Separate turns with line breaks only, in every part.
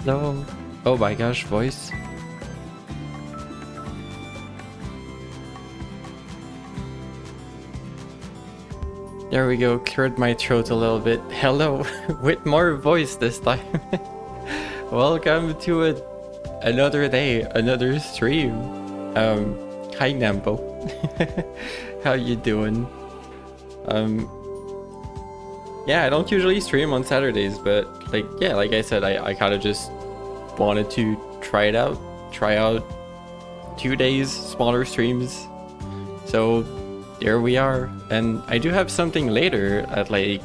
No. Oh my gosh, voice. There we go, cleared my throat a little bit. Hello, with more voice this time. Welcome to another day, another stream. Hi Nambo. How you doing? Yeah, I don't usually stream on Saturdays, but like I said, I kind of just wanted to try out 2 days, smaller streams. So there we are. And I do have something later at like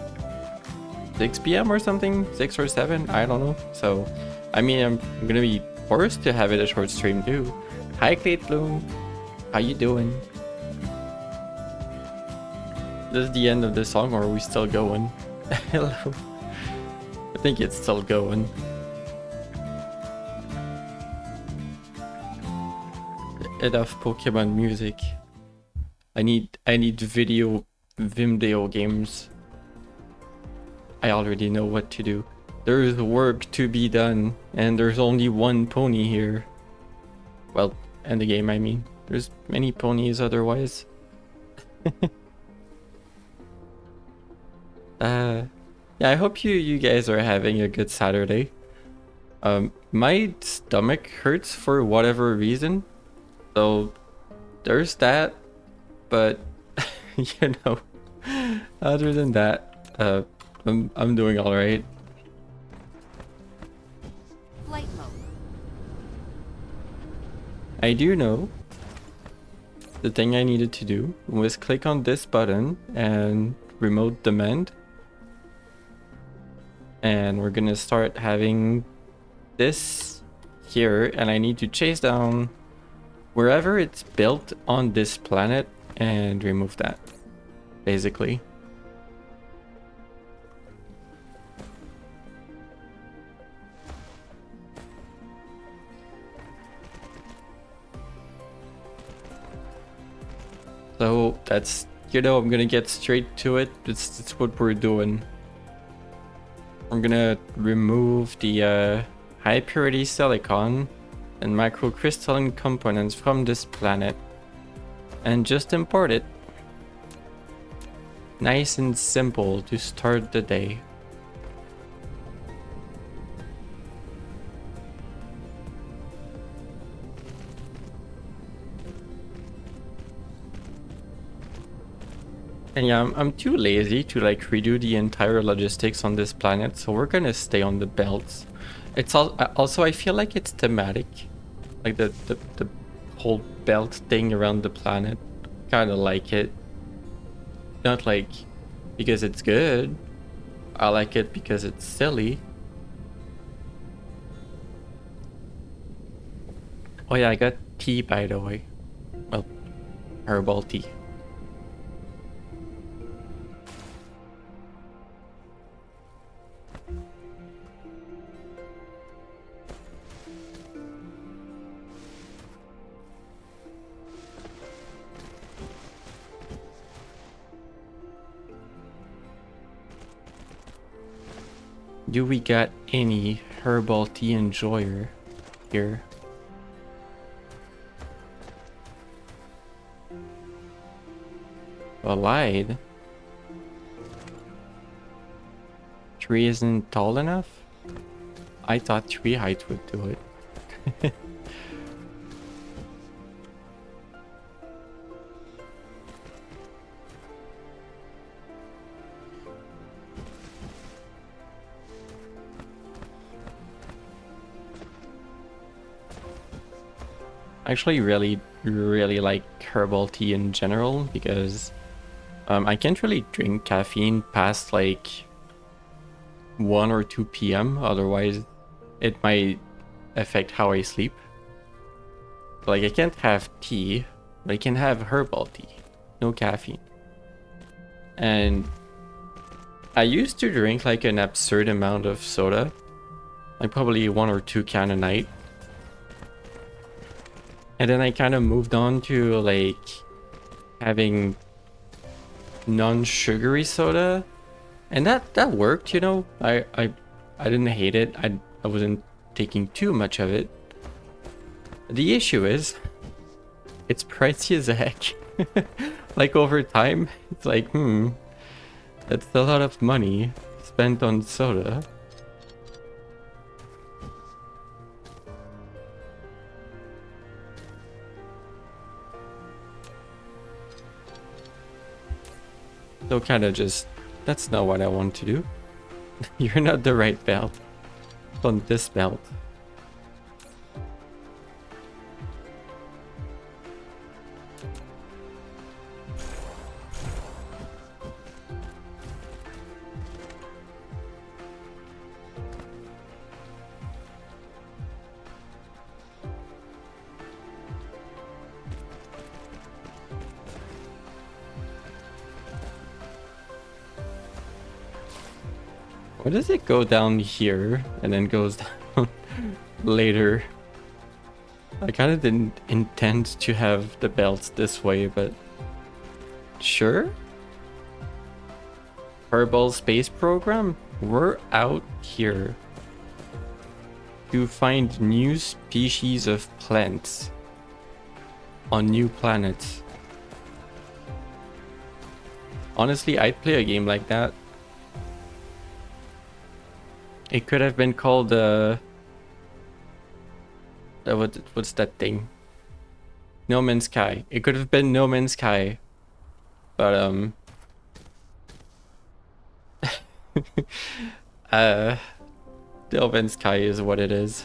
6 p.m. or something, 6 or 7, I don't know. So, I mean, I'm gonna be forced to have it a short stream too. Hi, Clate Bloom. How you doing? This is the end of the song, or are we still going? Hello. I think it's still going. Enough Pokemon music. I need Vimdeo games. I already know what to do. There is work to be done, and there's only one pony here. Well, in the game, I mean. There's many ponies otherwise. Yeah, I hope you guys are having a good Saturday. My stomach hurts for whatever reason, so there's that. But you know, other than that, I'm doing all right.
Flight mode.
I do know the thing I needed to do was click on this button and remote demand. And we're gonna start having this here, and I need to chase down wherever it's built on this planet and remove that, basically. So that's, you know, I'm gonna get straight to it. It's what we're doing. I'm gonna remove the high purity silicon and microcrystalline components from this planet and just import it. Nice and simple to start the day. And yeah, I'm too lazy to like redo the entire logistics on this planet, so we're gonna stay on the belts. It's also, I feel like it's thematic, like the whole belt thing around the planet. Kind of like it. Not like because it's good. I like it because it's silly. Oh yeah, I got tea, by the way. Well, herbal tea. Do we got any herbal tea enjoyer here? A lied. Tree isn't tall enough? I thought tree height would do it. I actually really like herbal tea in general because I can't really drink caffeine past like 1 or 2 p.m. Otherwise it might affect how I sleep. Like I can't have tea, but I can have herbal tea, no caffeine. And I used to drink like an absurd amount of soda, like probably 1 or 2 cans a night. And then I kind of moved on to like having non-sugary soda, and that worked, you know. I didn't hate it. I wasn't taking too much of it. The issue is, it's pricey as heck. Like over time, it's like, that's a lot of money spent on soda. So kind of just, that's not what I want to do. You're not the right belt. On this belt. Why does it go down here and then goes down later? I kind of didn't intend to have the belts this way, but sure. Kerbal Space Program? We're out here to find new species of plants on new planets. Honestly, I'd play a game like that. It could have been called what's that thing? No Man's Sky. It could have been No Man's Sky. But No Man's Sky is what it is.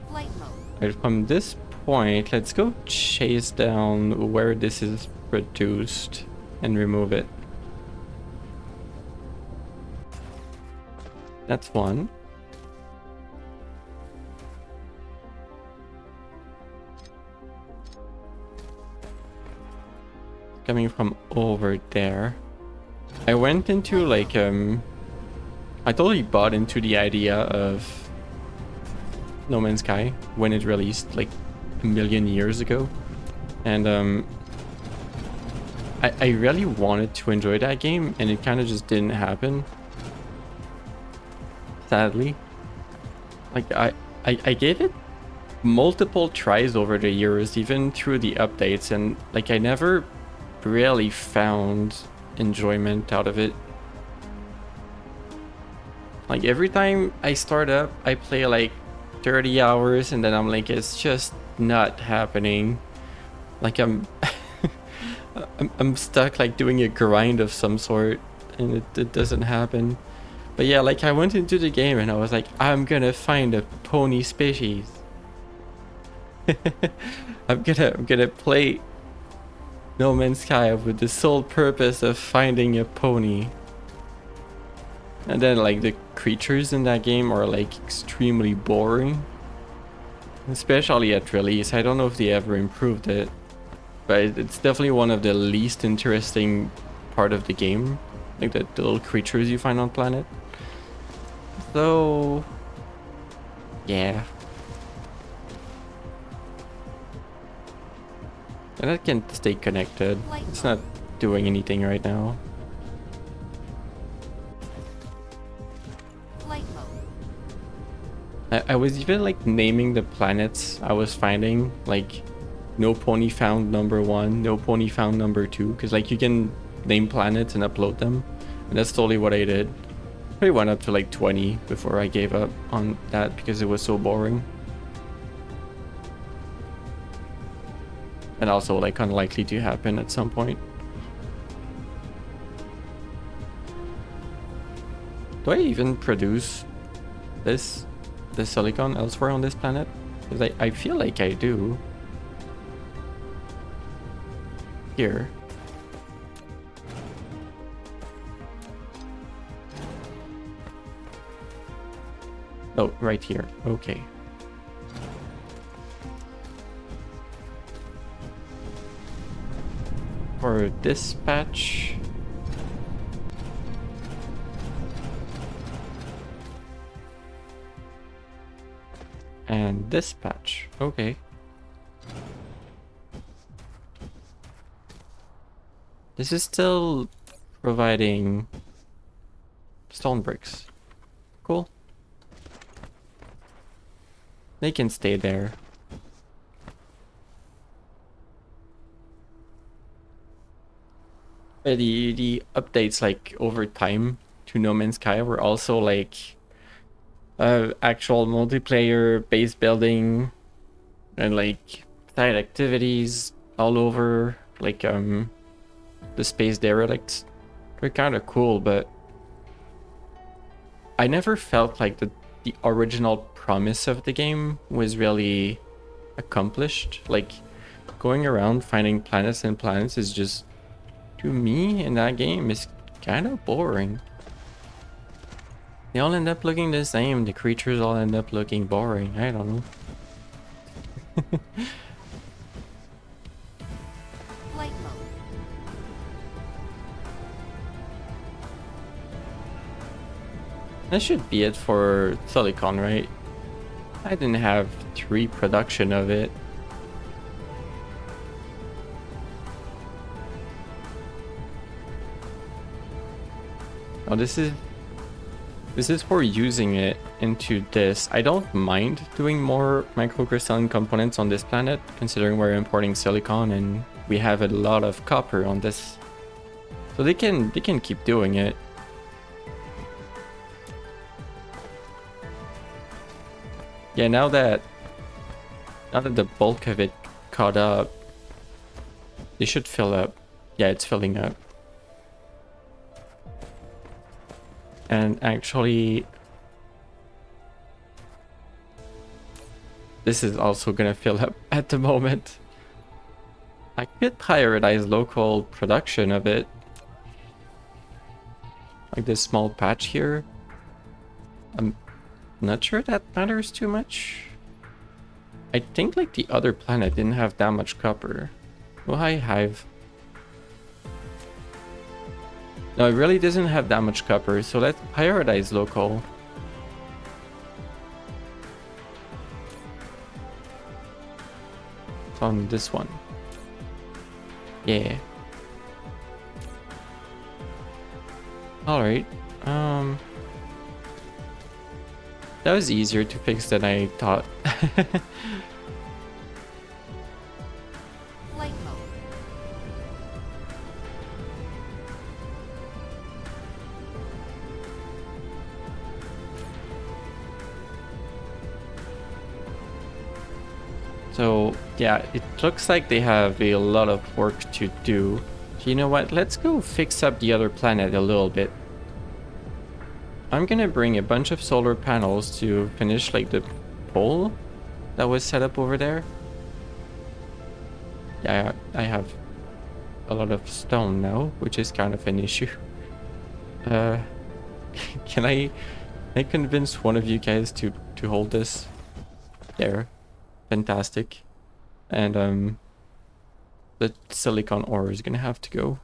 Flight mode.
Right, from this point, let's go chase down where this is produced and remove it. That's one. Coming from over there. I went into like I totally bought into the idea of No Man's Sky when it released like a million years ago, and I really wanted to enjoy that game, and it kind of just didn't happen, sadly. Like I gave it multiple tries over the years, even through the updates, and like I never really found enjoyment out of it. Like every time I start up, I play like 30 hours and then I'm like, it's just not happening. Like I'm I'm stuck like doing a grind of some sort, and it doesn't happen. But yeah, like I went into the game and I was like, I'm gonna find a pony species. I'm gonna play No Man's Sky with the sole purpose of finding a pony. And then like the creatures in that game are like extremely boring. Especially at release. I don't know if they ever improved it. But it's definitely one of the least interesting part of the game. Like the little creatures you find on planet. So yeah. And I can't stay connected. It's not doing anything right now.
Flight mode.
I was even like naming the planets I was finding, like no pony found number 1, no pony found number 2, because like you can name planets and upload them, and that's totally what I did. I went up to like 20 before I gave up on that because it was so boring. And also like unlikely to happen at some point. Do I even produce this silicon elsewhere on this planet? Because I feel like I do. Here. Oh, right here. Okay. For dispatch. And dispatch. Okay. This is still providing stone bricks. Cool. They can stay there. But the updates like over time to No Man's Sky were also like actual multiplayer base building and like side activities all over, like the space derelicts. They're kind of cool, but I never felt like the original promise of the game was really accomplished. Like going around finding planets and planets is just, to me in that game, is kind of boring. They all end up looking the same. The creatures all end up looking boring. I don't know.
Flight mode.
That should be it for Silicon, right? I didn't have 3 production of it. Oh, this is for using it into this. I don't mind doing more microcrystalline components on this planet, considering we're importing silicon and we have a lot of copper on this. So they can keep doing it. Yeah, now that the bulk of it caught up, they should fill up. Yeah, it's filling up. And actually, this is also gonna fill up at the moment. I could prioritize local production of it. Like this small patch here. I'm not sure that matters too much. I think like the other planet didn't have that much copper. Oh, hi, Hive. No, it really doesn't have that much copper, so let's prioritize local. It's on this one. Yeah. Alright. That was easier to fix than I thought.
Flight mode.
So yeah, it looks like they have a lot of work to do. You know what? Let's go fix up the other planet a little bit. I'm gonna bring a bunch of solar panels to finish like the pole that was set up over there. Yeah, I have a lot of stone now, which is kind of an issue. Can I convince one of you guys to hold this? There. Fantastic. And the silicon ore is gonna have to go.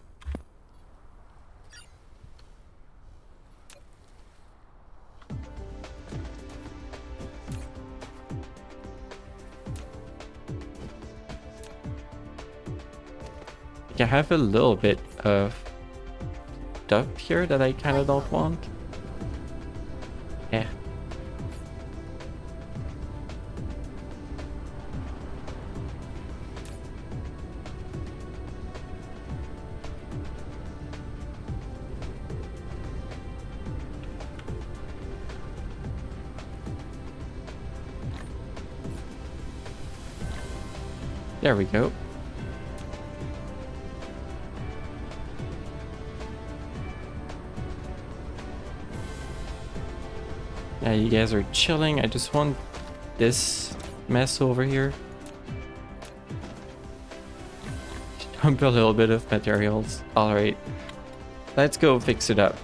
I have a little bit of stuff here that I kind of don't want. Yeah. There we go. Yeah, you guys are chilling. I just want this mess over here. Dump a little bit of materials. Alright. Let's go fix it up.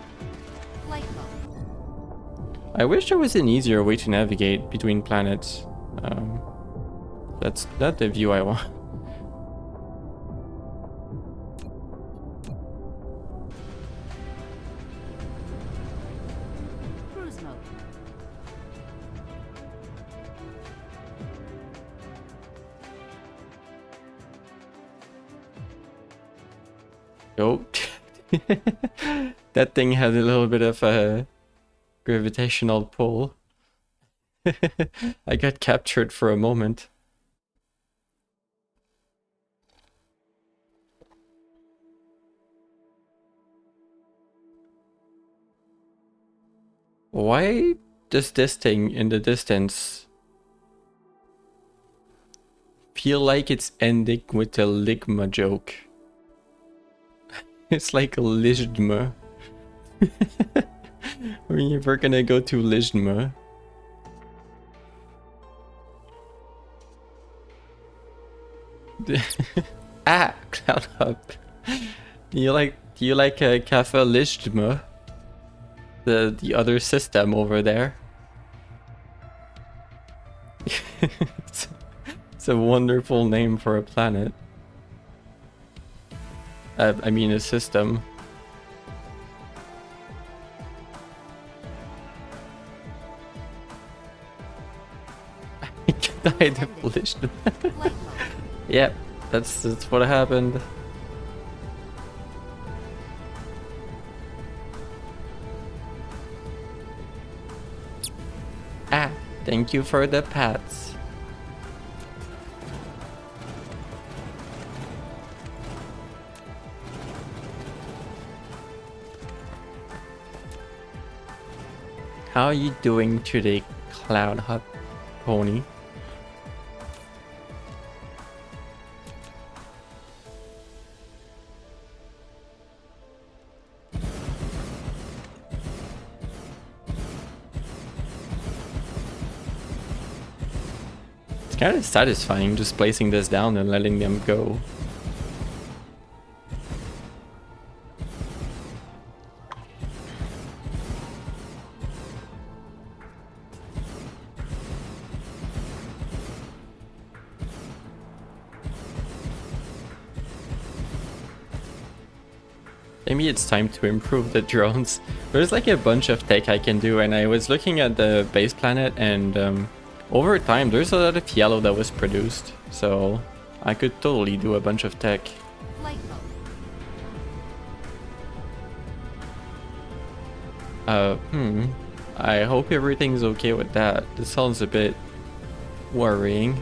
Flight mode.
I wish there was an easier way to navigate between planets. That's not the view I want.
Cruise mode.
Yo. That thing had a little bit of gravitational pull. I got captured for a moment. Why does this thing in the distance feel like it's ending with a ligma joke? It's like a Lijma. We're gonna go to Lijma. Ah, Cloud Hub. Do you like Cafe Lijma? The other system over there. It's a wonderful name for a planet. I mean a system. I died of collision.
Flight mode.
Yep, that's what happened. Ah, thank you for the pats. How are you doing today, Cloud Hub Pony? It's kind of satisfying just placing this down and letting them go. Maybe it's time to improve the drones. There's like a bunch of tech I can do, and I was looking at the base planet, and over time there's a lot of yellow that was produced, so I could totally do a bunch of tech.
Flight mode.
I hope everything's okay with that. This sounds a bit worrying.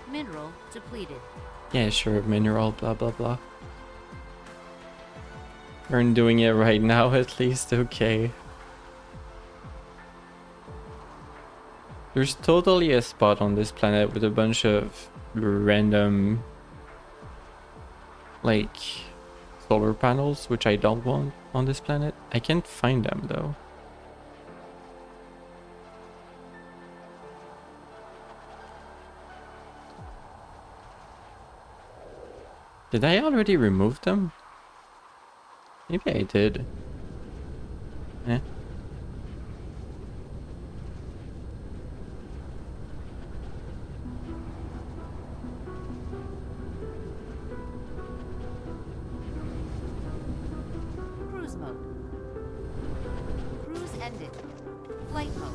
Mineral depleted.
Yeah, sure, mineral, blah blah blah. We're doing it right now at least, okay. There's totally a spot on this planet with a bunch of random, like, solar panels, which I don't want on this planet. I can't find them though. Did I already remove them? Maybe I did. Eh.
Cruise mode. Cruise ended. Flight mode.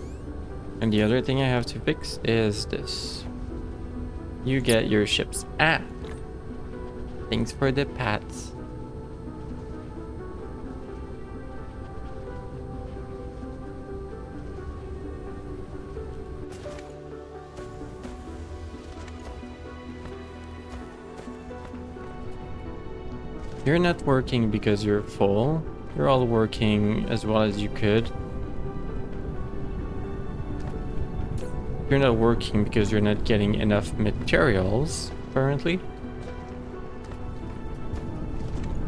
And the other thing I have to fix is this. You get your ships. Ah! Thanks for the pats. You're not working because you're full. You're all working as well as you could. You're not working because you're not getting enough materials, apparently.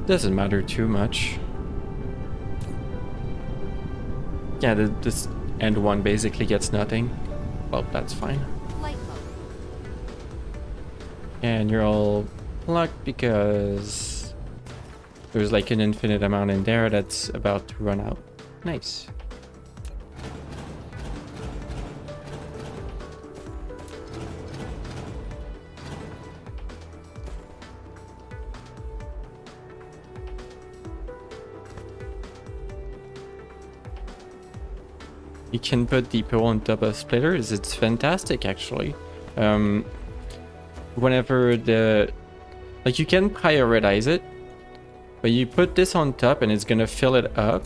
Doesn't matter too much. Yeah, this end one basically gets nothing. Well, that's fine.
Flight mode.
And you're all plucked because there's like an infinite amount in there that's about to run out. Nice. you can put depot on top of splitters. It's fantastic, actually. Whenever like you can prioritize it, but you put this on top and it's gonna fill it up.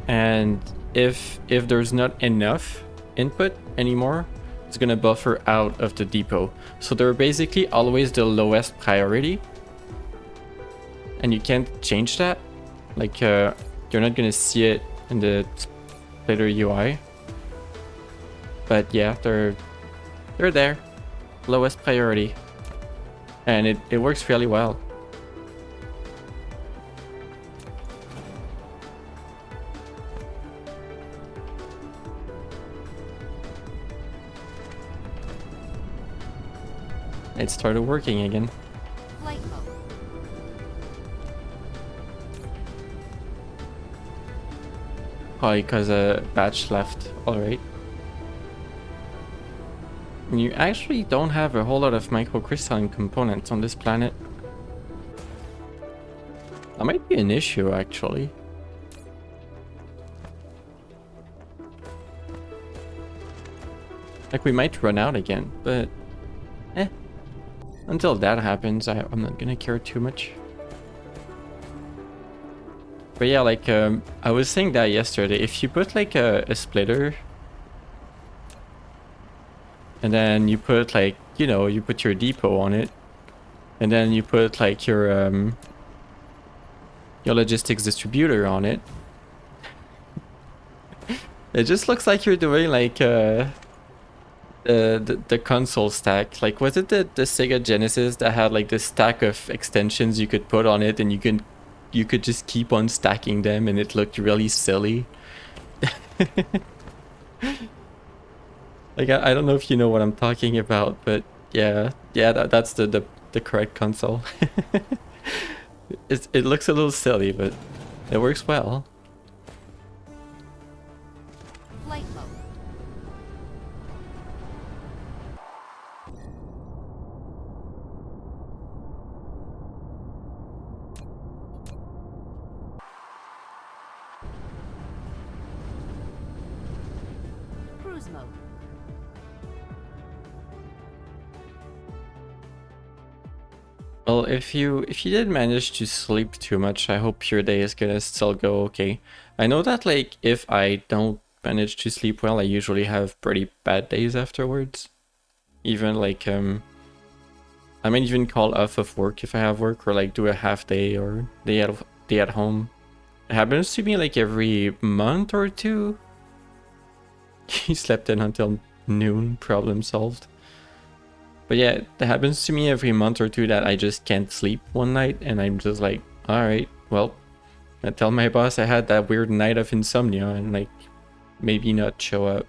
And if there's not enough input anymore, it's gonna buffer out of the depot. So they're basically always the lowest priority, and you can't change that. Like you're not gonna see it in the splitter UI, but yeah, they're there, lowest priority, and it works really well. It started working again.
Flight mode.
Probably because a batch left. Alright. You actually don't have a whole lot of microcrystalline components on this planet. That might be an issue, actually. Like, we might run out again, but until that happens, I'm not gonna care too much. But yeah, like, I was saying that yesterday. If you put like a splitter, and then you put like, you know, you put your depot on it, and then you put like your logistics distributor on it, it just looks like you're doing like the console stack. Like, was it the Sega Genesis that had like this stack of extensions you could put on it, and you could just keep on stacking them, and it looked really silly. Like, I don't know if you know what I'm talking about, but yeah, that's the correct console. It looks a little silly, but it works well.
Flight mode. Cruise mode.
Well, if you did manage to sleep too much, I hope your day is gonna still go okay. I know that like if I don't manage to sleep well, I usually have pretty bad days afterwards. Even like I might even call off of work if I have work, or like do a half day or day at home. It happens to me like every month or two. You slept in until noon, problem solved. But yeah, it happens to me every month or two that I just can't sleep one night, and I'm just like, alright, well, I tell my boss I had that weird night of insomnia and like maybe not show up.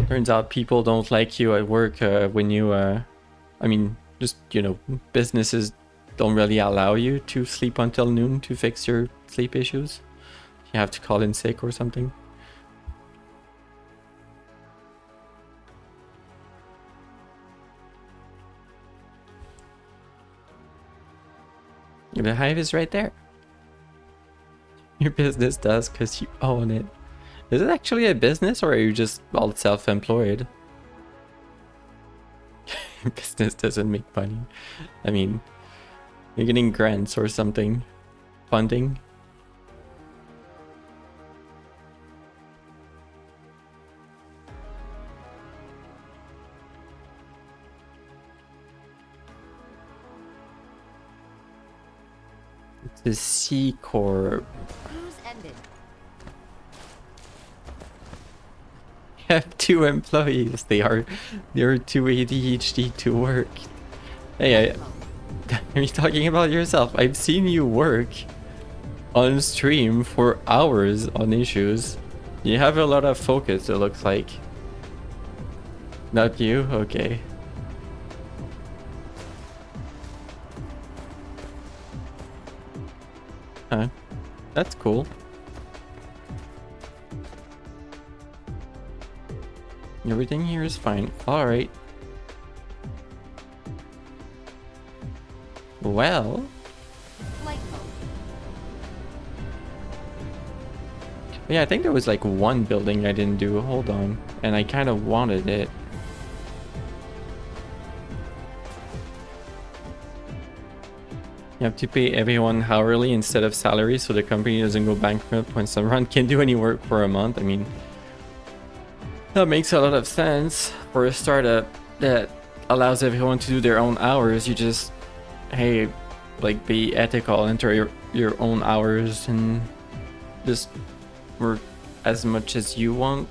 Turns out people don't like you at work when you, I mean, just, you know, businesses don't really allow you to sleep until noon to fix your sleep issues. You have to call in sick or something. The hive is right there. Your business does because you own it. Is it actually a business, or are you just all self-employed? Business doesn't make money. I mean, you're getting grants or something. Funding. The C Corp.
Cruise ended.
Have 2 employees. They are too ADHD to work. Hey, are you talking about yourself? I've seen you work on stream for hours on issues. You have a lot of focus, it looks like. Not you? Okay. Huh. That's cool. Everything here is fine. Alright. Well, Yeah, I think there was like one building I didn't do. Hold on. And I kind of wanted it. You have to pay everyone hourly instead of salary so the company doesn't go bankrupt when someone can't do any work for a month. I mean, that makes a lot of sense for a startup that allows everyone to do their own hours. You just, hey, like be ethical, enter your own hours and just work as much as you want.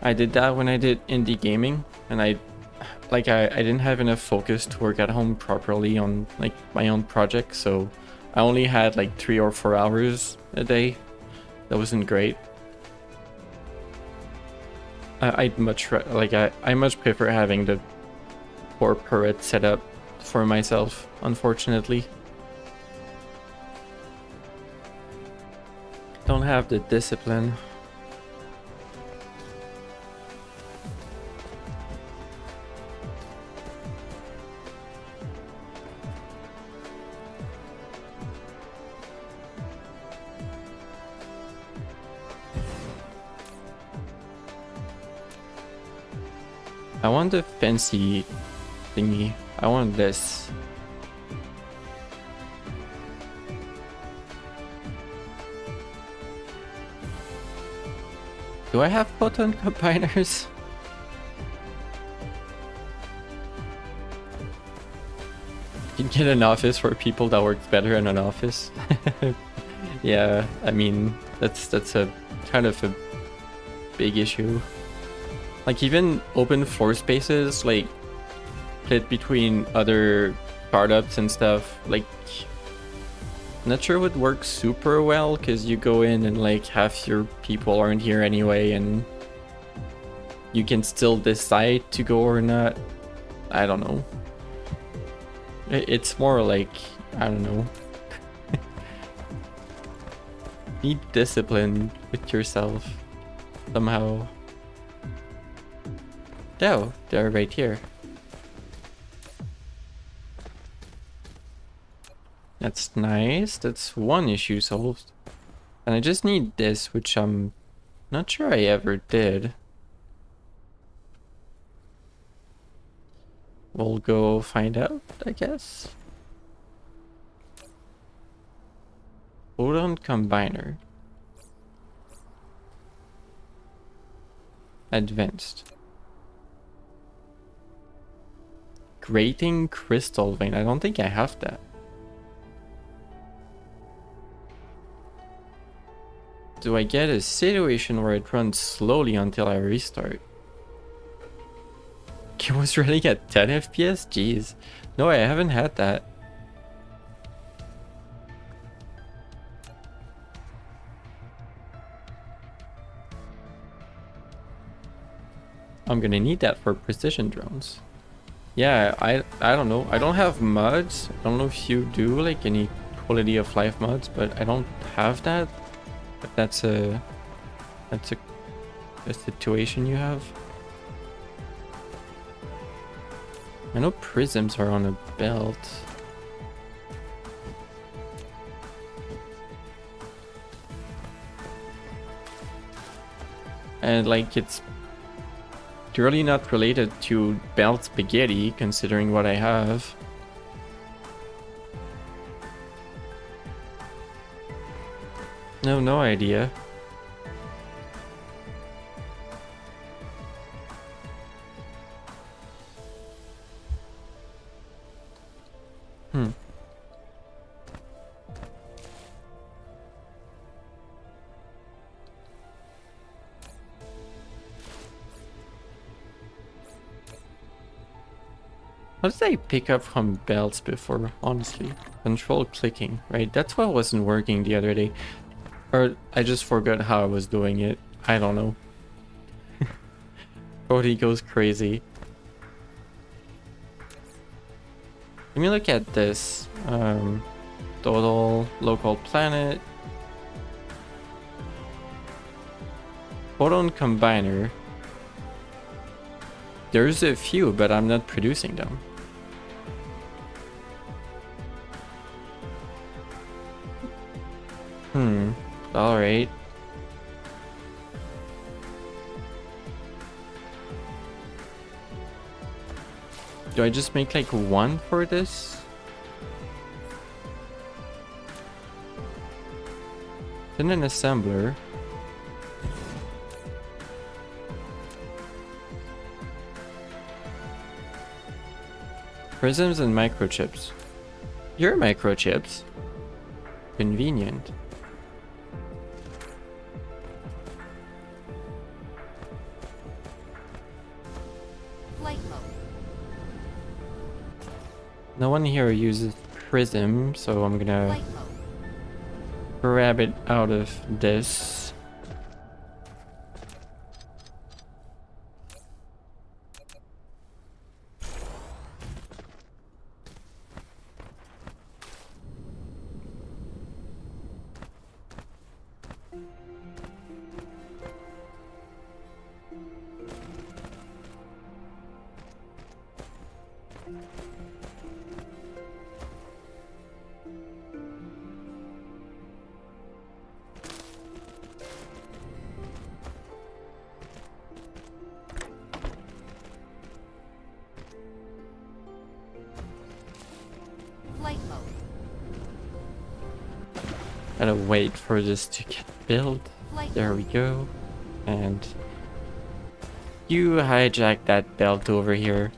I did that when I did indie gaming, and I didn't have enough focus to work at home properly on like my own project, so I only had like 3 or 4 hours a day. That wasn't great. I much prefer having the corporate setup for myself, unfortunately. Don't have the discipline. I want the fancy thingy. I want this. Do I have photon combiners? You can get an office for people that works better in an office. Yeah, I mean that's a kind of a big issue. Like even open floor spaces, like split between other startups and stuff, like not sure would work super well because you go in and like half your people aren't here anyway and you can still decide to go or not. I don't know. It's more like, I don't know. Need discipline with yourself somehow. Oh, they're right here. That's nice. That's one issue solved. And I just need this, which I'm not sure I ever did. We'll go find out, I guess. Photon combiner. Advanced. Grating crystal vein. I don't think I have that. Do I get a situation where it runs slowly until I restart? It was running at 10 FPS? Jeez. No, I haven't had that. I'm gonna need that for precision drones. Yeah, I don't know. I don't have mods. I don't know if you do, like any quality of life mods, but I don't have that. If that's a situation you have. I know prisms are on a belt. And like it's purely not related to belt spaghetti, considering what I have. No idea. How did I pick up from belts before, honestly? Control clicking, right? That's what wasn't working the other day. Or I just forgot how I was doing it. I don't know. Cody goes crazy. Let me look at this. Total local planet. Photon combiner. There's a few, but I'm not producing them. Alright. Do I just make like one for this? Then an assembler. Prisms and microchips. Your microchips. Convenient.
Flight mode.
No one here uses prism, so I'm gonna
Flight mode.
grab it out of this.
Flight mode.
Gotta wait for this to get built.
Flight
There we go. And you hijack that belt over here.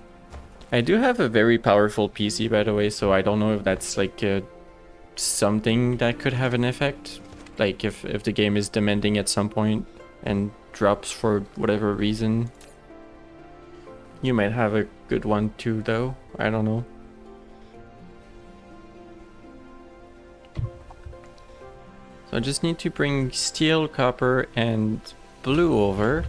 I do have a very powerful PC, by the way, so I don't know if that's like something that could have an effect. Like if the game is demanding at some point and drops for whatever reason. You might have a good one too, though. I don't know. So I just need to bring steel, copper, and blue over.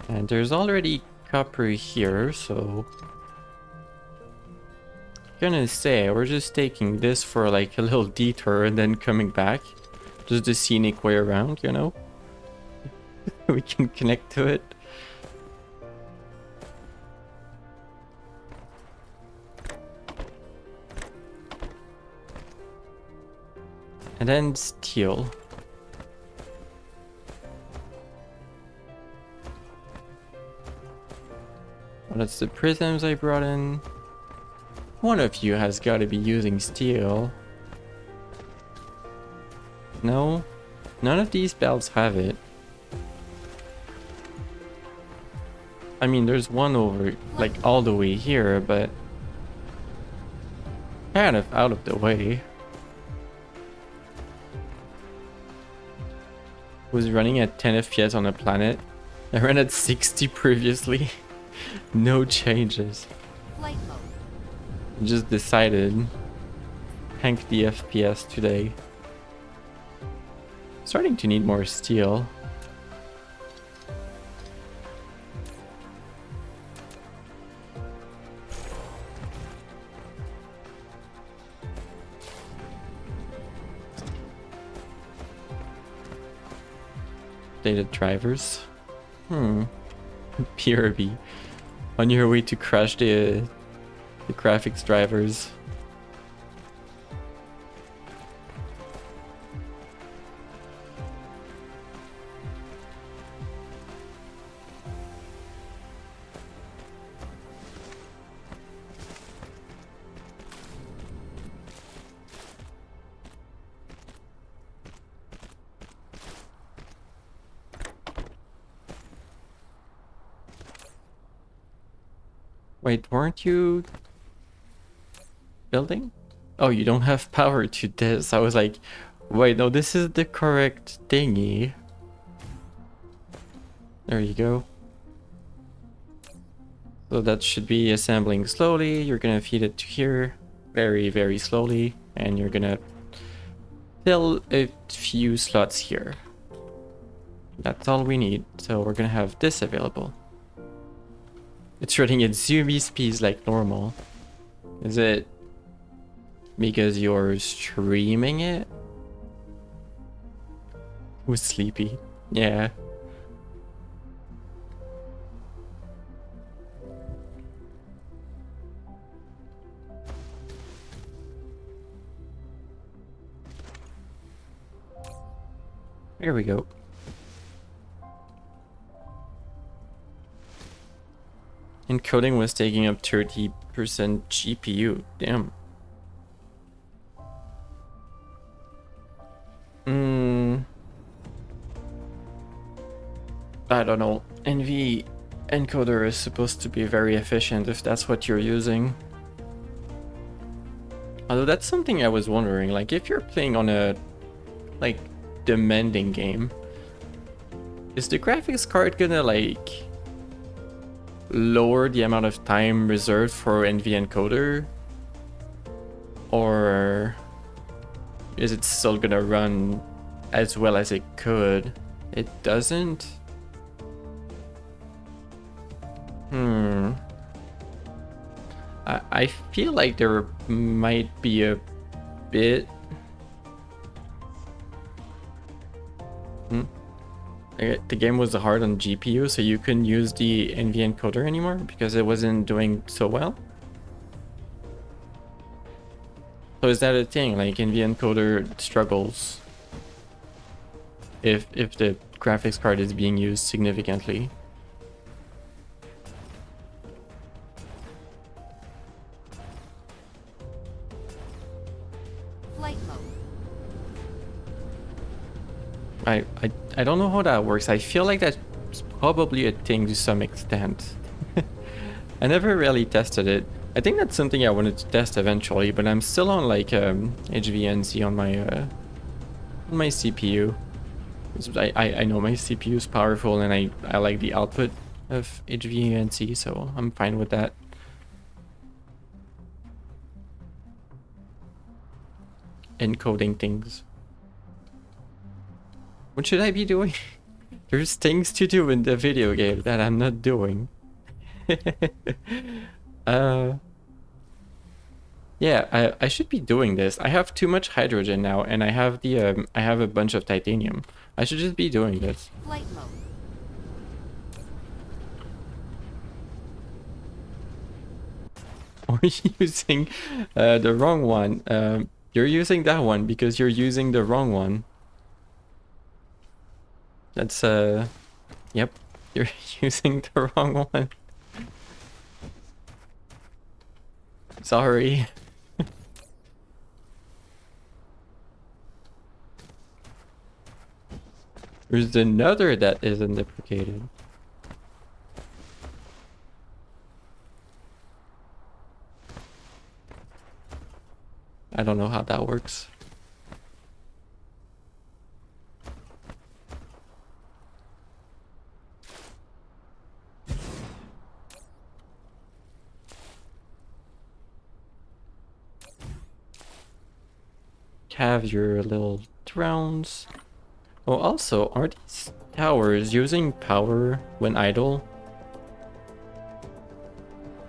And there's already copper here, so gonna say we're just taking this for like a little detour and then coming back. Just the scenic way around, you know? We can connect to it. And then steel. Well, that's the prisms I brought in. One of you has got to be using steel. No, none of these belts have it. I mean, there's one over, like, all the way here, but kind of out of the way. Was running at 10 FPS on a planet. I ran at 60 previously. No changes.
Flight mode.
Just decided hank the FPS today. Starting to need more steel. Data drivers. PRB. On your way to crash the graphics drivers. Wait, weren't you building? Oh, you don't have power to this. I was like, wait, no, this is the correct thingy. There you go. So that should be assembling slowly. You're gonna feed it to here very, very slowly. And you're gonna fill a few slots here. That's all we need. So we're gonna have this available. It's running at zoomy speeds like normal. Is it because you're streaming it? Who's sleepy? Yeah. Here we go. Encoding was taking up 30% GPU. Damn. I don't know. NV encoder is supposed to be very efficient if that's what you're using. Although that's something I was wondering, like if you're playing on a like demanding game, is the graphics card gonna like lower the amount of time reserved for NV encoder? Or is it still gonna run as well as it could? It doesn't? I feel like there might be a bit... The game was hard on GPU, so you couldn't use the NV encoder anymore because it wasn't doing so well? So is that a thing? Like NV encoder struggles if the graphics card is being used significantly?
Flight mode.
I don't know how that works. I feel like that's probably a thing to some extent. I never really tested it. I think that's something I wanted to test eventually, but I'm still on like HVNC on my CPU. I know my CPU is powerful and I like the output of HVNC, so I'm fine with that. Encoding things. What should I be doing? There's things to do in the video game that I'm not doing. Yeah, I should be doing this. I have too much hydrogen now, and I have the I have a bunch of titanium. I should just be doing this.
Flight mode.
Or using the wrong one. You're using that one because you're using the wrong one. That's yep, you're using the wrong one. Sorry. There's another that isn't deprecated. I don't know how that works. Have your little drones. Oh, also, are these towers using power when idle?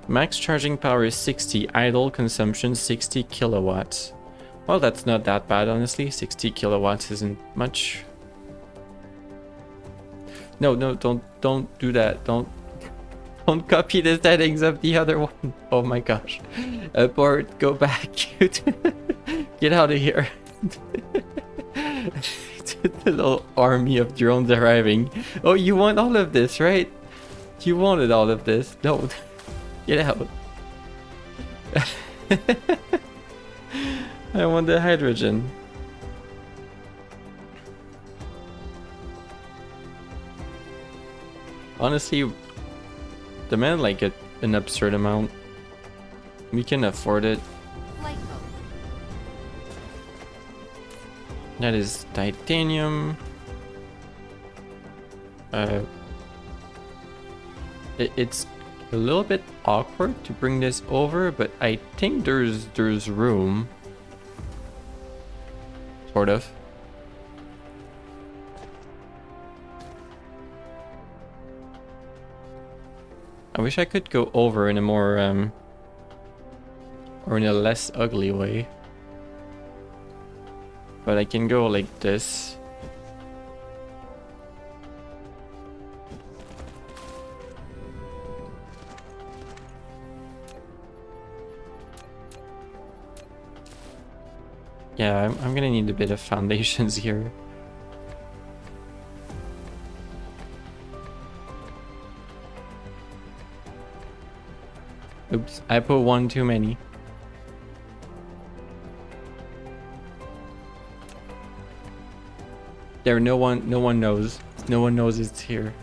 Max charging power is 60, idle consumption 60 kilowatts. Well, that's not that bad, honestly. 60 kilowatts isn't much. No, don't do that. Don't copy the settings of the other one. Oh my gosh. Abort, go back. Get out of here. The little army of drones arriving. Oh, you want all of this, right? You wanted all of this. No. Get out. I want the hydrogen. Honestly, demand like an absurd amount. We can afford it.
Flight mode.
That is titanium. It's a little bit awkward to bring this over, but I think there's room. Sort of. I wish I could go over in a more or in a less ugly way. But I can go like this. Yeah, I'm gonna need a bit of foundations here. Oops, I put one too many. There, no one knows. No one knows it's here.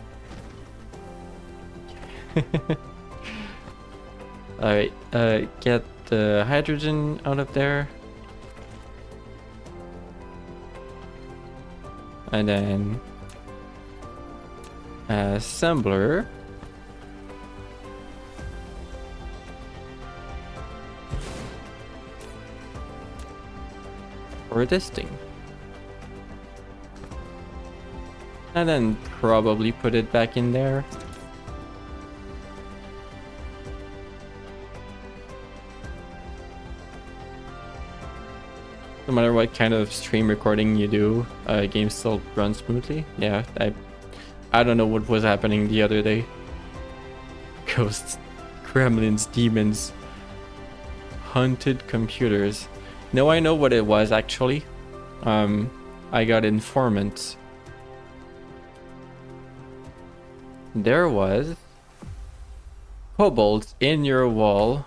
Alright, get the hydrogen out of there. And then assembler. For this thing. And then probably put it back in there. No matter what kind of stream recording you do, games still run smoothly. Yeah, I don't know what was happening the other day. Ghosts, gremlins, demons, haunted computers. No, I know what it was actually. I got informants. There was kobolds in your wall,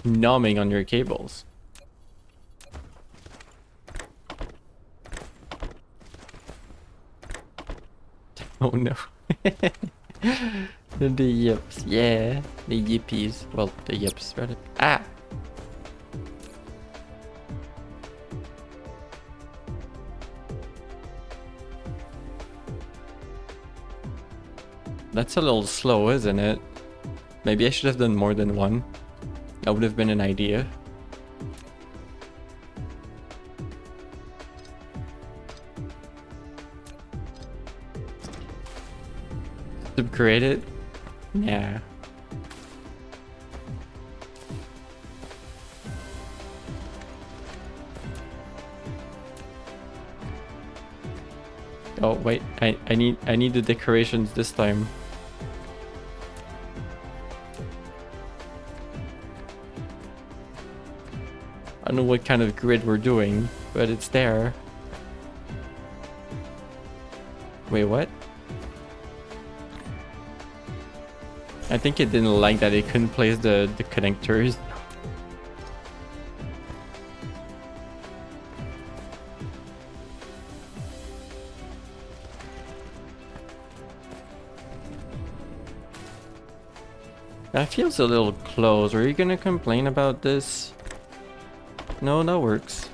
numbing on your cables. Oh no. The yips, yeah. The yippies. Well, the yips, rather. Ah! That's a little slow, isn't it? Maybe I should have done more than one. That would have been an idea. Upgrade it? Yeah. Oh wait, I need the decorations this time. I don't know what kind of grid we're doing, but it's there. Wait, what? I think it didn't like that it couldn't place the connectors. That feels a little close. Are you gonna complain about this? No, that works.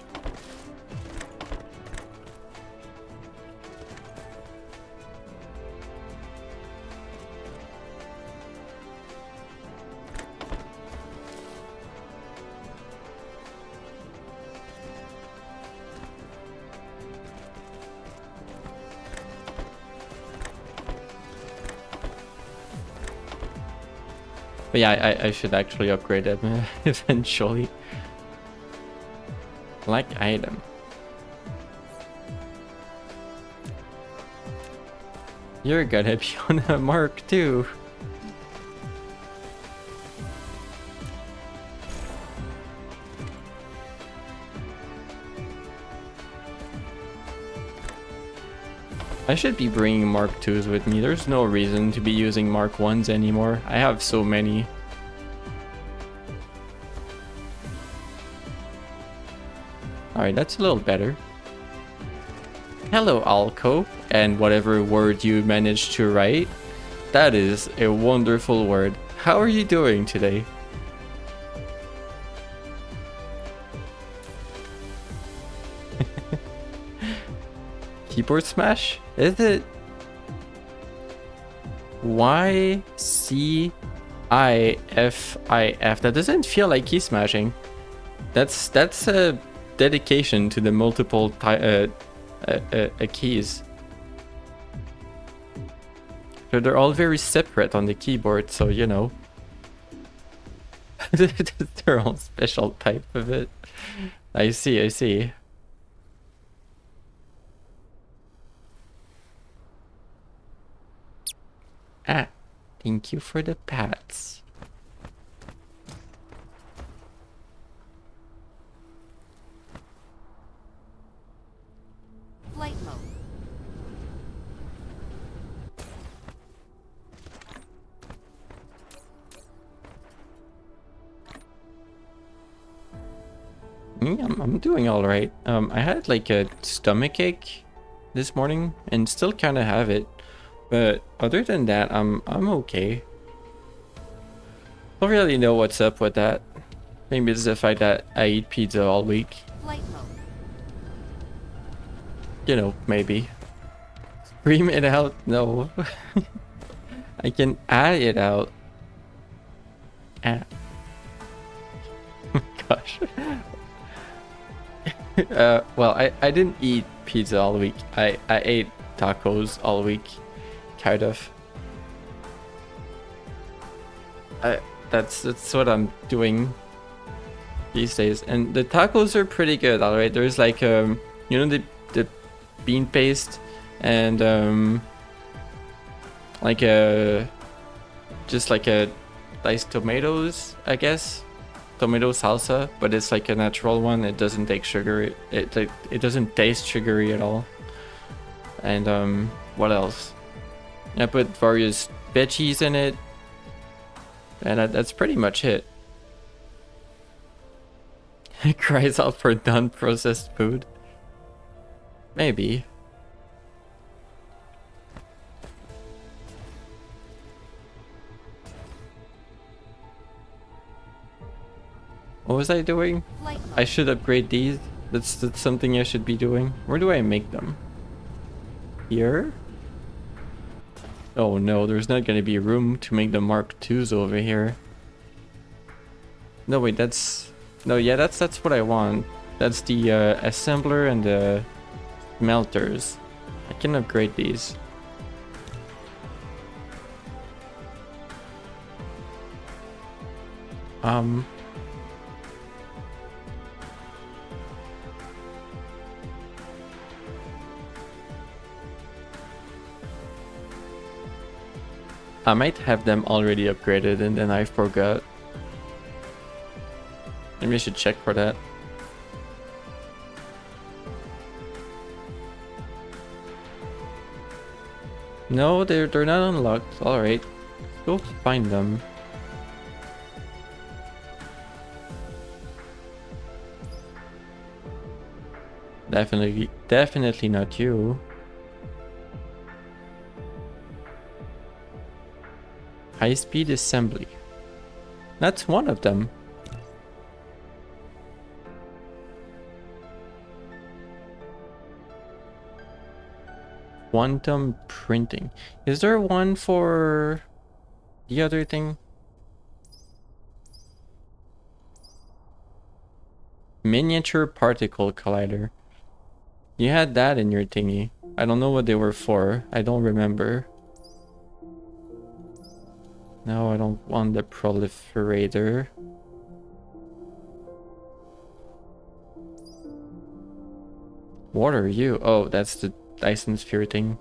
But yeah, I should actually upgrade them eventually. Like item. You're gonna be on a Mark II. I should be bringing Mark IIs with me. There's no reason to be using Mark 1s anymore. I have so many. Alright, that's a little better. Hello, Alco, and whatever word you managed to write. That is a wonderful word. How are you doing today? Keyboard smash? Is it YCIFIF? That doesn't feel like key smashing. That's a dedication to the multiple keys. So they're all very separate on the keyboard, so you know. Their own special type of it. I see. Ah, thank you for the pats.
Flight mode.
I'm doing all right. I had like a stomach ache this morning and still kind of have it, but other than that, I'm okay. Don't really know what's up with that. Maybe it's the fact that I eat pizza all week.
Flight mode.
You know, maybe. Scream it out? No. I can add it out. Ah. Gosh. Well, I didn't eat pizza all week. I ate tacos all week, kind of. That's what I'm doing these days, and the tacos are pretty good. All right, there's like you know, the bean paste and like just like a diced tomatoes, I guess. Tomato salsa, but it's like a natural one. It doesn't take sugar. It doesn't taste sugary at all. And what else? I put various veggies in it, and that's pretty much it. It cries out for non-processed food. Maybe. What was I doing?
Flight
I
mode.
should upgrade these. That's something I should be doing. Where do I make them? Here? Oh no, there's not gonna be room to make the Mark IIs over here. No wait, that's... No, yeah, that's what I want. That's the assembler and the melters. I can upgrade these. I might have them already upgraded and then I forgot. Maybe I should check for that. No, they're not unlocked. Alright. Go find them. Definitely not you. High-speed assembly. That's one of them. Quantum printing. Is there one for the other thing? Miniature particle collider. You had that in your thingy. I don't know what they were for. I don't remember. No, I don't want the proliferator. What are you? Oh, that's the Dyson sphere thing.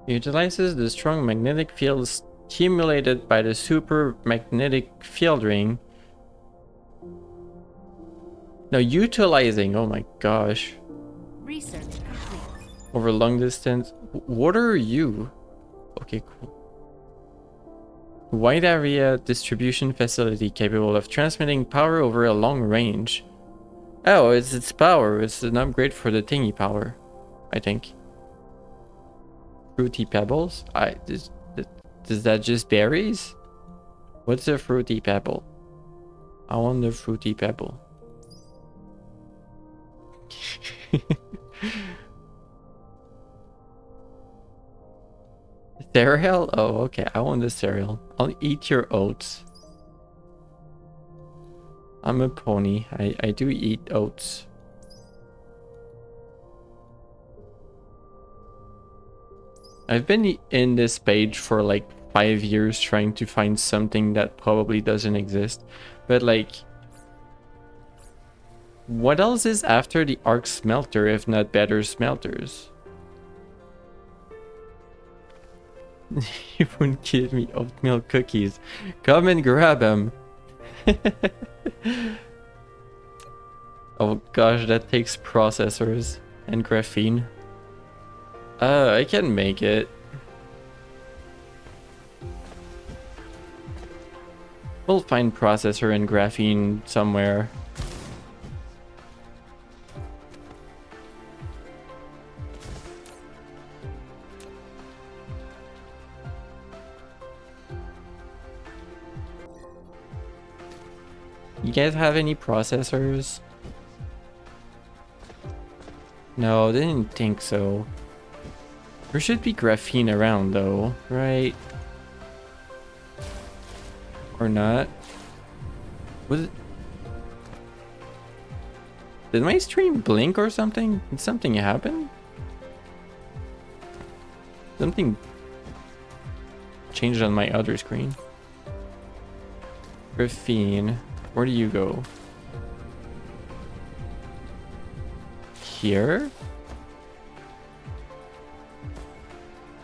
Utilizes the strong magnetic field stimulated by the super magnetic field ring. No, utilizing. Oh my gosh.
Research complete.
Over long distance. What are you? Okay, cool. Wide area distribution facility capable of transmitting power over a long range. Oh, it's its power. It's an upgrade for the thingy power, I think. Fruity pebbles? Is that just berries? What's a fruity pebble? I want the fruity pebble. Cereal? Oh, okay. I want the cereal. I'll eat your oats. I'm a pony. I do eat oats. I've been in this page for like 5 years trying to find something that probably doesn't exist. But like, what else is after the arc smelter if not better smelters? You wouldn't give me oatmeal cookies. Come and grab them. Oh gosh, that takes processors and graphene. I can make it. We'll find processor and graphene somewhere. You guys have any processors? No, didn't think so. There should be graphene around though, right? Or not? Was it? Did my stream blink or something? Did something happen? Something changed on my other screen. Graphene. Where do you go? Here?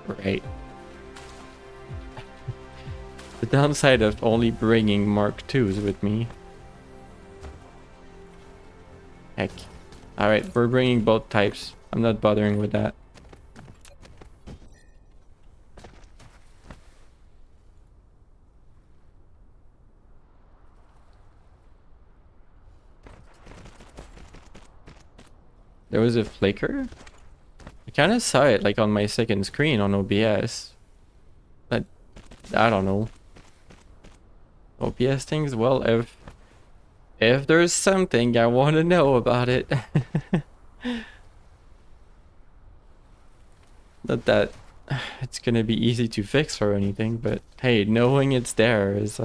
Right. The downside of only bringing Mark IIs with me. Heck. Alright, we're bringing both types. I'm not bothering with that. There was a flicker? I kind of saw it like on my second screen on OBS. But I don't know. OBS things? Well, if there's something I want to know about it. Not that it's gonna be easy to fix or anything, but hey, knowing it's there is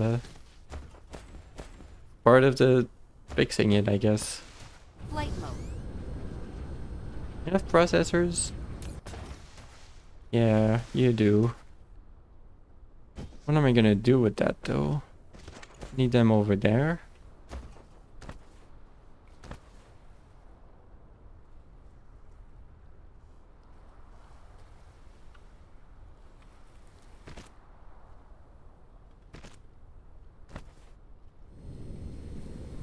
part of the fixing it, I guess.
Flight mode.
Enough processors? Yeah, you do. What am I gonna do with that though? Need them over there.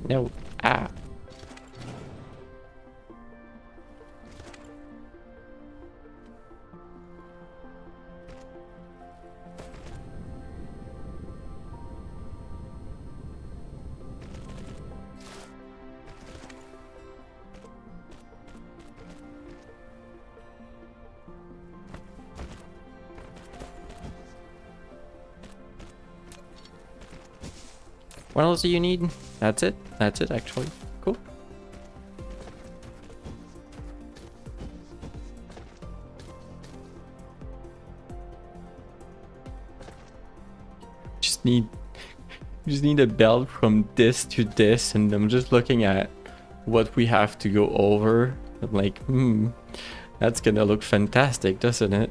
No. Ah. What else do you need? That's it? That's it, actually. Cool. Just need a belt from this to this, and I'm just looking at what we have to go over. I'm like, that's gonna look fantastic, doesn't it?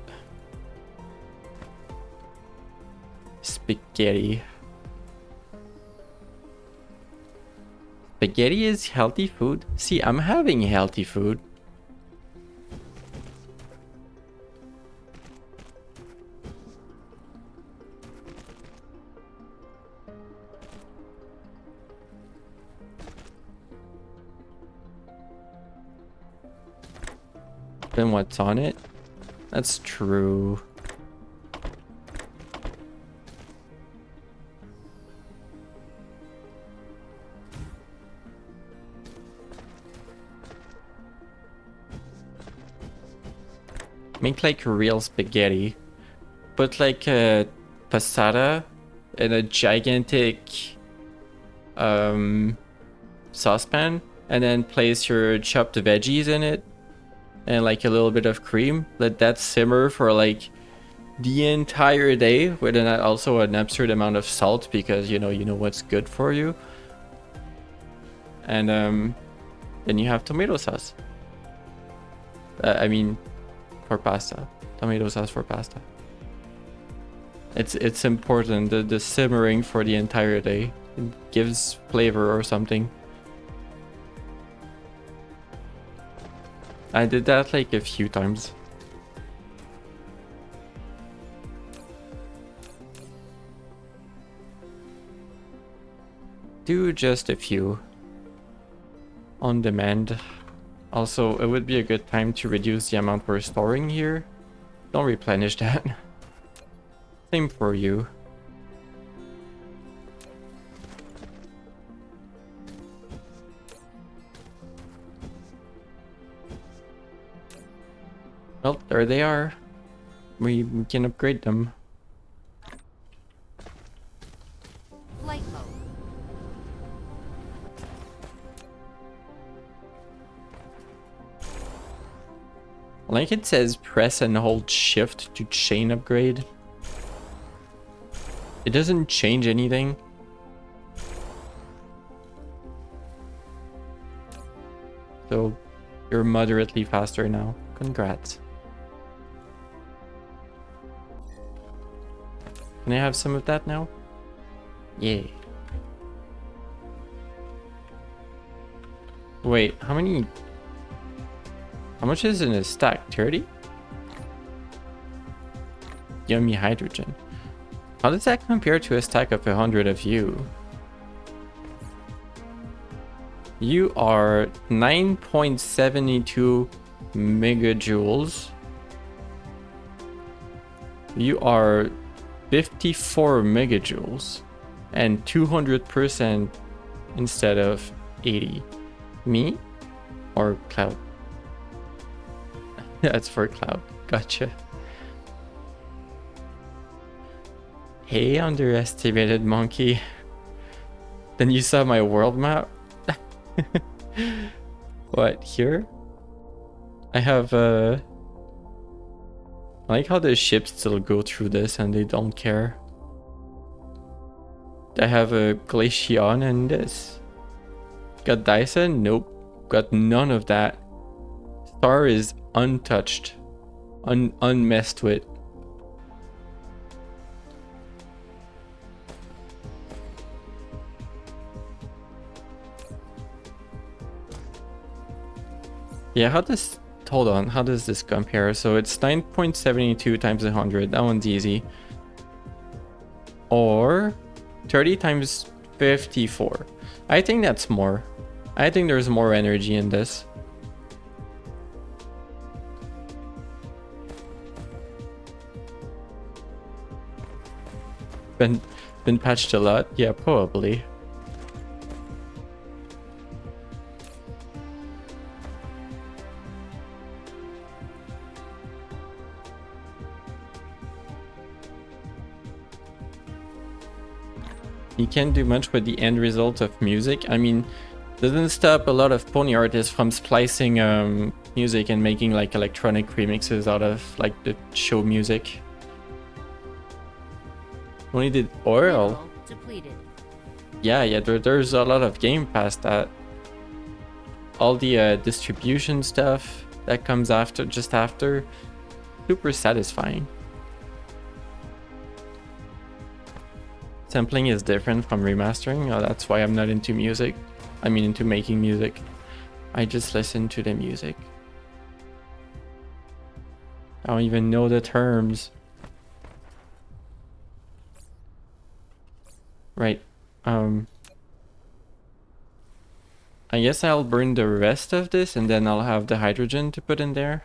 Spaghetti. Spaghetti is healthy food. See, I'm having healthy food. Then what's on it? That's true. Make like real spaghetti. Put like a passata in a gigantic saucepan, and then place your chopped veggies in it and like a little bit of cream. Let that simmer for like the entire day with also an absurd amount of salt, because you know what's good for you. And then you have tomato sauce. I mean, for pasta. Tomato sauce for pasta. It's important, the simmering for the entire day. It gives flavor or something. I did that like a few times. Do just a few. On demand. Also, it would be a good time to reduce the amount we're storing here. Don't replenish that. Same for you. Well, there they are. We can upgrade them.
Flight mode.
Like it says, press and hold shift to chain upgrade. It doesn't change anything. So you're moderately faster now. Congrats. Can I have some of that now? Yeah. Wait, how many? How much is in a stack? 30? Yummy hydrogen. How does that compare to a stack of 100 of you? You are 9.72 megajoules. You are 54 megajoules and 200% instead of 80. Me or Cloud? That's for Cloud. Gotcha. Hey, underestimated monkey. Then you saw my world map? What, here? I have I like how the ships still go through this and they don't care. I have a Glaceon and this. Got Dyson? Nope. Got none of that. Star is untouched. Unmessed with. Yeah, how does... Hold on, how does this compare? So it's 9.72 times 100. That one's easy. Or 30 times 54. I think that's more. I think there's more energy in this. Been patched a lot? Yeah, probably. You can't do much with the end result of music. I mean, doesn't stop a lot of pony artists from splicing music and making like electronic remixes out of like the show music. Only did oil.
Mineral depleted.
Yeah, there's a lot of game past that. All the distribution stuff that comes after, just after, super satisfying. Sampling is different from remastering. Oh, that's why I'm not into music. I mean, into making music. I just listen to the music. I don't even know the terms. Right. I guess I'll burn the rest of this and then I'll have the hydrogen to put in there.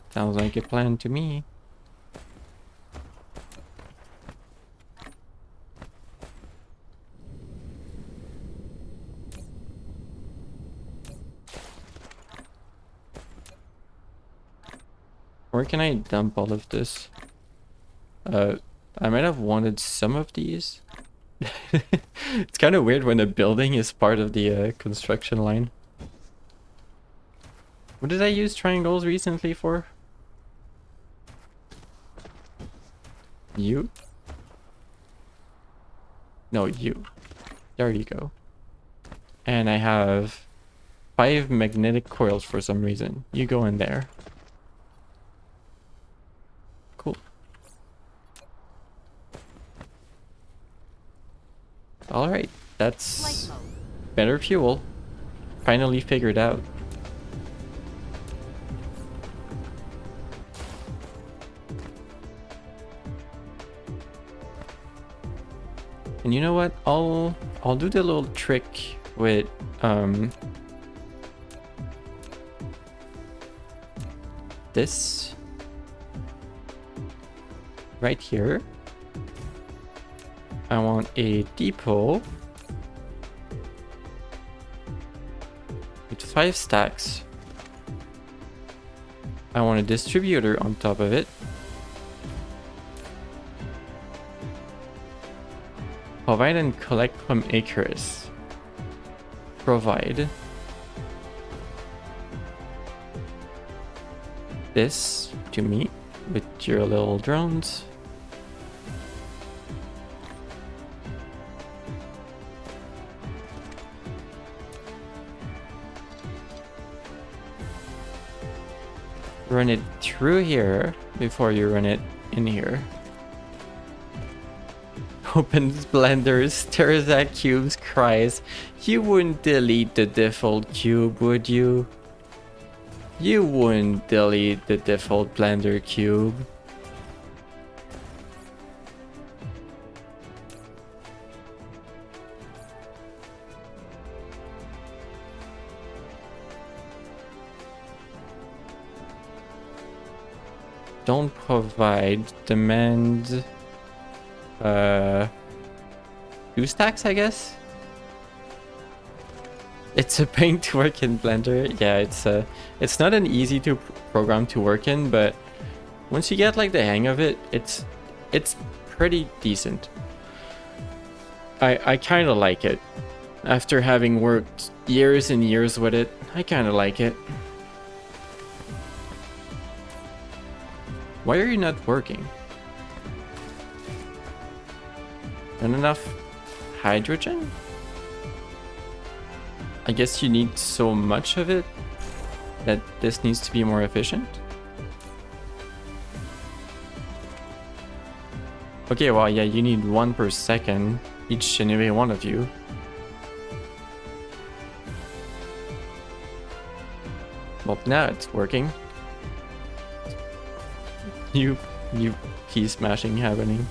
Sounds like a plan to me. Where can I dump all of this? I might have wanted some of these. It's kind of weird when a building is part of the construction line. What did I use triangles recently for? You? No, you. There you go. And I have 5 magnetic coils for some reason. You go in there. Alright,
Flight
that's
mode.
better fuel. Finally figured out. And you know what? I'll do the little trick with this right here. I want a depot with 5 stacks. I want a distributor on top of it. Provide and collect from Icarus. Provide this to me with your little drones. Run it through here before you run it in here. Opens blenders, stares at cubes, cries. You wouldn't delete the default cube, would you? You wouldn't delete the default blender cube. Don't provide, demand 2 stacks, I guess. It's a pain to work in Blender. Yeah, it's not an easy to program to work in, but once you get like the hang of it, it's pretty decent. I kind of like it. After having worked years and years with it, I kind of like it. Why are you not working? Not enough hydrogen? I guess you need so much of it that this needs to be more efficient. Okay, well, yeah, you need 1 per second, each and every one of you. Well, now it's working. You key smashing happening.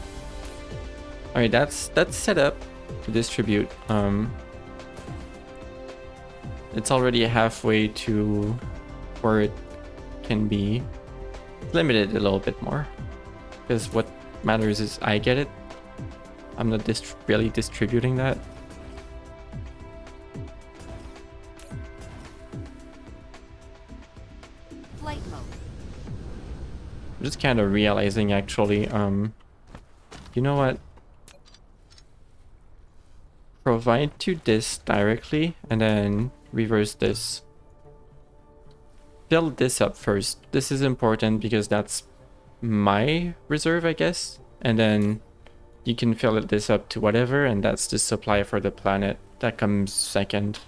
Alright, that's set up to distribute. It's already halfway to where it can be limited a little bit more. Because what matters is I get it. I'm not really distributing that.
Flight mode.
I'm just kind of realizing actually, you know what? Provide to this directly and then reverse this. Fill this up first. This is important because that's my reserve, I guess. And then you can fill this up to whatever, and that's the supply for the planet. That comes second.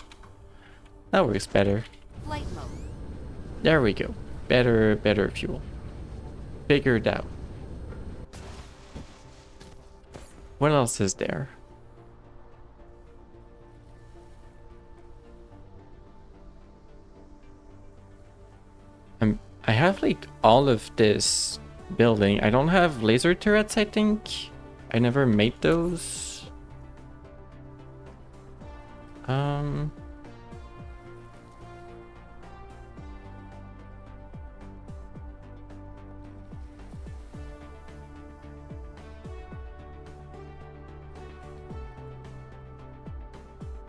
That works better.
Flight mode.
There we go. Better fuel. Figured out. What else is there? I have like all of this building. I don't have laser turrets, I think. I never made those.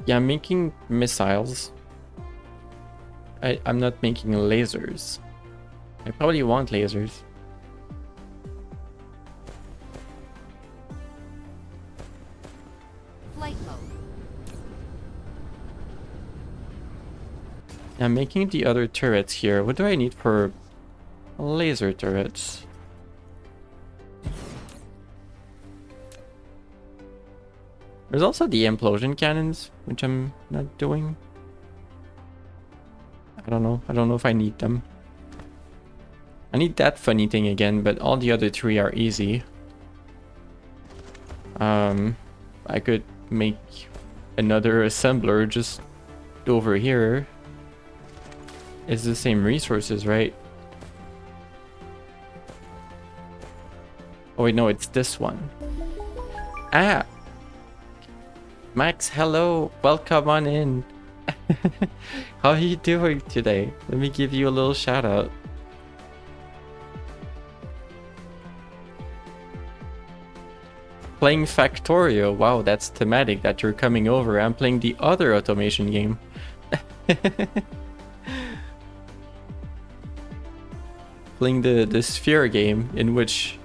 Yeah, I'm making missiles. I'm not making lasers. I probably want lasers.
Flight mode.
I'm making the other turrets here. What do I need for laser turrets? There's also the implosion cannons, which I'm not doing. I don't know if I need them. I need that funny thing again, but all the other 3 are easy. I could make another assembler just over here. It's the same resources, right? Oh wait, no, it's this one. Ah! Max, hello! Welcome on in! How are you doing today? Let me give you a little shout out. Playing Factorio. Wow, that's thematic that you're coming over. I'm playing the other automation game. Playing the sphere game, in which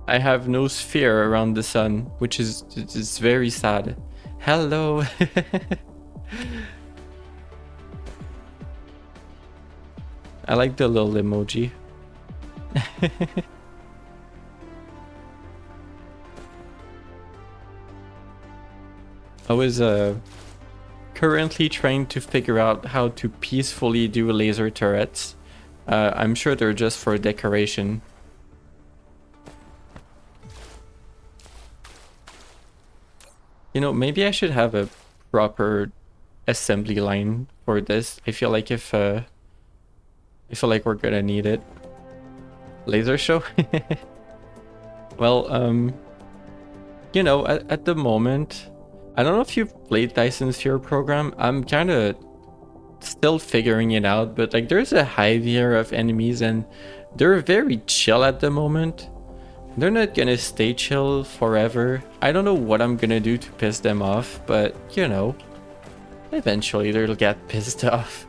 I have no sphere around the sun, which is very sad. Hello. I like the little emoji. I was currently trying to figure out how to peacefully do laser turrets. I'm sure they're just for decoration. You know, maybe I should have a proper assembly line for this. I feel like I feel like we're gonna need it. Laser show? Well, you know, at the moment, I don't know if you've played Dyson Sphere program. I'm kind of still figuring it out, but like there's a hive here of enemies and they're very chill at the moment. They're not gonna stay chill forever. I don't know what I'm gonna do to piss them off, but you know, eventually they'll get pissed off.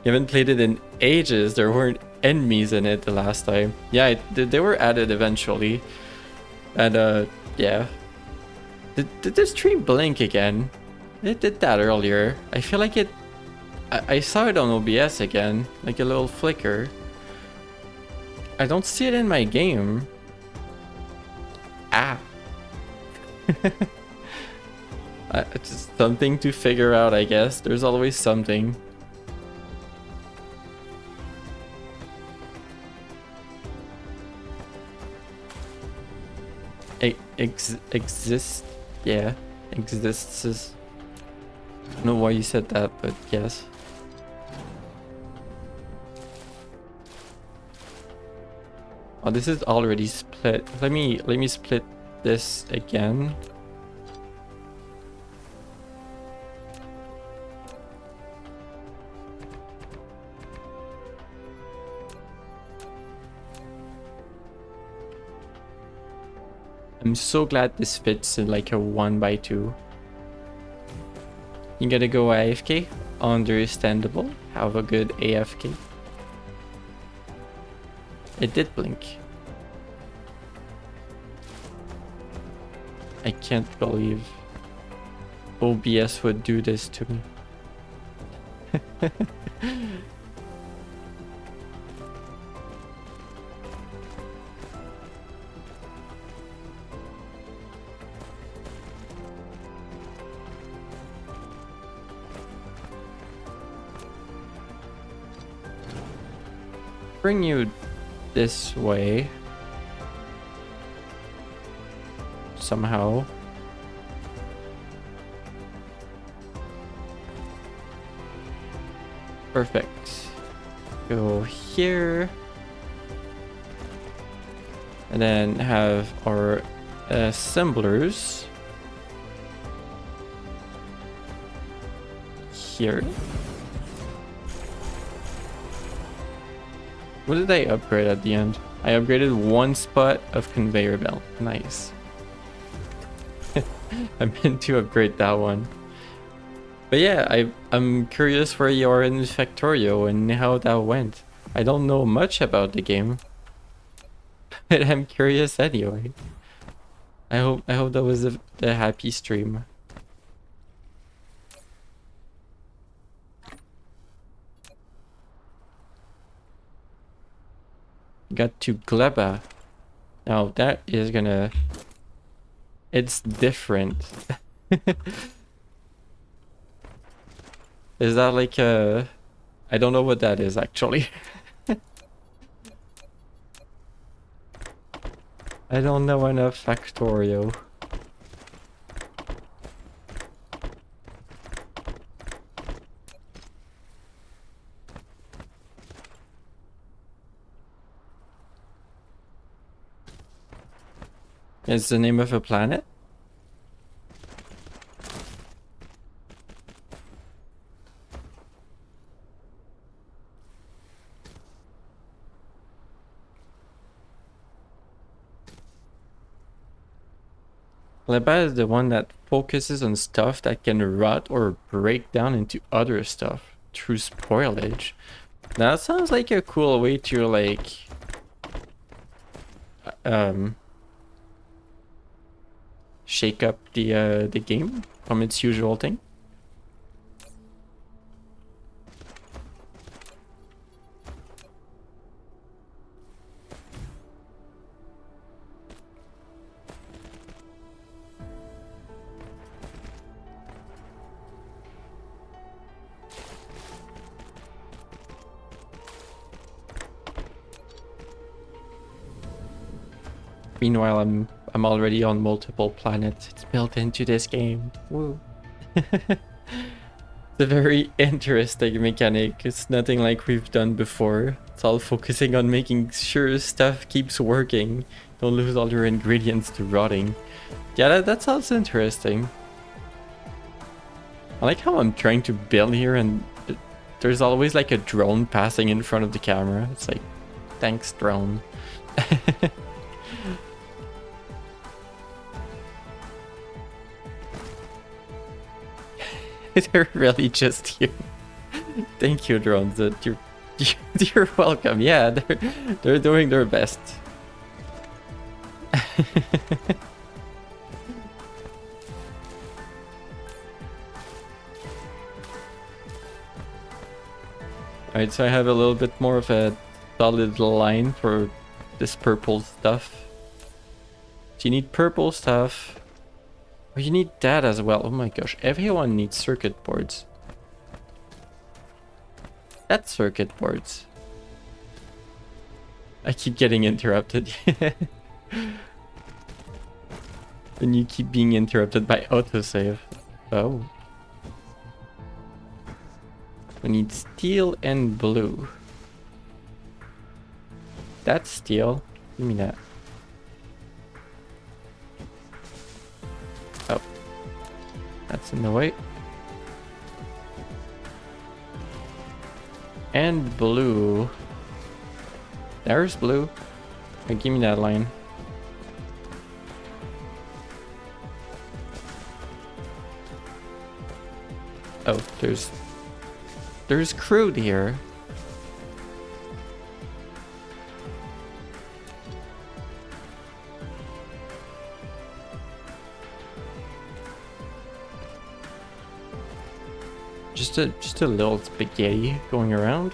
You haven't played it in ages. There weren't enemies in it the last time. Yeah, they were added eventually. And yeah. Did the stream blink again? It did that earlier. I feel like it... I saw it on OBS again, like a little flicker. I don't see it in my game. Ah. It's something to figure out, I guess. There's always something. Exists? Yeah, exists. I don't know why you said that, but yes. Oh, this is already split. Let me split this again. I'm so glad this fits in like a 1x2. You gotta go AFK? Understandable. Have a good AFK. It did blink. I can't believe OBS would do this to me. Bring you this way somehow. Perfect. Go here and then have our assemblers here. What did I upgrade at the end? I upgraded one spot of conveyor belt. Nice. I meant to upgrade that one. But yeah, I'm curious where you are in Factorio and how that went. I don't know much about the game, but I'm curious anyway. I hope that was a happy stream. Got to Gleba. Now that is gonna... It's different. Is that like a... I don't know what that is actually. I don't know enough Factorio. Is the name of a planet? Leba is the one that focuses on stuff that can rot or break down into other stuff through spoilage. That sounds like a cool way to like shake up the game from its usual thing. Meanwhile, I'm already on multiple planets. It's built into this game. Woo. It's a very interesting mechanic. It's nothing like we've done before. It's all focusing on making sure stuff keeps working. Don't lose all your ingredients to rotting. Yeah, that sounds interesting. I like how I'm trying to build here and there's always like a drone passing in front of the camera. It's like, thanks drone. They're really just here. Thank you, drones. You're welcome. Yeah, they're doing their best. Alright, so I have a little bit more of a solid line for this purple stuff. So you need purple stuff. Oh, you need that as well. Oh my gosh, everyone needs circuit boards. That's circuit boards. I keep getting interrupted. And you keep being interrupted by autosave. Oh. We need steel and blue. That's steel. Give me that. Oh. That's in the way. And blue. There's blue. Oh, give me that line. Oh, there's crude here. Just a little spaghetti going around.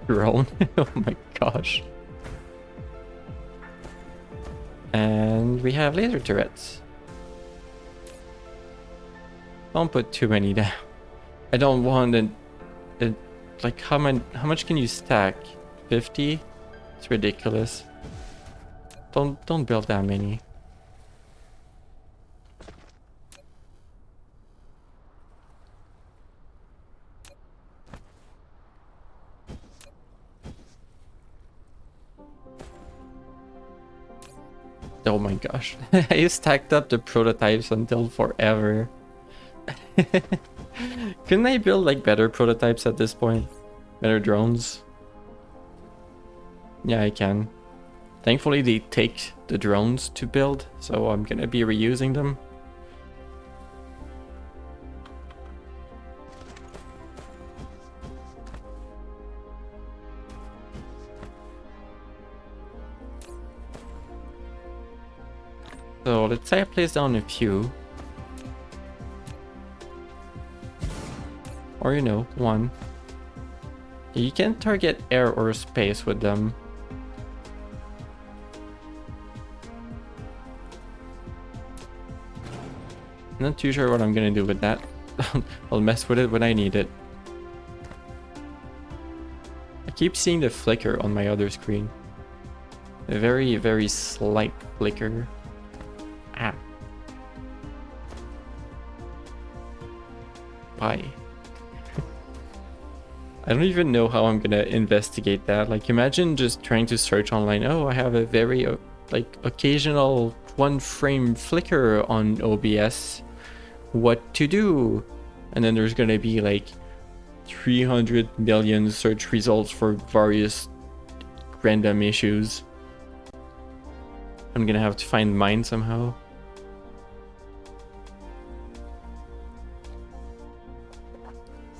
Drone. Oh my gosh. And we have laser turrets. Don't put too many down. I don't want it like how much can you stack? 50? It's ridiculous. Don't build that many. Oh my gosh. I stacked up the prototypes until forever. Couldn't I build like better prototypes at this point? Better drones? Yeah, I can. Thankfully they take the drones to build, so I'm gonna be reusing them. So let's say I place down a few. Or you know, one. You can target air or space with them. Not too sure what I'm gonna do with that. I'll mess with it when I need it. I keep seeing the flicker on my other screen. A very, very slight flicker. Ah. Why? I don't even know how I'm gonna investigate that. Like, imagine just trying to search online. Oh, I have a very, like, occasional one frame flicker on OBS. What to do? And then there's gonna be like 300 million search results for various random issues. I'm gonna have to find mine somehow.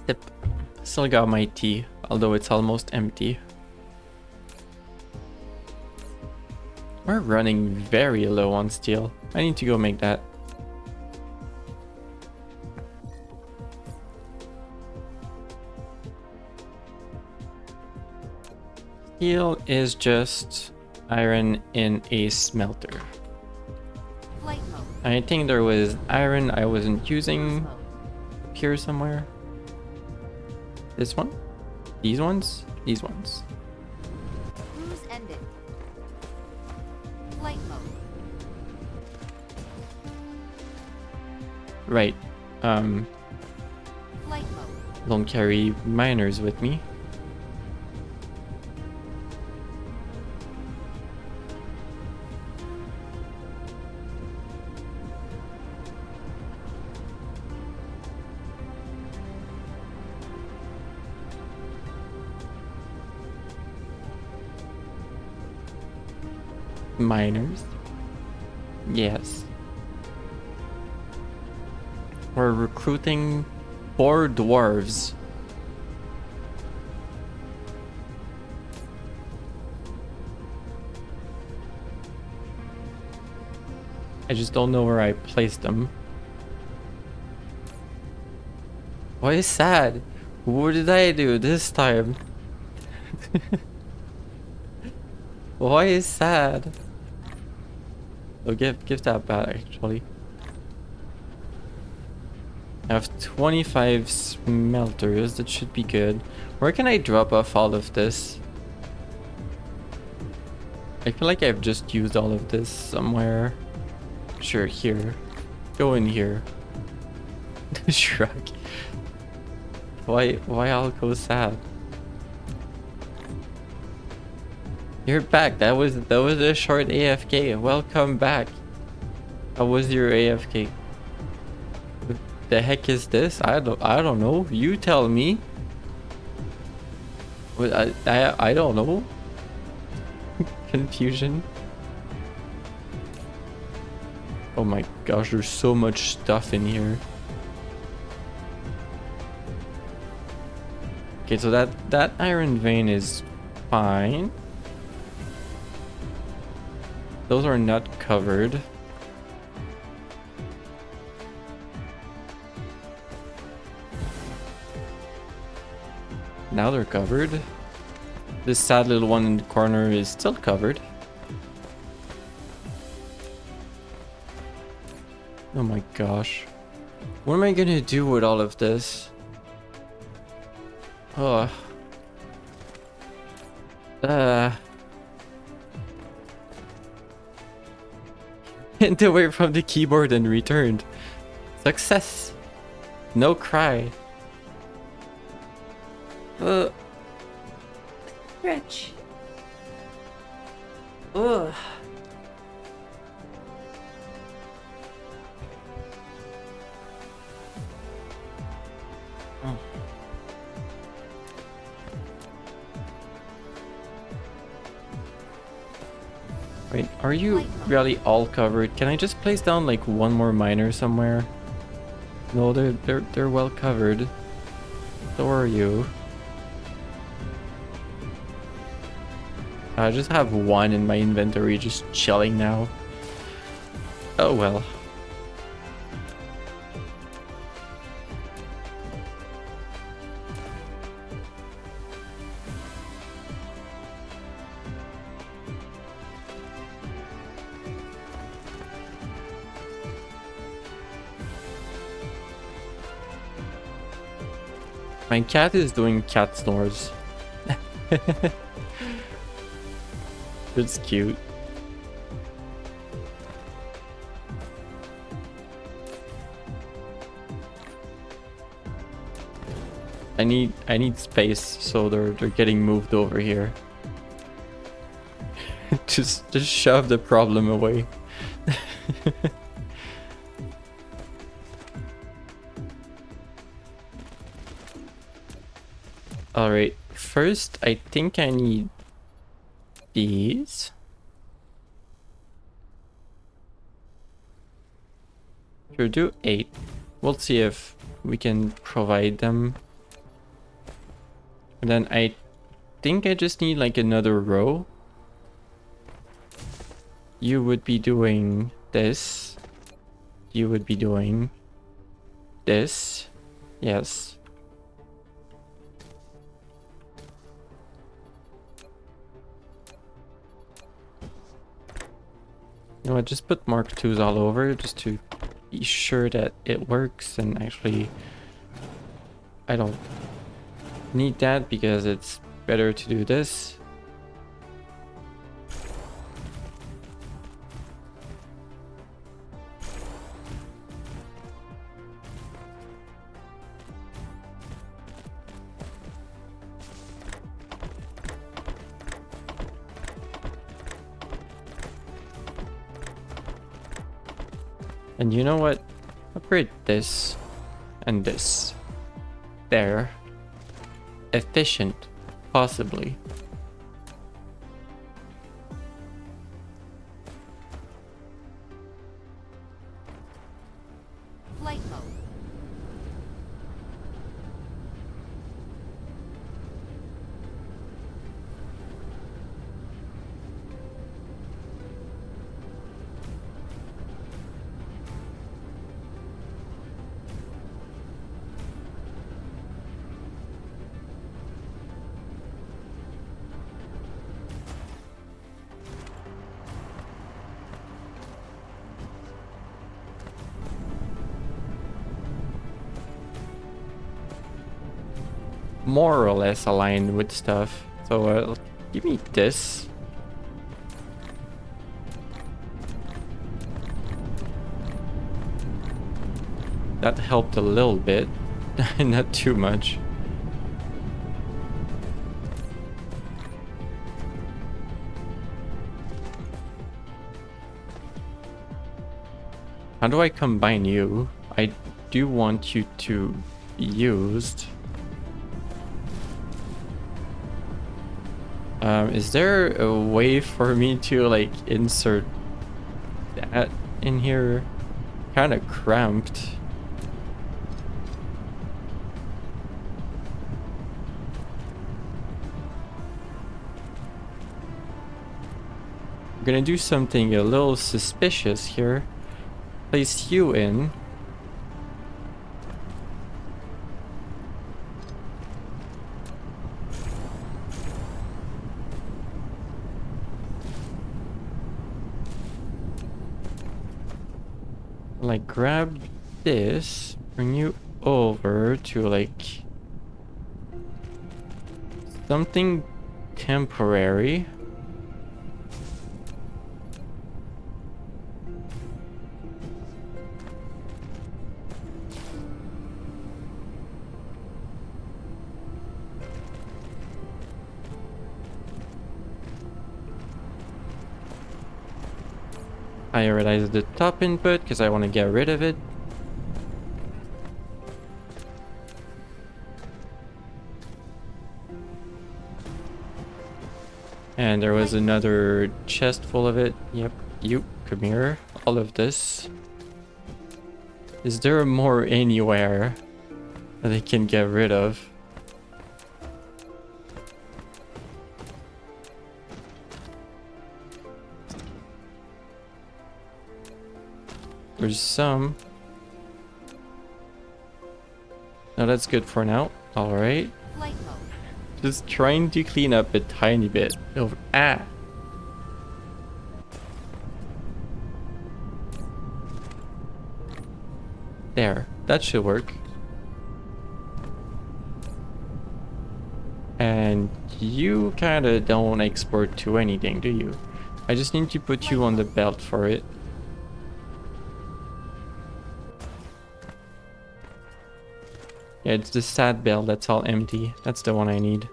Sip. Still got my tea, although it's almost empty. We're running very low on steel. I need to go make that. Steel is just iron in a smelter.
Flight mode.
I think there was iron I wasn't
Cruise
using
mode.
here somewhere. This one? These ones? These ones.
Cruise ended. Flight mode.
Right.
Flight mode.
Don't carry miners with me. Miners. Yes. We're recruiting 4 dwarves. I just don't know where I placed them. Why is sad? What did I do this time? Why is sad? Oh, give that back actually. I have 25 smelters, that should be good. Where can I drop off all of this? I feel like I've just used all of this somewhere. Sure, here. Go in here. Shrug. Why I'll go sad? You're back. That was a short AFK. Welcome back. How was your AFK? What the heck is this? I don't know. You tell me. What I don't know. Confusion. Oh my gosh, there's so much stuff in here. Okay, so that iron vein is fine. Those are not covered. Now they're covered. This sad little one in the corner is still covered. Oh my gosh. What am I gonna do with all of this? Oh. Went away from the keyboard and returned. Success. No cry.
Stretch. Ugh.
Wait, are you really all covered? Can I just place down like one more miner somewhere? No, they're well covered. So are you. I just have one in my inventory just chilling now. Oh well. My cat is doing cat snores. It's cute. I need space, so they're getting moved over here. just shove the problem away. All right, first I think I need these. Sure, do 8. We'll see if we can provide them. And then I think I just need like another row. You would be doing this. You would be doing this. Yes. You know what, just put Mark 2s all over just to be sure that it works. And actually, I don't need that because it's better to do this. And you know what? Upgrade this and this. There. Efficient, possibly.
Flight mode.
More or less aligned with stuff. So give me this. That helped a little bit, not too much. How do I combine you? I do want you to be used. Is there a way for me to like insert that in here? Kind of cramped. I'm gonna do something a little suspicious here. Place you in. Like grab this, bring you over to like something temporary. Prioritize the top input because I want to get rid of it. And there was another chest full of it. Yep, you, come here. All of this. Is there more anywhere that I can get rid of? There's some. No, that's good for now. All right.
Flight mode.
Just trying to clean up a tiny bit. Over. Ah. There. That should work. And you kinda don't export to anything, do you? I just need to put you on the belt for it. Yeah, it's the sad belt that's all empty. That's the one I need.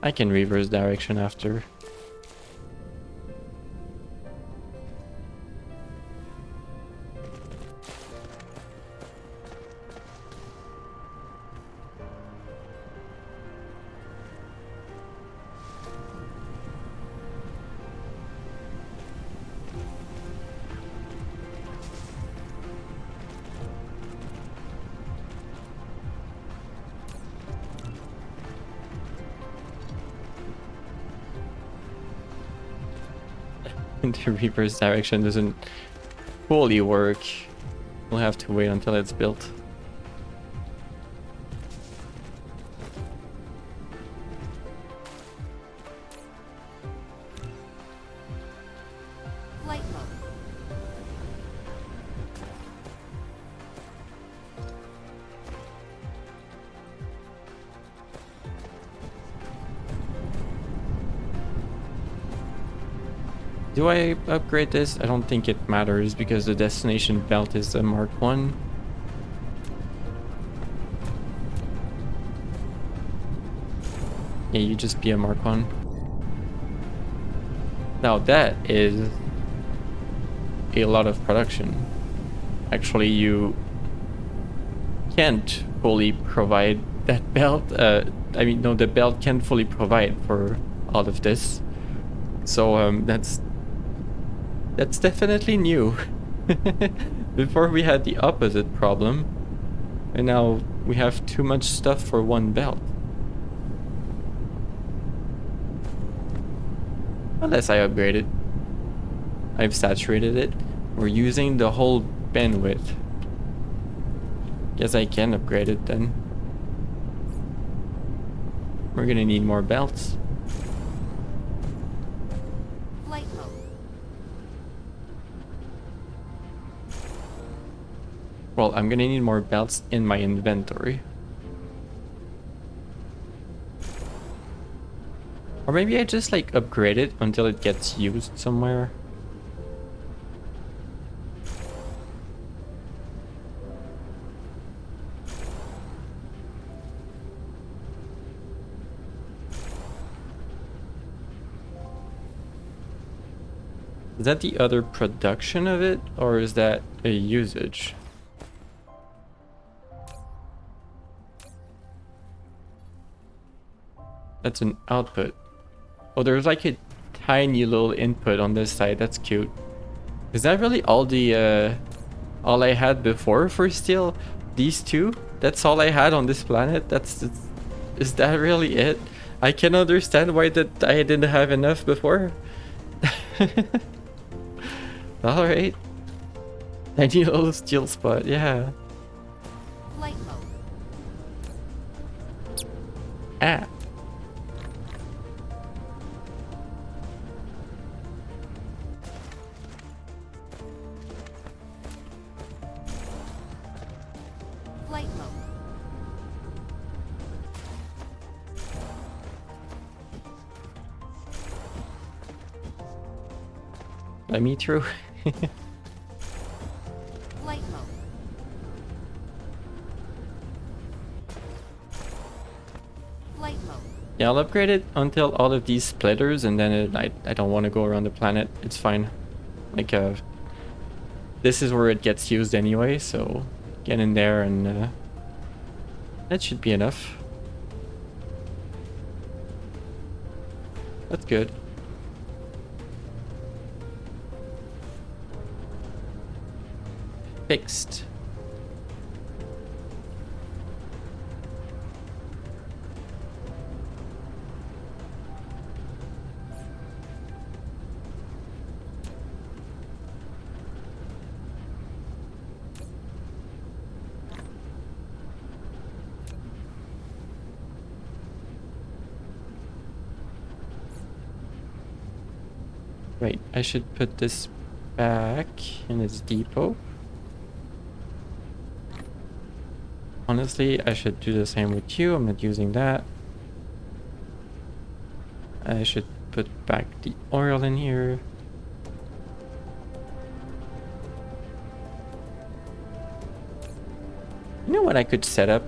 I can reverse direction after. The reverse direction doesn't fully work. We'll have to wait until it's built.
Flight mode.
Do I upgrade this? I don't think it matters because the destination belt is a Mark 1. Yeah, you just be a Mark 1. Now that is a lot of production. Actually, you can't fully provide that belt. I mean, no, the belt can't fully provide for all of this. So that's definitely new. Before we had the opposite problem, and now we have too much stuff for one belt. Unless I upgrade it. I've saturated it. We're using the whole bandwidth. Guess I can upgrade it then. We're gonna need more belts.
Flight mode.
Well, I'm gonna need more belts in my inventory. Or maybe I just like upgrade it until it gets used somewhere. Is that the other production of it, or is that a usage? That's an output. Oh, there's like a tiny little input on this side. That's cute. Is that really all the all I had before for steel? These two? That's all I had on this planet? Is that really it? I can understand why that I didn't have enough before. Alright. Tiny little steel spot, yeah.
Flight mode.
Ah.
Flight mode.
Let me through.
Flight mode. Flight mode.
Yeah, I'll upgrade it until all of these splitters, and then I don't want to go around the planet. It's fine. Like, this is where it gets used anyway, so get in there and that should be enough. That's good. Fixed. Right, I should put this back in its depot. Honestly, I should do the same with you. I'm not using that. I should put back the oil in here. You know what I could set up?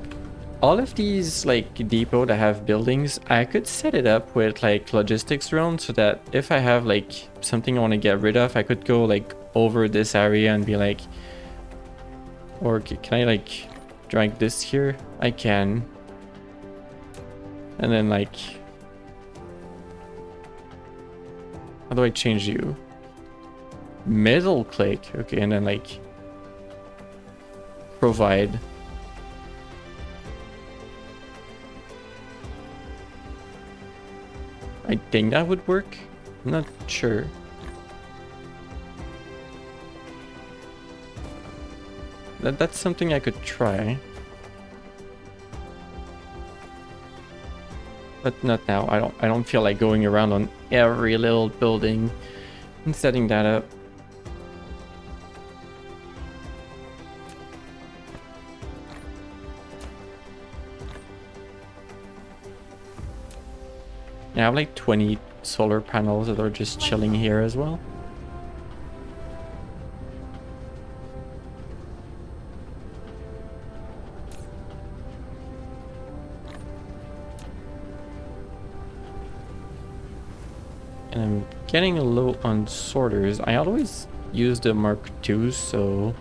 All of these like depot that have buildings, I could set it up with like logistics drones so that if I have like something I want to get rid of, I could go like over this area and be like, or can I like drag this here? I can. And then like, how do I change you? Middle click, okay, and then like provide. I think that would work. I'm not sure. That's something I could try. But not now. I don't feel like going around on every little building and setting that up. I have like 20 solar panels that are just chilling here as well. And I'm getting low on sorters. I always use the Mark II, so...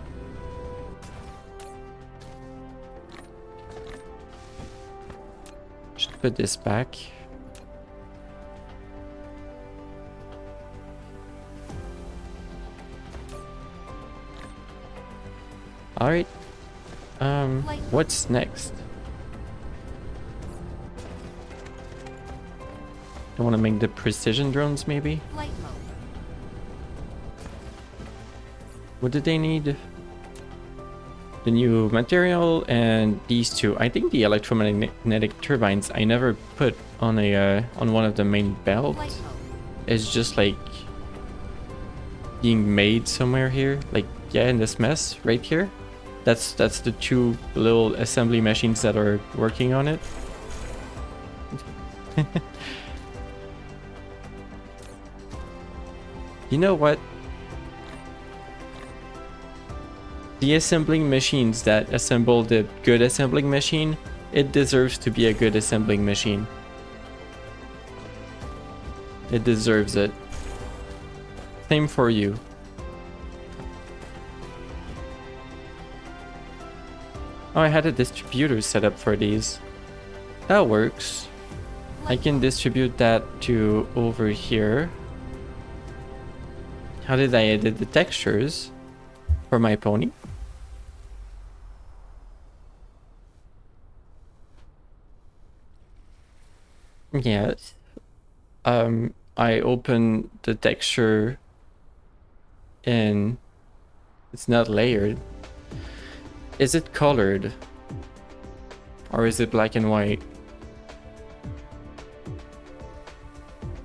Should put this back. Alright. What's next? I want to make the precision drones, maybe?
Flight mode.
What did they need? The new material and these two. I think the electromagnetic turbines I never put on a on one of the main belts.
Flight mode.
It's just like being made somewhere here. Like, yeah, in this mess right here. That's the two little assembly machines that are working on it. You know what? The assembling machines that assemble the good assembling machine, it deserves to be a good assembling machine. It deserves it. Same for you. Oh, I had a distributor set up for these. That works. I can distribute that to over here. How did I edit the textures for my pony? Yes. I open the texture and it's not layered. Is it colored? Or is it black and white?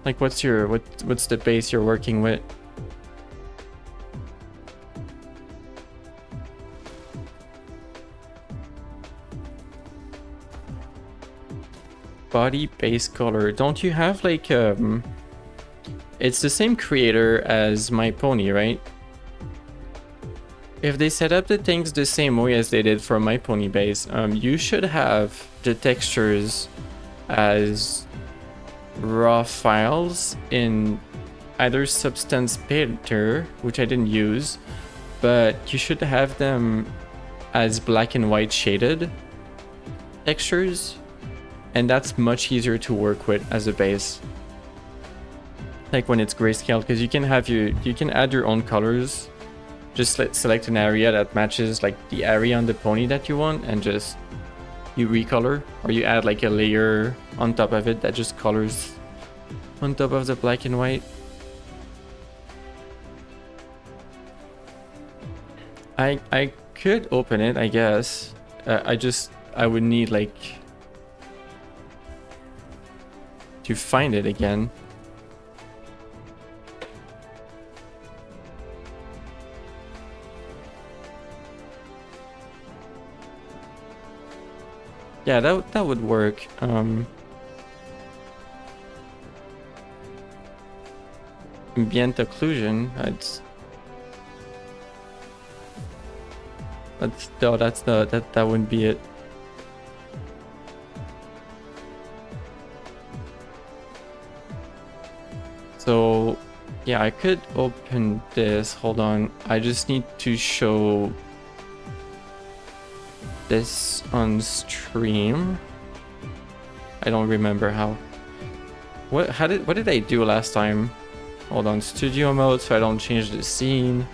Like what's the base you're working with? Body base color. Don't you have like it's the same creator as my pony, right? If they set up the things the same way as they did for my pony base, you should have the textures as raw files in either Substance Painter, which I didn't use, but you should have them as black and white shaded textures, and that's much easier to work with as a base. Like when it's grayscale, because you can add your own colors. Just select an area that matches like the area on the pony that you want, and just you recolor, or you add like a layer on top of it that just colors on top of the black and white. I could open it, I guess. I would need like to find it again. Yeah, that would work. Ambient occlusion. That wouldn't be it. So yeah, I could open this. Hold on. I just need to show this on stream. I don't remember how. What did I do last time? Hold on, studio mode so I don't change the scene.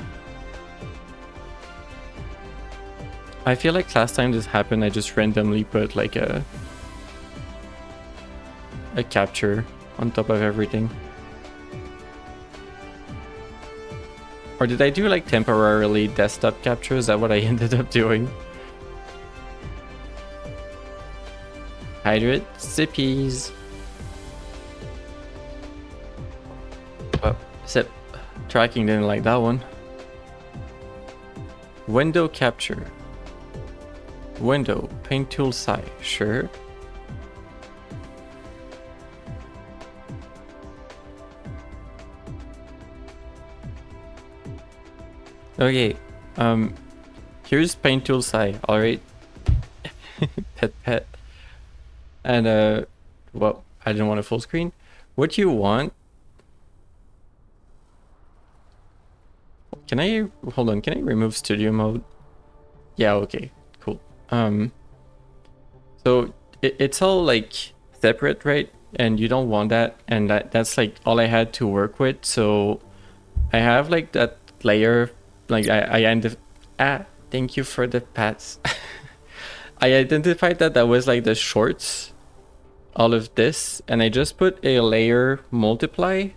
I feel like last time this happened I just randomly put like a capture on top of everything. Or did I do like temporarily desktop capture? Is that what I ended up doing? Hydrate zippies. Well, except tracking didn't like that one. Window capture. Window, paint tool side, sure. Okay, here's paint tool side, alright. pet. And well, I didn't want a full screen. What you want? Can I, hold on, can I remove studio mode? Yeah, okay, cool. So it's all like separate, right? And you don't want that, and that's like all I had to work with. So I have like that layer, like thank you for the pats. I identified that was like the shorts, all of this, and I just put a layer multiply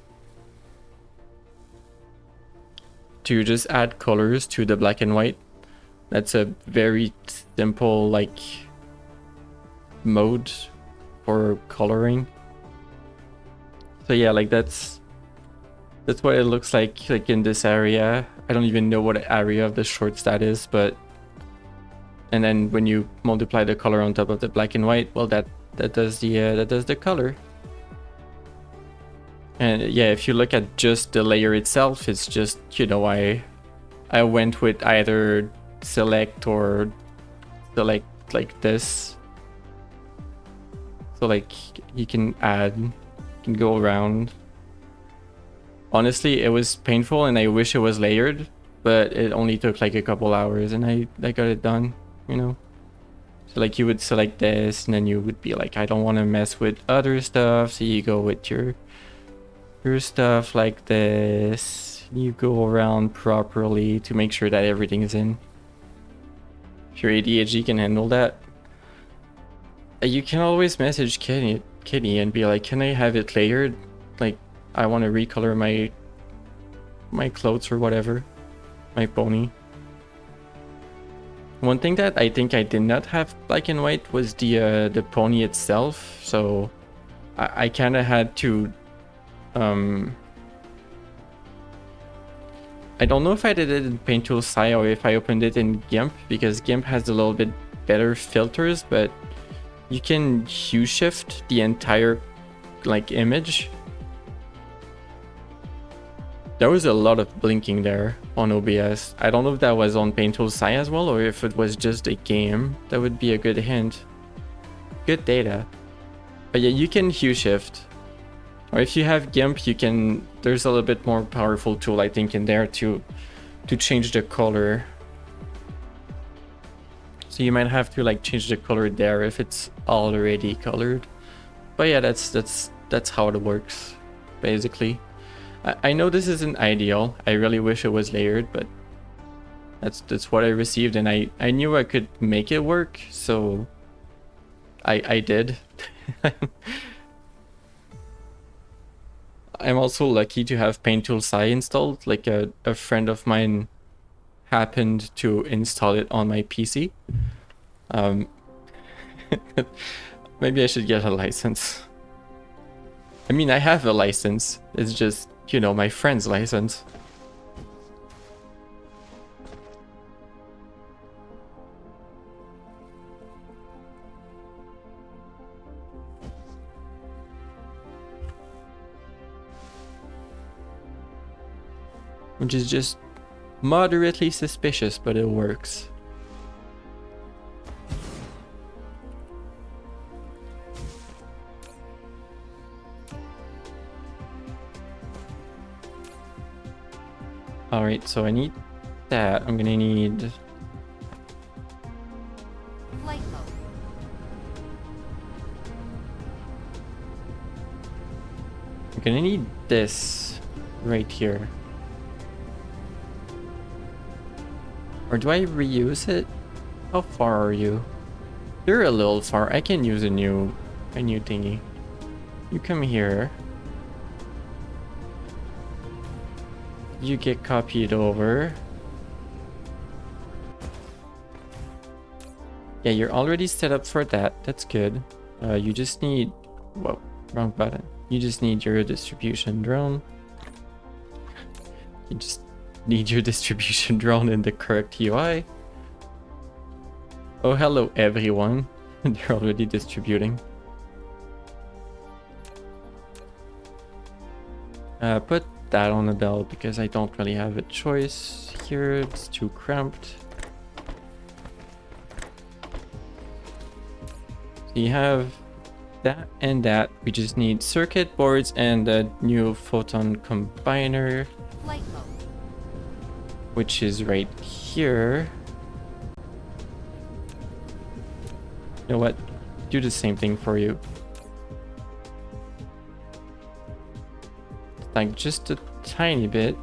to just add colors to the black and white. That's a very simple like mode for coloring. So yeah, like that's what it looks like in this area. I don't even know what area of the shorts that is, but and then when you multiply the color on top of the black and white, well that does the color. And yeah, if you look at just the layer itself, it's just, you know, I went with either select or select like this. So like you can add, you can go around. Honestly, it was painful and I wish it was layered, but it only took like a couple hours and I got it done, you know. So like you would select this and then you would be like, I don't want to mess with other stuff. So you go with your stuff like this. You go around properly to make sure that everything is in. If your ADHD can handle that. You can always message Kitty and be like, can I have it layered? Like, I want to recolor my clothes or whatever. My pony. One thing that I think I did not have black and white was the pony itself. So I kind of had to I don't know if I did it in Paint Tool Sai or if I opened it in GIMP, because GIMP has a little bit better filters, but you can hue shift the entire like image. There was a lot of blinking there on OBS. I don't know if that was on Paint Tool Sai as well, or if it was just a game. That would be a good hint. Good data. But yeah, you can hue shift. Or if you have GIMP, you can, there's a little bit more powerful tool I think in there to change the color. So you might have to like change the color there if it's already colored. But yeah, that's how it works basically. I know this isn't ideal. I really wish it was layered, but that's what I received, and I knew I could make it work, so I did. I'm also lucky to have Paint Tool Sai installed. Like a friend of mine happened to install it on my PC. Maybe I should get a license. I mean, I have a license. It's just, you know, my friend's license. which is just moderately suspicious, but it works. Alright, so I need that. I'm gonna need...
Flight mode.
I'm gonna need this right here. Or do I reuse it? How far are you? You're a little far. I can use a new thingy. You come here. You get copied over. Yeah, you're already set up for that. That's good. You just need... Whoa, wrong button. You just need your distribution drone. You just need your distribution drone in the correct UI. Oh, hello everyone. They're already distributing. Put that on the belt because I don't really have a choice here. It's too cramped. So you have that and that. We just need circuit boards and a new photon combiner,
Flight mode.
which is right here. You know what? Do the same thing for you. Like just a tiny bit.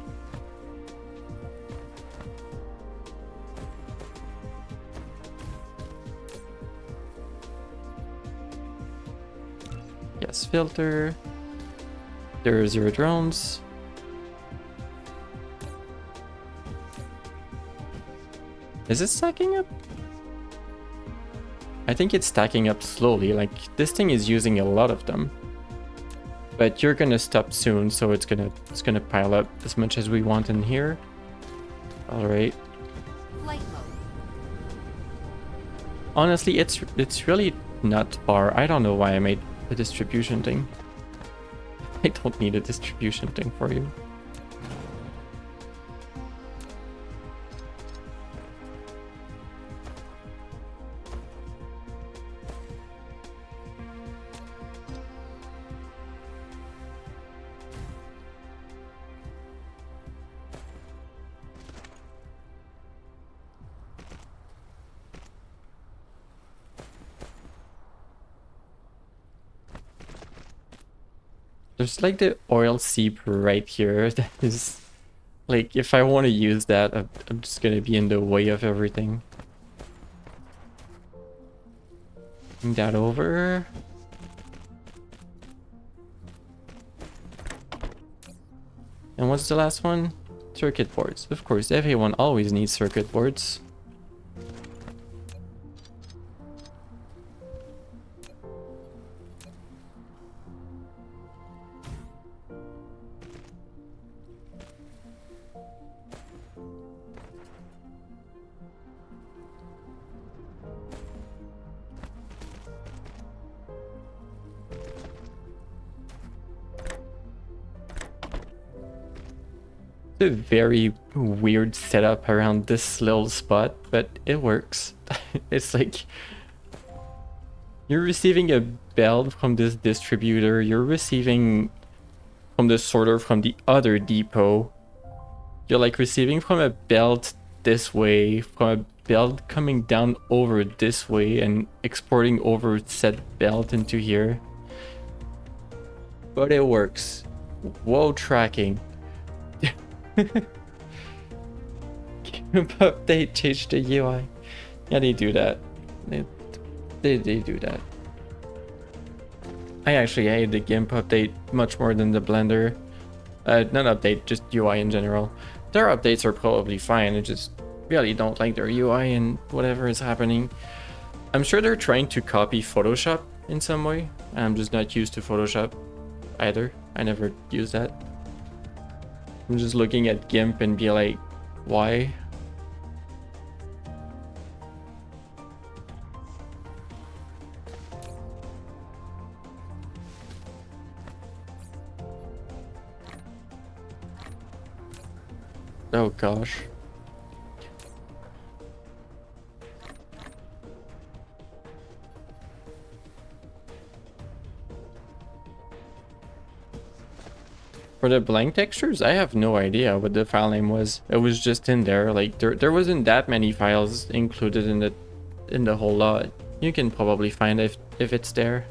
Yes, filter. There are 0 drones. Is it stacking up? I think it's stacking up slowly. Like this thing is using a lot of them. But you're gonna stop soon, so it's gonna pile up as much as we want in here. All right.
Flight mode.
Honestly, it's really not far. I don't know why I made the distribution thing. I don't need a distribution thing for you. There's like the oil seep right here that is like, if I want to use that, I'm just gonna be in the way of everything. Bring that over. And what's the last one? Circuit boards. Of course, everyone always needs circuit boards. A very weird setup around this little spot, but it works. It's like you're receiving a belt from this distributor, you're receiving from the sorter from the other depot. You're like receiving from a belt this way, from a belt coming down over this way and exporting over said belt into here. But it works. Whoa, tracking. GIMP update changed the UI. Yeah, they do that. They do that. I actually hate the GIMP update much more than the Blender. Not update, just UI in general. Their updates are probably fine. I just really don't like their UI and whatever is happening. I'm sure they're trying to copy Photoshop in some way. I'm just not used to Photoshop either. I never use that. I'm just looking at GIMP and be like, why? Oh gosh. For the blank textures, I have no idea what the file name was. It was just in there. Like there wasn't that many files included in the whole lot. You can probably find it if it's there.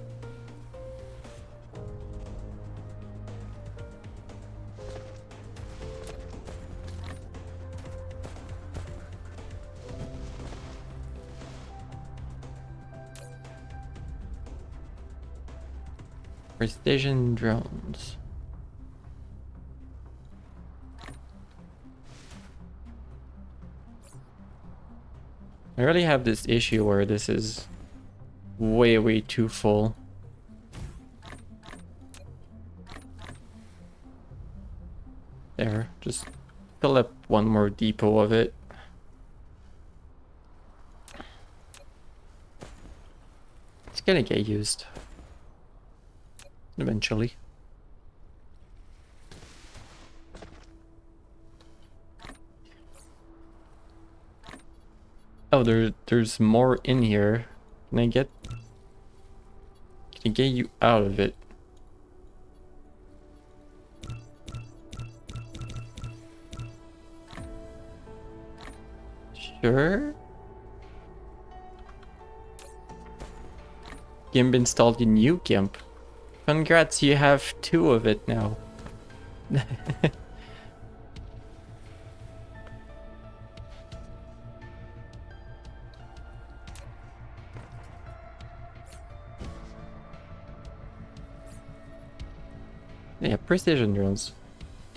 Precision drones. I really have this issue where this is way too full. There, just fill up one more depot of it. It's gonna get used eventually. Oh, there's more in here. Can I get you out of it? Sure. GIMP installed a new GIMP. Congrats, you have 2 of it now. Yeah, precision drones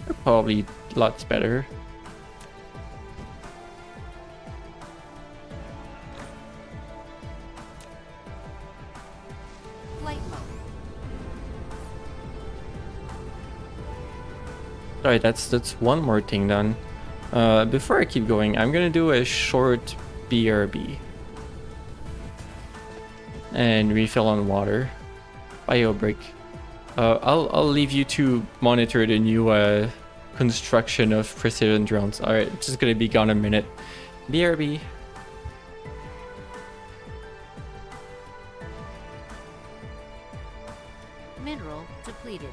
are probably lots better.
Flight mode.
Alright, that's one more thing done. Before I keep going, I'm gonna do a short BRB. And refill on water. Bio brick. I'll leave you to monitor the new construction of precision drones. Alright, it's just gonna be gone a minute. BRB.
Mineral depleted.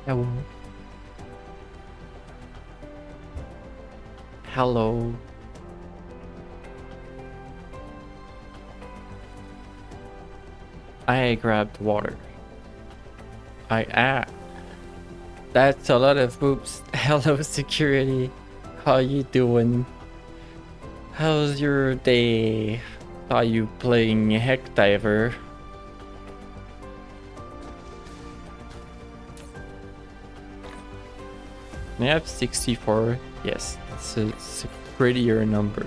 Hello. Hello. I grabbed water. That's a lot of boops. Hello, security. How you doing? How's your day? Are you playing Heck Diver? I have 64. Yes, it's a prettier number.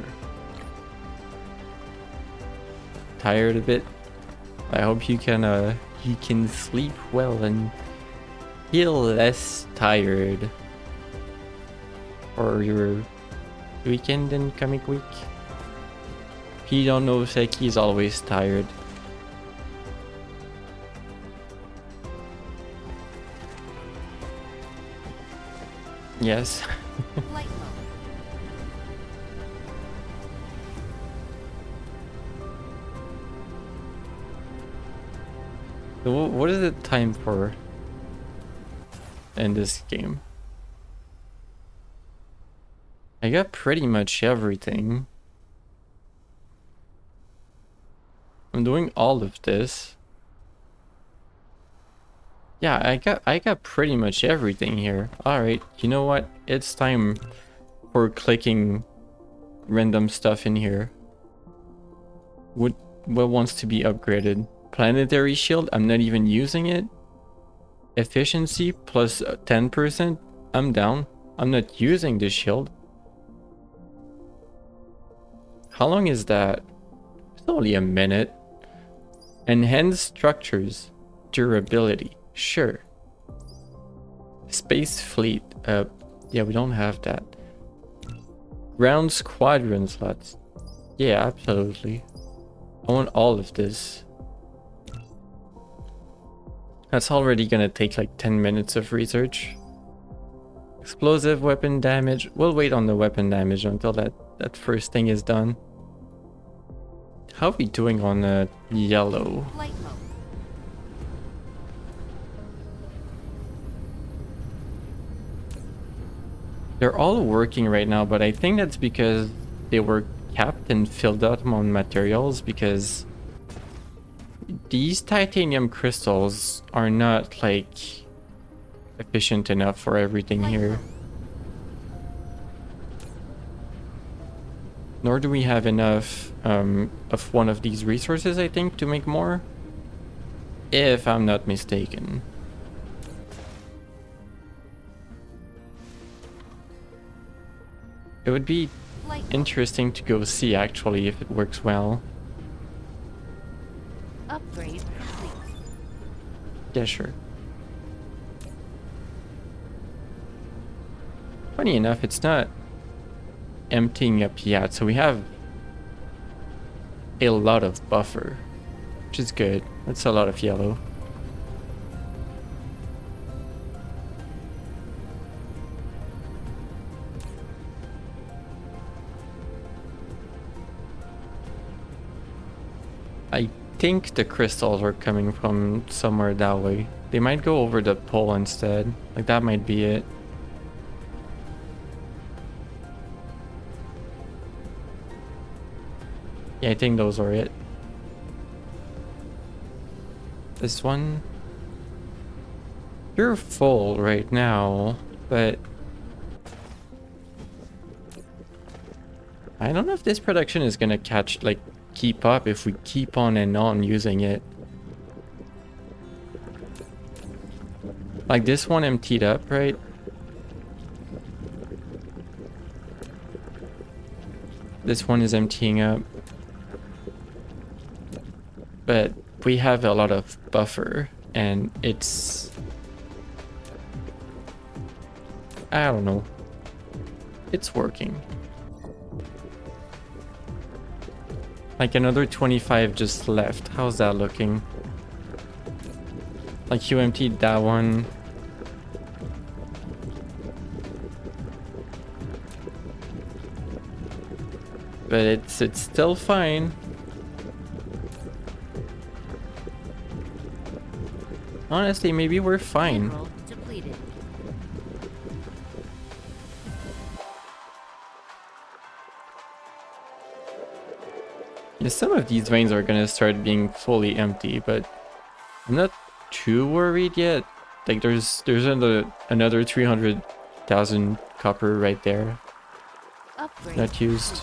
Tired a bit? I hope you can sleep well and feel less tired for your weekend and comic week. If you don't know, Seki is always tired. Yes.
Flight mode.
So what is it time for in this game? I got pretty much everything. I'm doing all of this. Yeah, I got pretty much everything here. Alright, you know what? It's time for clicking random stuff in here. What wants to be upgraded? Planetary shield, I'm not even using it. Efficiency plus 10%, I'm down. I'm not using the shield. How long is that? It's only a minute. Enhanced structures, durability, sure. Space fleet, yeah, we don't have that. Ground squadron slots, yeah, absolutely. I want all of this. That's already gonna take like 10 minutes of research. Explosive weapon damage. We'll wait on the weapon damage until that first thing is done. How are we doing on yellow?
Flight mode.
They're all working right now, but I think that's because they were capped and filled up on materials, because these titanium crystals are not like efficient enough for everything here. Nor do we have enough of one of these resources, I think, to make more. If I'm not mistaken. It would be
Flight mode.
interesting to go see actually if it works well.
Upgrade complete.
Yeah, sure. Funny enough, it's not emptying up yet, so we have a lot of buffer, which is good. That's a lot of yellow. I think the crystals are coming from somewhere that way. They might go over the pole instead. Like, that might be it. Yeah, I think those are it. This one. You're full right now, but I don't know if this production is gonna catch, like, keep up if we keep on and on using it. Like, this one emptied up, right? This one is emptying up. But we have a lot of buffer, and it's... I don't know. It's working. Like, another 25 just left. How's that looking? Like, you emptied that one. But it's still fine. Honestly, maybe we're fine.
Mineral depleted.
Some of these veins are gonna start being fully empty, but I'm not too worried yet. Like there's another 300,000 copper right there,
Upgrade
not used.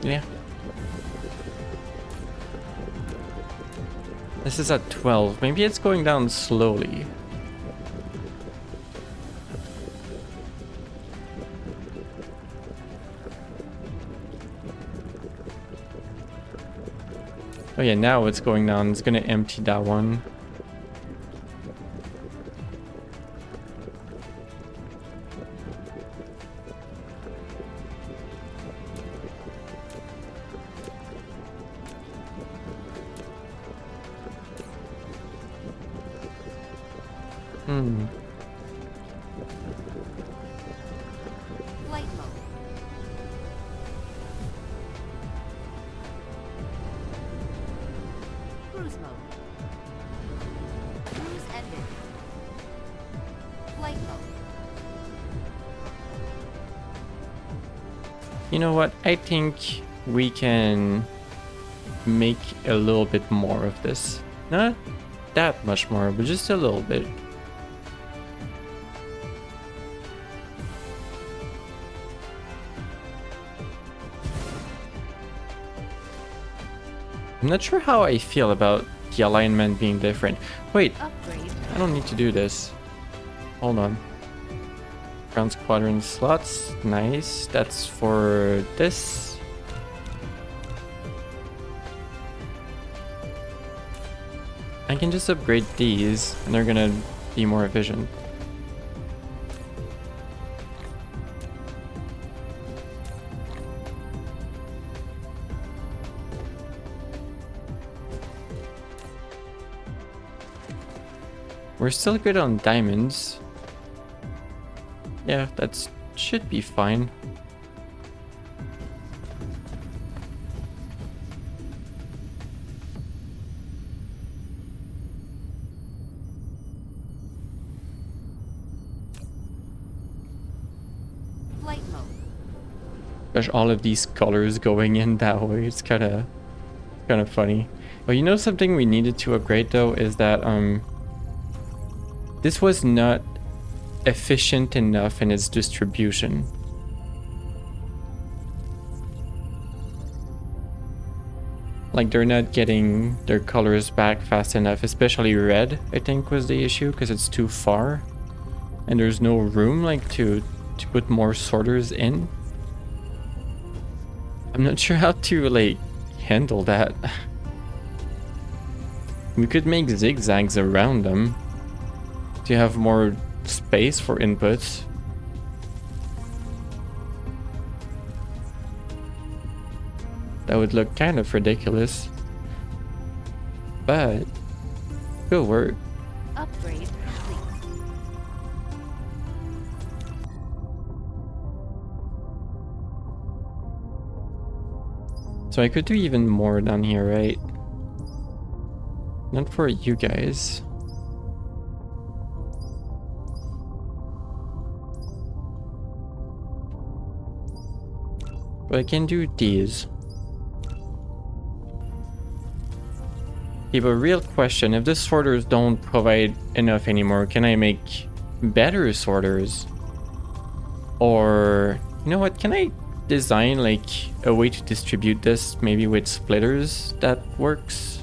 Yeah. This is at 12. Maybe it's going down slowly. Oh yeah, now it's going down. It's gonna empty that one.
flight mode. Cruise mode. Cruise ended. Flight mode.
You know what? I think we can make a little bit more of this. Not that much more, but just a little bit. I'm not sure how I feel about the alignment being different. Wait,
Upgrade.
I don't need to do this. Hold on. Ground squadron slots. Nice. That's for this. I can just upgrade these and they're gonna be more efficient. We're still good on diamonds. Yeah, that should be fine.
Flight mode.
Gosh, all of these colors going in that way, it's kind of funny. But you know something we needed to upgrade though is that this was not efficient enough in its distribution. Like they're not getting their colors back fast enough, especially red, I think was the issue because it's too far and there's no room like to put more sorters in. I'm not sure how to like handle that. We could make zigzags around them to have more space for inputs. That would look kind of ridiculous, but it'll work.
Upgrade complete.
So I could do even more down here, right? Not for you guys. But I can do these. Yeah, but real question, if the sorters don't provide enough anymore, can I make better sorters? Or, you know what, can I design like a way to distribute this, maybe with splitters that works?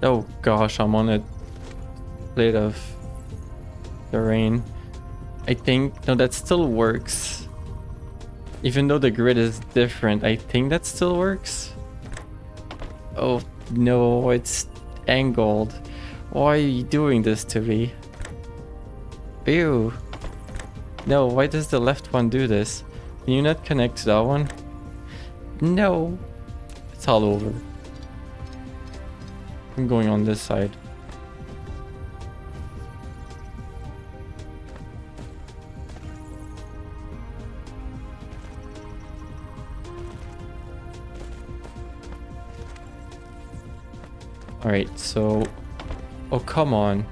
Oh gosh, I'm on a plate of terrain. I think, no, that still works. Even though the grid is different, I think that still works. Oh no, it's angled. Why are you doing this to me? Ew. No, why does the left one do this? Can you not connect to that one? No. It's all over. I'm going on this side. Alright, so... Oh, come on.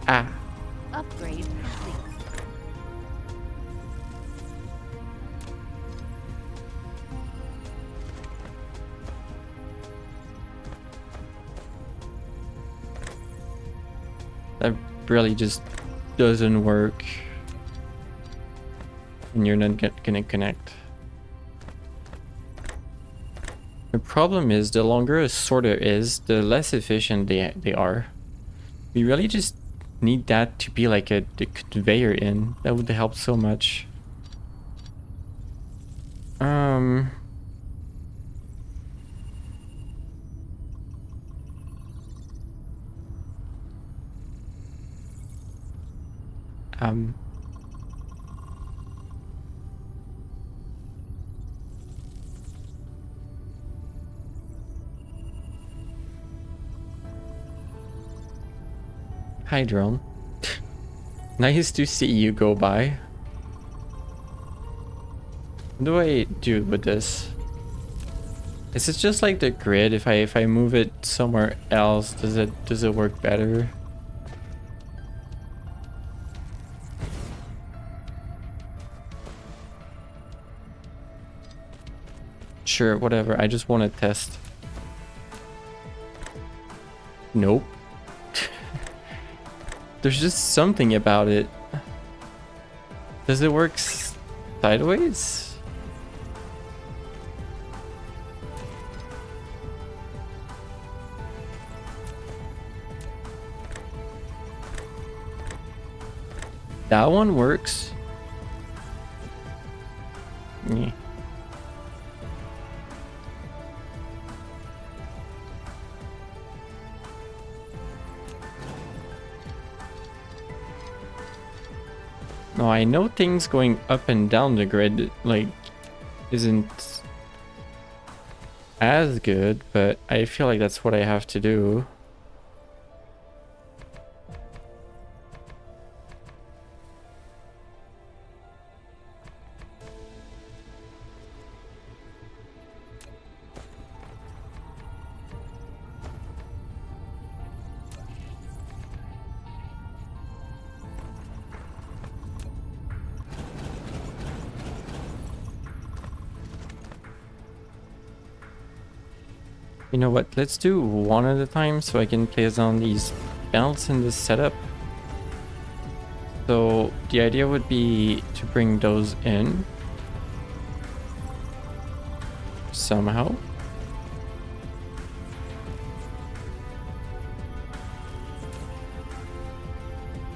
Ah.
Upgrade complete.
That really just doesn't work. And you're not gonna connect. The problem is, the longer a sorter is, the less efficient they are. We really just need that to be like the conveyor in. That would help so much. Um... Hi, drone. Nice to see you go by. What do I do with this? Is it just like the grid? If I move it somewhere else, does it work better? Sure, whatever. I just want to test. Nope. There's just something about it. Does it work sideways? That one works. Yeah. No, I know things going up and down the grid, like, isn't as good, but I feel like that's what I have to do. You know what, let's do one at a time so I can place on these belts in this setup. So the idea would be to bring those in somehow.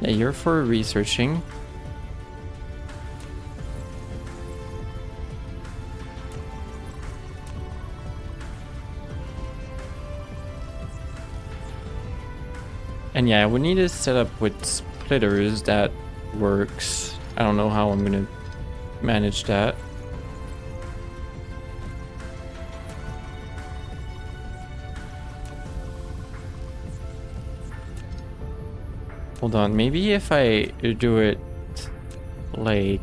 Yeah, you're for researching. And yeah, we need to set up with splitters that works. I don't know how I'm gonna manage that. Hold on, maybe if I do it like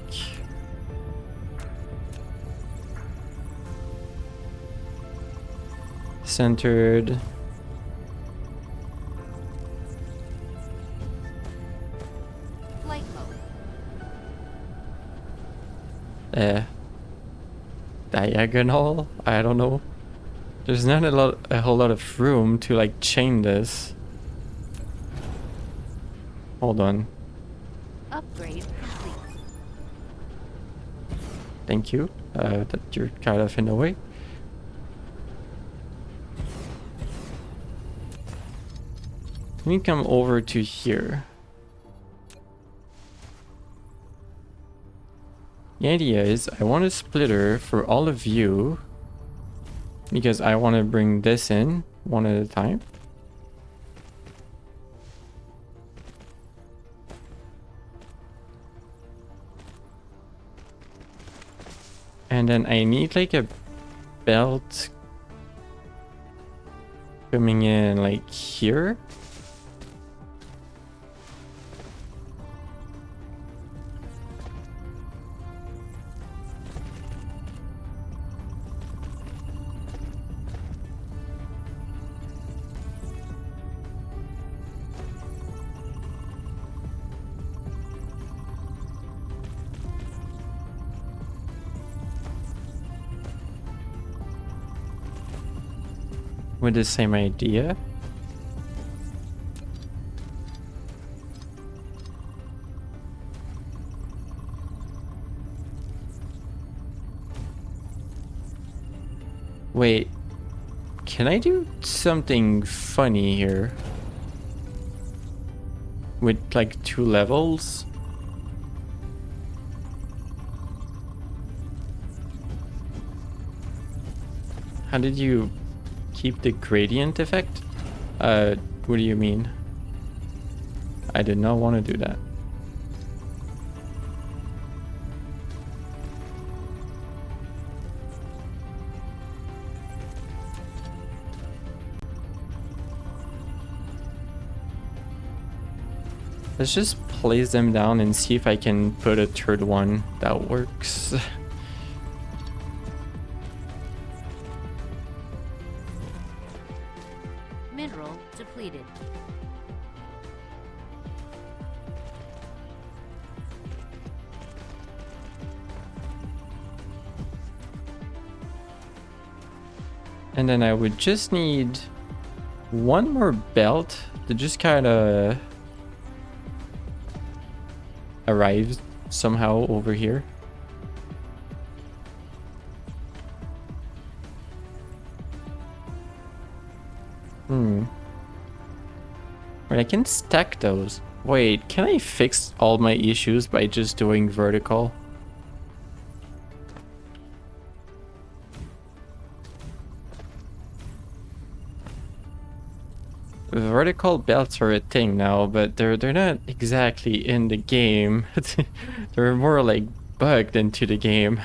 centered.
Flight mode.
Diagonal? I don't know. There's not a whole lot of room to like chain this. Hold on.
Upgrade complete.
Thank you. That you're kind of in the way. Let me come over to here. The idea is I want a splitter for all of you because I want to bring this in one at a time. And then I need like a belt coming in like here. with the same idea. Wait, can I do something funny here? With like 2 levels? How did you keep the gradient effect? What do you mean? I did not want to do that. Let's just place them down and see if I can put a third one that works.
Mineral depleted.
And then I would just need one more belt to just kind of arrive somehow over here. Wait, I can stack those. Wait, can I fix all my issues by just doing vertical? Vertical belts are a thing now, but they're not exactly in the game. They're more like bugged into the game.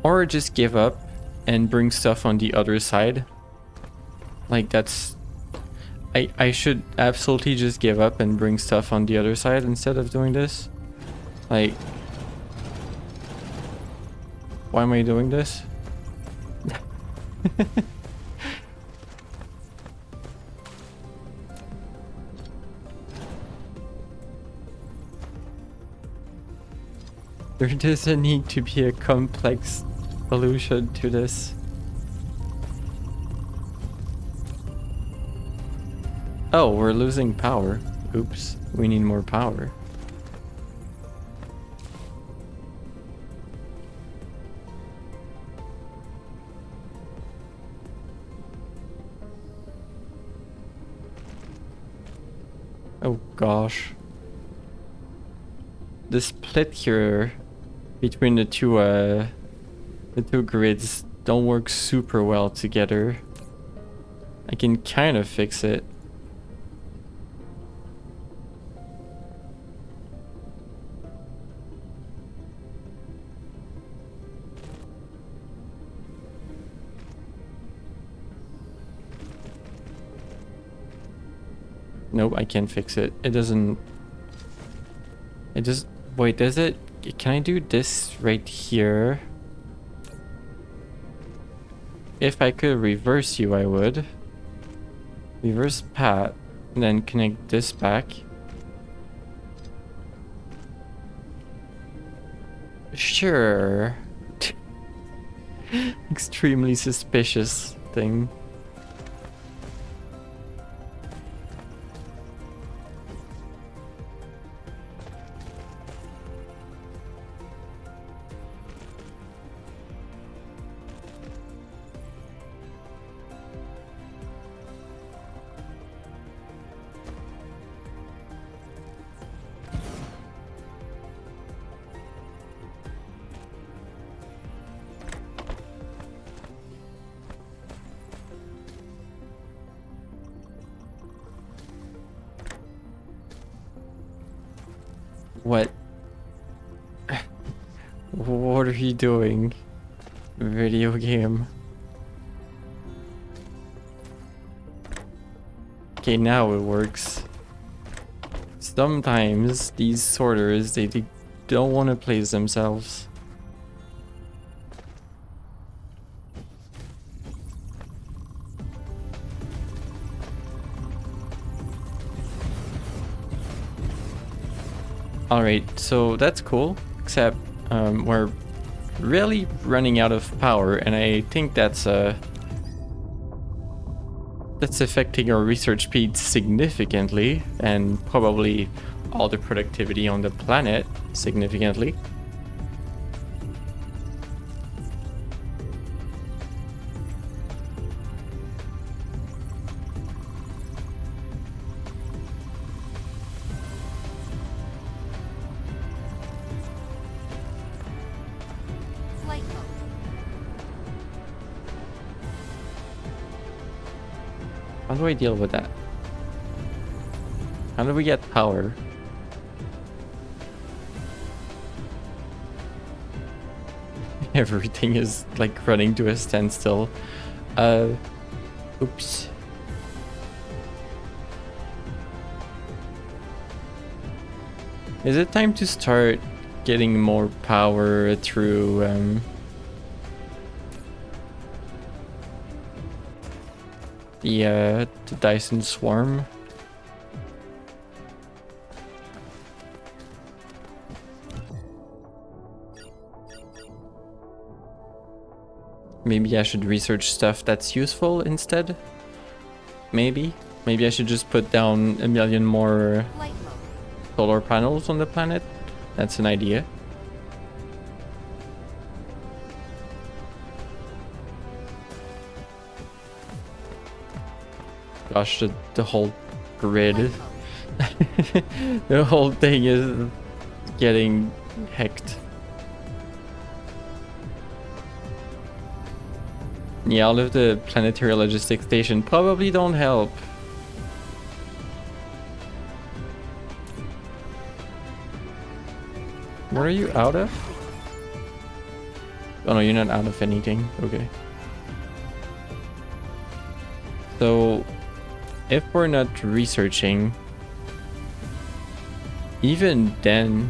Or just give up and bring stuff on the other side. Like that's... I should absolutely just give up and bring stuff on the other side instead of doing this. Like... Why am I doing this? There doesn't need to be a complex solution to this. Oh, we're losing power. Oops, we need more power. Oh gosh. The split here between the two grids don't work super well together. I can kind of fix it. Nope, I can't fix it. It doesn't... It just... Wait, does it... Can I do this right here? If I could reverse you, I would. Reverse Pat, and then connect this back. Sure. Extremely suspicious thing. What? What are you doing? Video game. Okay, now it works. Sometimes these sorters, they don't want to place themselves. Alright, so that's cool, except we're really running out of power, and I think that's affecting our research speed significantly, and probably all the productivity on the planet significantly.
Flight mode.
How do I deal with that? How do we get power? Everything is like running to a standstill. Oops. Is it time to start getting more power through the Dyson Swarm? Maybe I should research stuff that's useful instead? Maybe I should just put down 1 million more
Flight mode.
solar panels on the planet. That's an idea. Gosh, the whole grid,
Flight mode.
the whole thing is getting hacked. Yeah, all of the planetary logistics station probably don't help. What are you out of? Oh no, you're not out of anything. Okay. So, if we're not researching, even then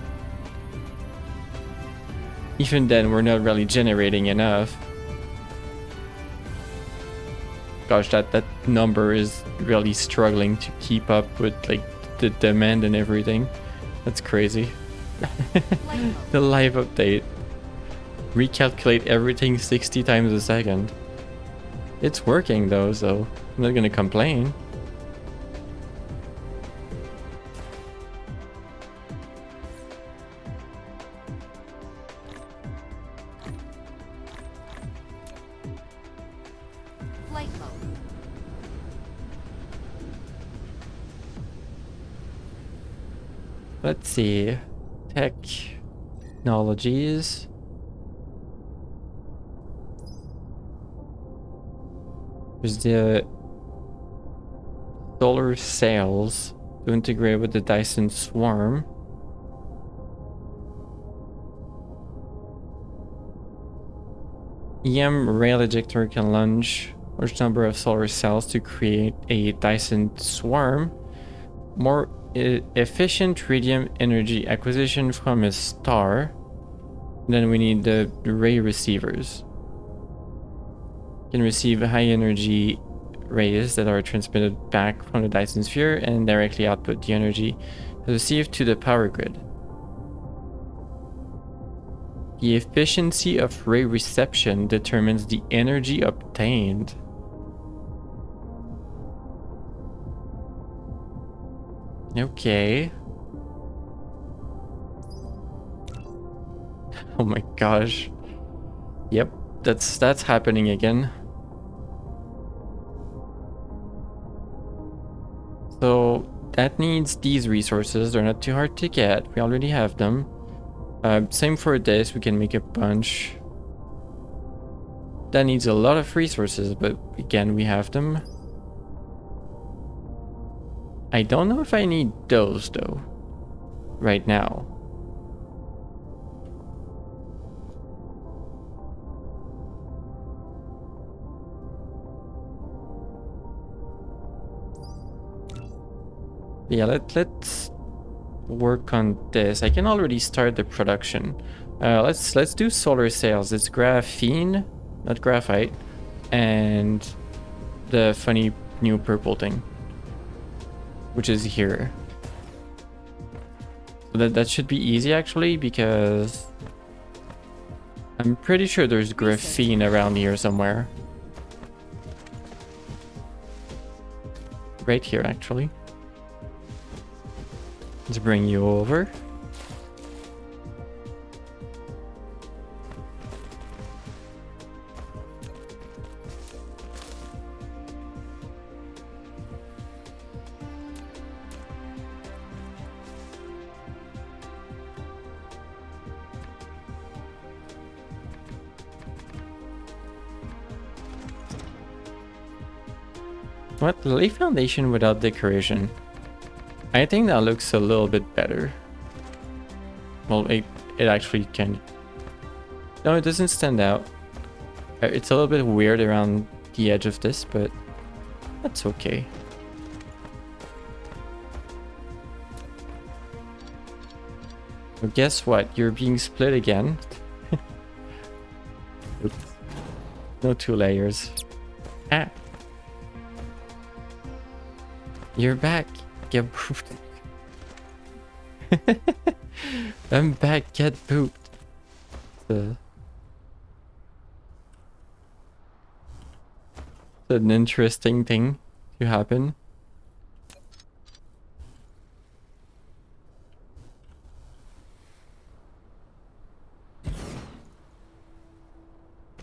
we're not really generating enough. Gosh, that number is really struggling to keep up with like the demand and everything. That's crazy.
Flight mode.
The live update. Recalculate everything 60 times a second. It's working though, so I'm not gonna complain.
Flight mode.
Let's see. Technologies. There's the solar sails to integrate with the Dyson Swarm. EM rail ejector can launch large number of solar cells to create a Dyson Swarm. More efficient radium energy acquisition from a star. Then we need the ray receivers. Can receive high energy rays that are transmitted back from the Dyson sphere and directly output the energy received to the power grid. The efficiency of ray reception determines the energy obtained. Okay. Oh my gosh. Yep, that's happening again. So that needs these resources. They're not too hard to get. We already have them. Same for this. We can make a bunch. That needs a lot of resources, but again, we have them. I don't know if I need those though, right now. Yeah, let's work on this. I can already start the production. Let's do solar sails. It's graphene, not graphite, and the funny new purple thing, which is here. That should be easy actually, because I'm pretty sure there's graphene around here somewhere. Right here actually. Let's bring you over. What? Lay foundation without decoration. I think that looks a little bit better. Well, it actually can. No, it doesn't stand out. It's a little bit weird around the edge of this, but that's okay. Well, guess what? You're being split again. Oops. No 2 layers. Ah. You're back. Get pooped. I'm back. Get pooped. It's an interesting thing to happen.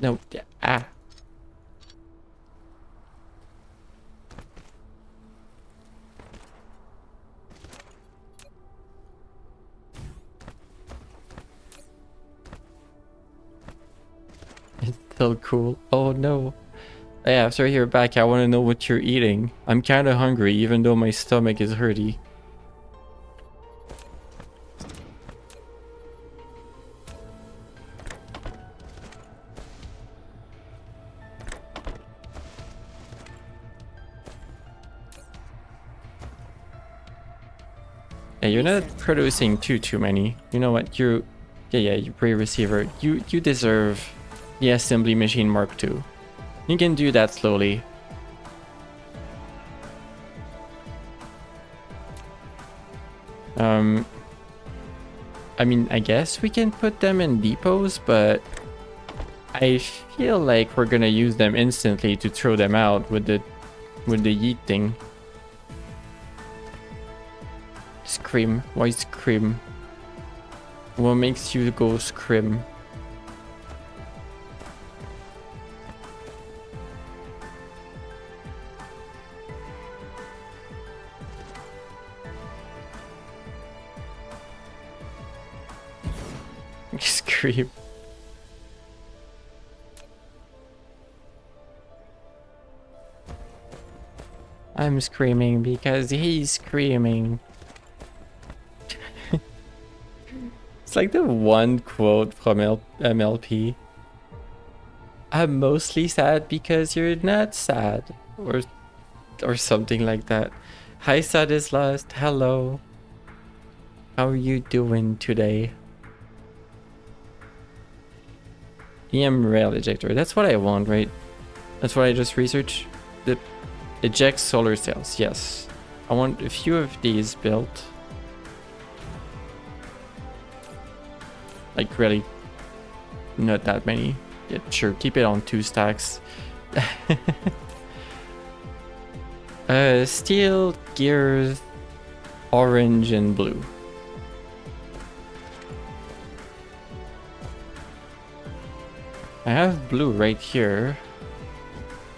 No. Ah. It's still cool. Oh no. Hey, after you're back, I want to know what you're eating. I'm kind of hungry, even though my stomach is hurty. Yeah, you're not producing too many. You know what? Yeah, you pre-receiver. You deserve the assembly machine Mark II. You can do that slowly. I mean, I guess we can put them in depots, but I feel like we're gonna use them instantly to throw them out with the yeet thing. Scream. Why scream? What makes you go scream? Scream. I'm screaming because he's screaming. It's like the one quote from MLP. I'm mostly sad because you're not sad, or something like that. Hi, sad is lost. Hello. How are you doing today? EM rail ejector. That's what I want, right? That's what I just researched. The eject solar cells. Yes, I want a few of these built. Like really, not that many. Yeah, sure. Keep it on 2 stacks. Steel, gears, orange and blue. I have blue right here.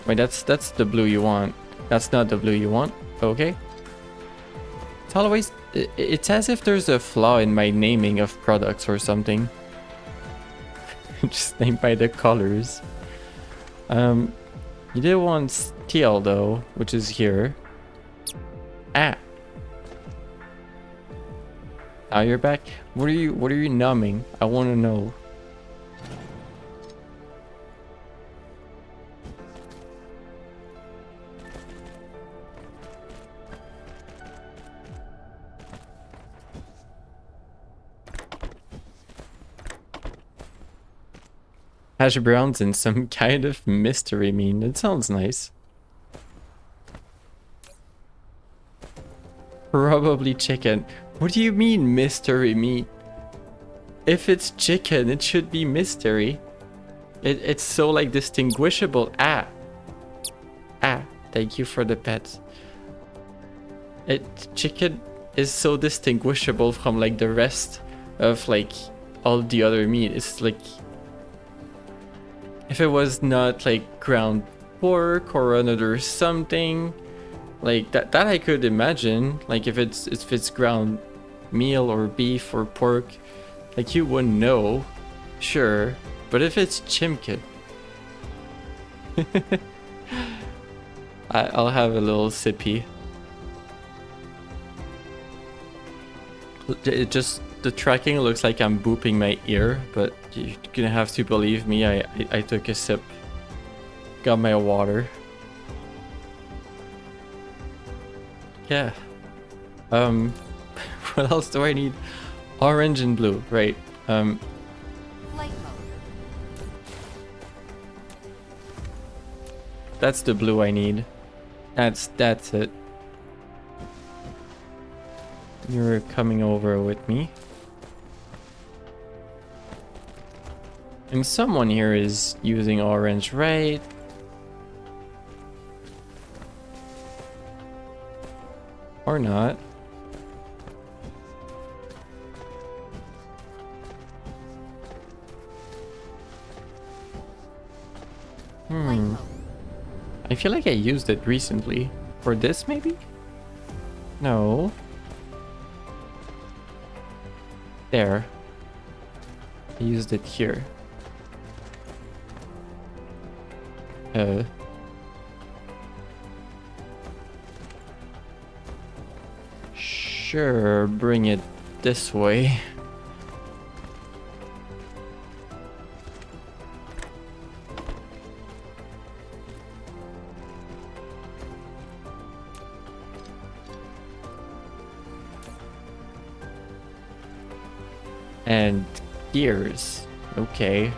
Wait, that's the blue you want. That's not the blue you want. Okay. It's always... It's as if there's a flaw in my naming of products or something. Just named by the colors. You did want steel though, which is here. Ah. Now you're back. What are you numbing? I want to know. Hash browns and some kind of mystery mean. It sounds nice. Probably chicken. What do you mean mystery meat? If it's chicken, it should be mystery. It's so like distinguishable. Ah, thank you for the pet. Chicken is so distinguishable from like the rest of like all the other meat. It's like if it was not like ground pork or another something like that I could imagine, like if it's ground meal or beef or pork, like you wouldn't know, sure, but if it's chimkin, I'll have a little sippy. It just, the tracking looks like I'm booping my ear, but you're gonna have to believe me, I took a sip. Got my water. Yeah. What else do I need? Orange and blue, right.
Flight mode.
That's the blue I need. That's it. You're coming over with me. And someone here is using orange, right? Or not.
Flight mode.
I feel like I used it recently. For this, maybe? No. There. I used it here. Sure, bring it this way. And gears. Okay.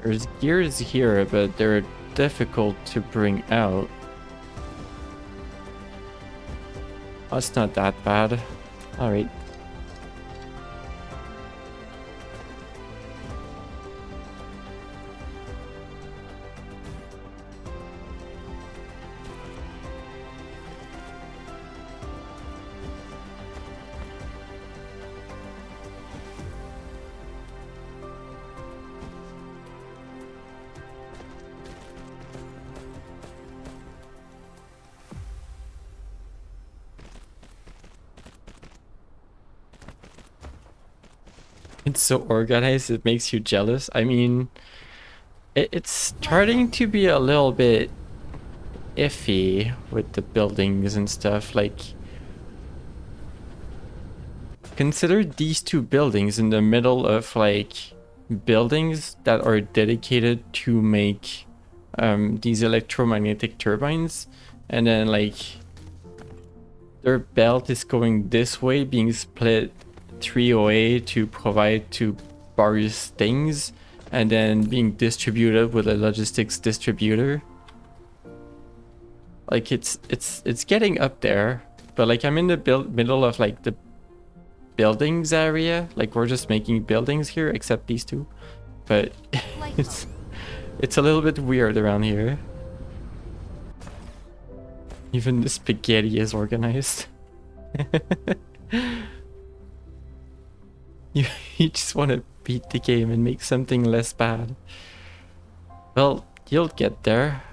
There's gears here, but they're difficult to bring out. That's not that bad. Alright. It's so organized, it makes you jealous. I mean, it's starting to be a little bit iffy with the buildings and stuff. Like, consider these two buildings in the middle of like buildings that are dedicated to make these electromagnetic turbines, and then like their belt is going this way, being split 3OA to provide to various things, and then being distributed with a logistics distributor. Like it's getting up there, but like I'm in the middle of like the buildings area. Like we're just making buildings here, except these two. But
Flight mode.
it's a little bit weird around here. Even the spaghetti is organized. You just want to beat the game and make something less bad. Well, you'll get there.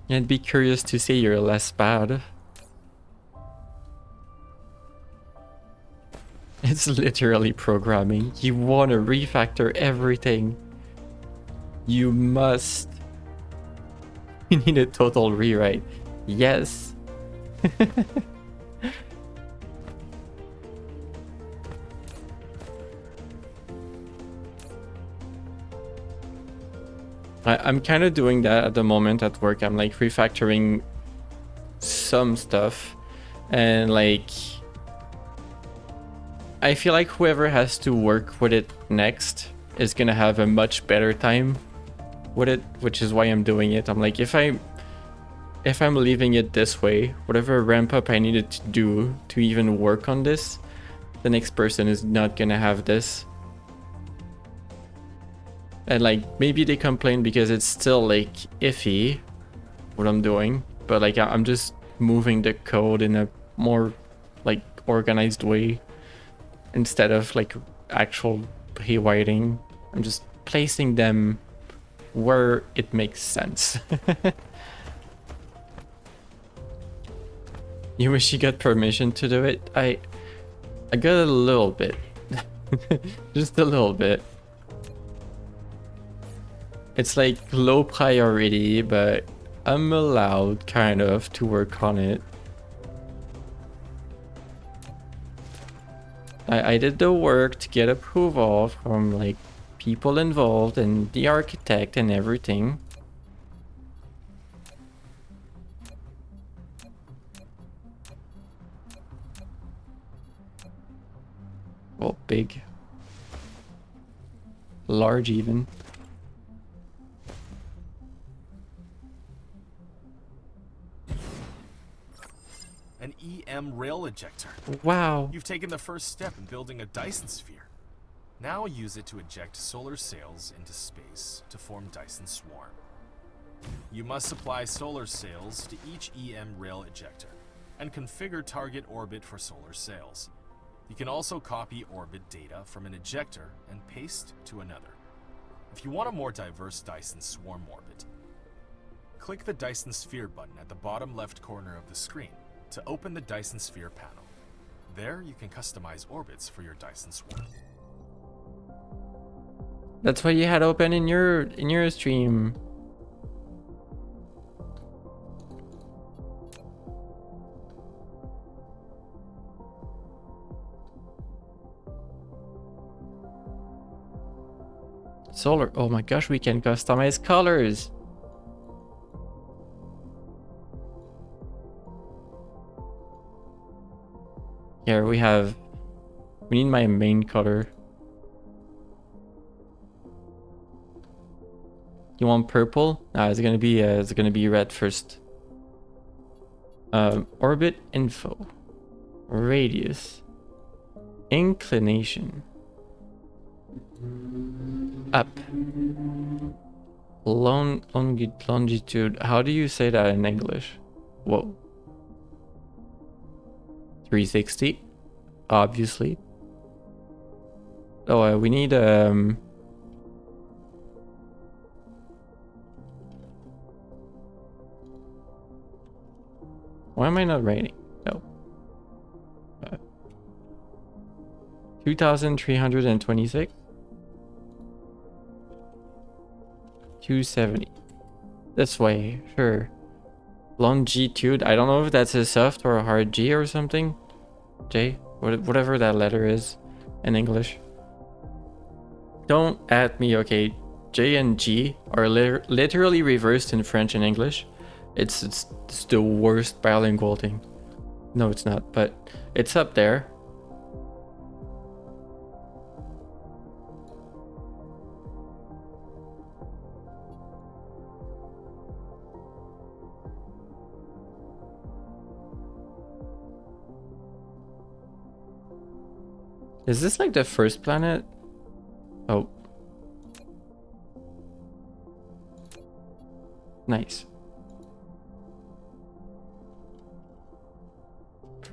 I'd be curious to say you're less bad. It's literally programming. You want to refactor everything. You must. You need a total rewrite. Yes. I'm kind of doing that at the moment at work. I'm like refactoring some stuff, and like I feel like whoever has to work with it next is gonna have a much better time with it, which is why I'm doing it. I'm like, if I'm leaving it this way, whatever ramp up I needed to do to even work on this, the next person is not gonna have this. And like, maybe they complain because it's still like iffy what I'm doing, but like I'm just moving the code in a more like organized way instead of like actual haywiring. I'm just placing them where it makes sense. You wish you got permission to do it? I got a little bit. Just a little bit. It's like low priority, but I'm allowed kind of to work on it. I did the work to get approval from like people involved and the architect and everything. Well, big. Large even.
An EM rail ejector.
Wow.
You've taken the first step in building a Dyson sphere. Now use it to eject solar sails into space to form Dyson Swarm. You must supply solar sails to each EM rail ejector and configure target orbit for solar sails. You can also copy orbit data from an ejector and paste to another. If you want a more diverse Dyson Swarm orbit, click the Dyson Sphere button at the bottom left corner of the screen to open the Dyson Sphere panel. There you can customize orbits for your Dyson Swarm.
That's what you had open in your stream. Solar. Oh my gosh, we can customize colors. Here we need my main color. You want purple? No, it's gonna be red first. Orbit info, radius, inclination, up, longitude. How do you say that in English? Whoa. 360, obviously. Oh, we need why am I not writing? No. 2,326. 270. This way, sure. Longitude. I don't know if that's a soft or a hard G or something. J, whatever that letter is in English. Don't at me, okay? J and G are literally reversed in French and English. It's the worst bilingual thing. No, it's not, but it's up there. Is this like the first planet? Oh. Nice.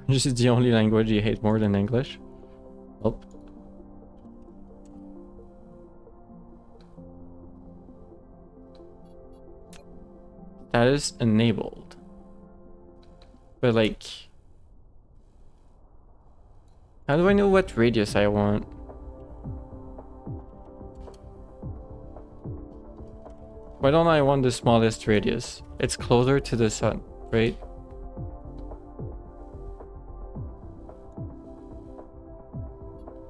This is the only language you hate more than English? Oh. Status enabled. But like... how do I know what radius I want? Why don't I want the smallest radius? It's closer to the sun, right?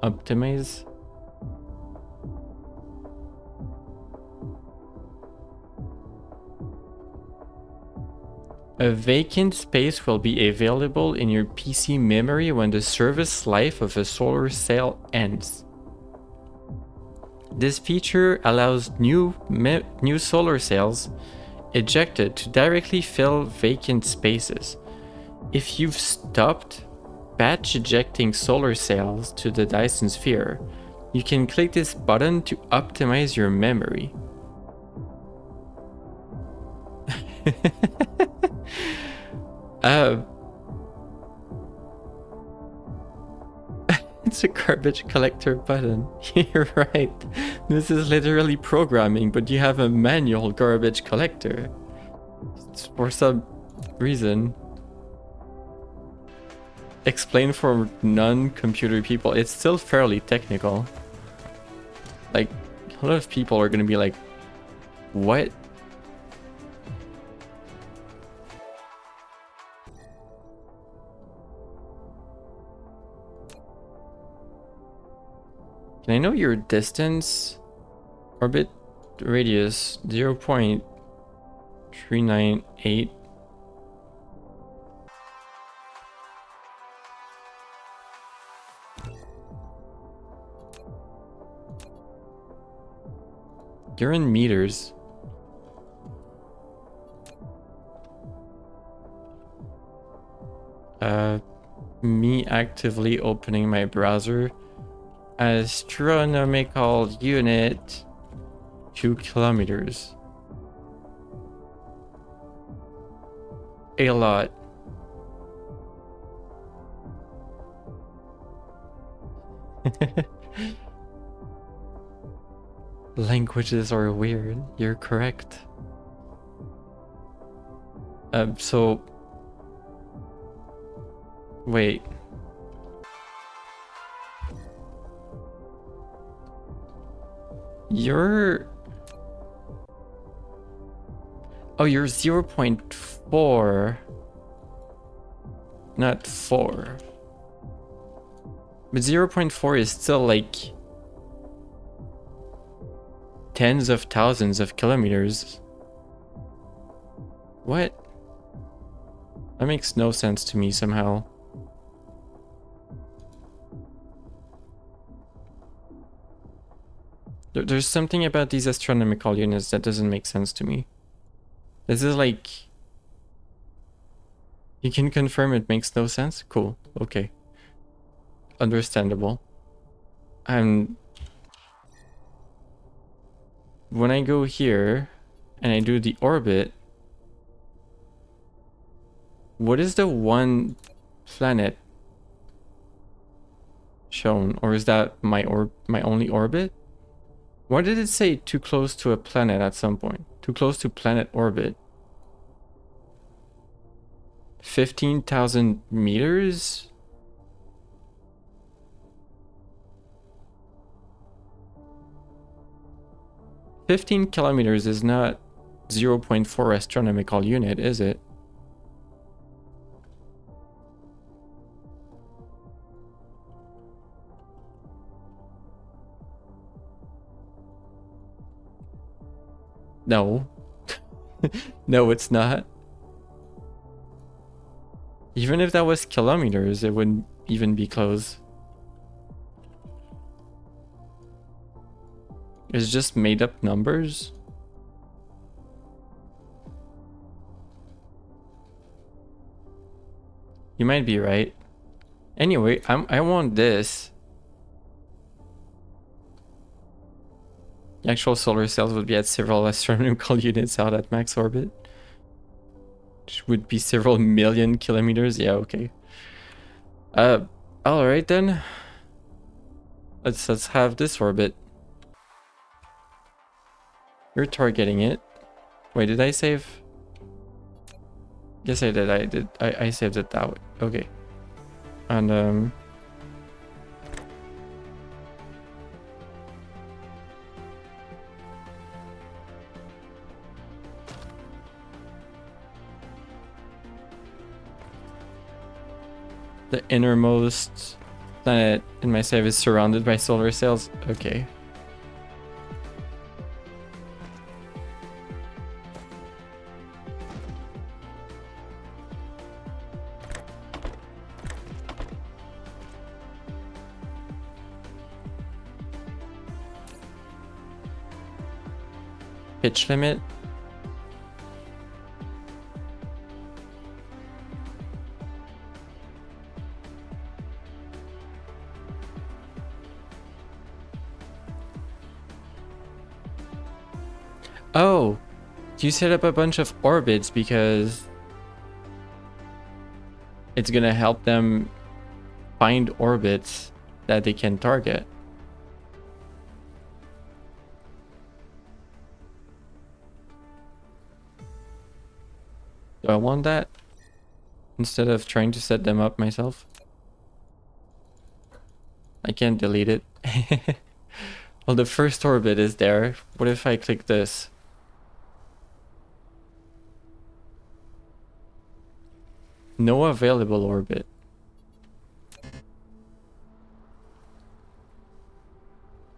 Optimize. A vacant space will be available in your PC memory when the service life of a solar cell ends. This feature allows new solar cells ejected to directly fill vacant spaces. If you've stopped batch ejecting solar cells to the Dyson Sphere, you can click this button to optimize your memory. It's a garbage collector button. You're right. This is literally programming, but you have a manual garbage collector. For some reason. Explain for non-computer people. It's still fairly technical. Like, a lot of people are gonna be like, what? Can I know your distance? Orbit radius 0.398. You're in meters. Me actively opening my browser. Astronomical unit 2 kilometers. A lot. Languages are weird. You're correct. So wait. You're 0.4, not 4. But 0.4 is still like tens of thousands of kilometers. What? That makes no sense to me somehow. There's something about these astronomical units that doesn't make sense to me. This is like... You can confirm it makes no sense? Cool. Okay. Understandable. And... when I go here and I do the orbit, what is the one planet shown? Or is that my only orbit? Why did it say too close to a planet at some point? Too close to planet orbit. 15,000 meters? $15 kilometers is not 0.4 astronomical unit, is it? No. No, it's not. Even if that was kilometers, it wouldn't even be close. It's just made up numbers. You might be right. Anyway, I want this. The actual solar cells would be at several astronomical units out at max orbit. Which would be several million kilometers. Yeah, okay. Alright then. Let's have this orbit. You're targeting it. Wait, did I save? Yes, I did. I saved it that way. Okay. And the innermost planet in my save is surrounded by solar cells. Okay. pitch limit. Oh, you set up a bunch of orbits because it's gonna help them find orbits that they can target. Do I want that instead of trying to set them up myself? I can't delete it. Well, the first orbit is there. What if I click this? No available orbit.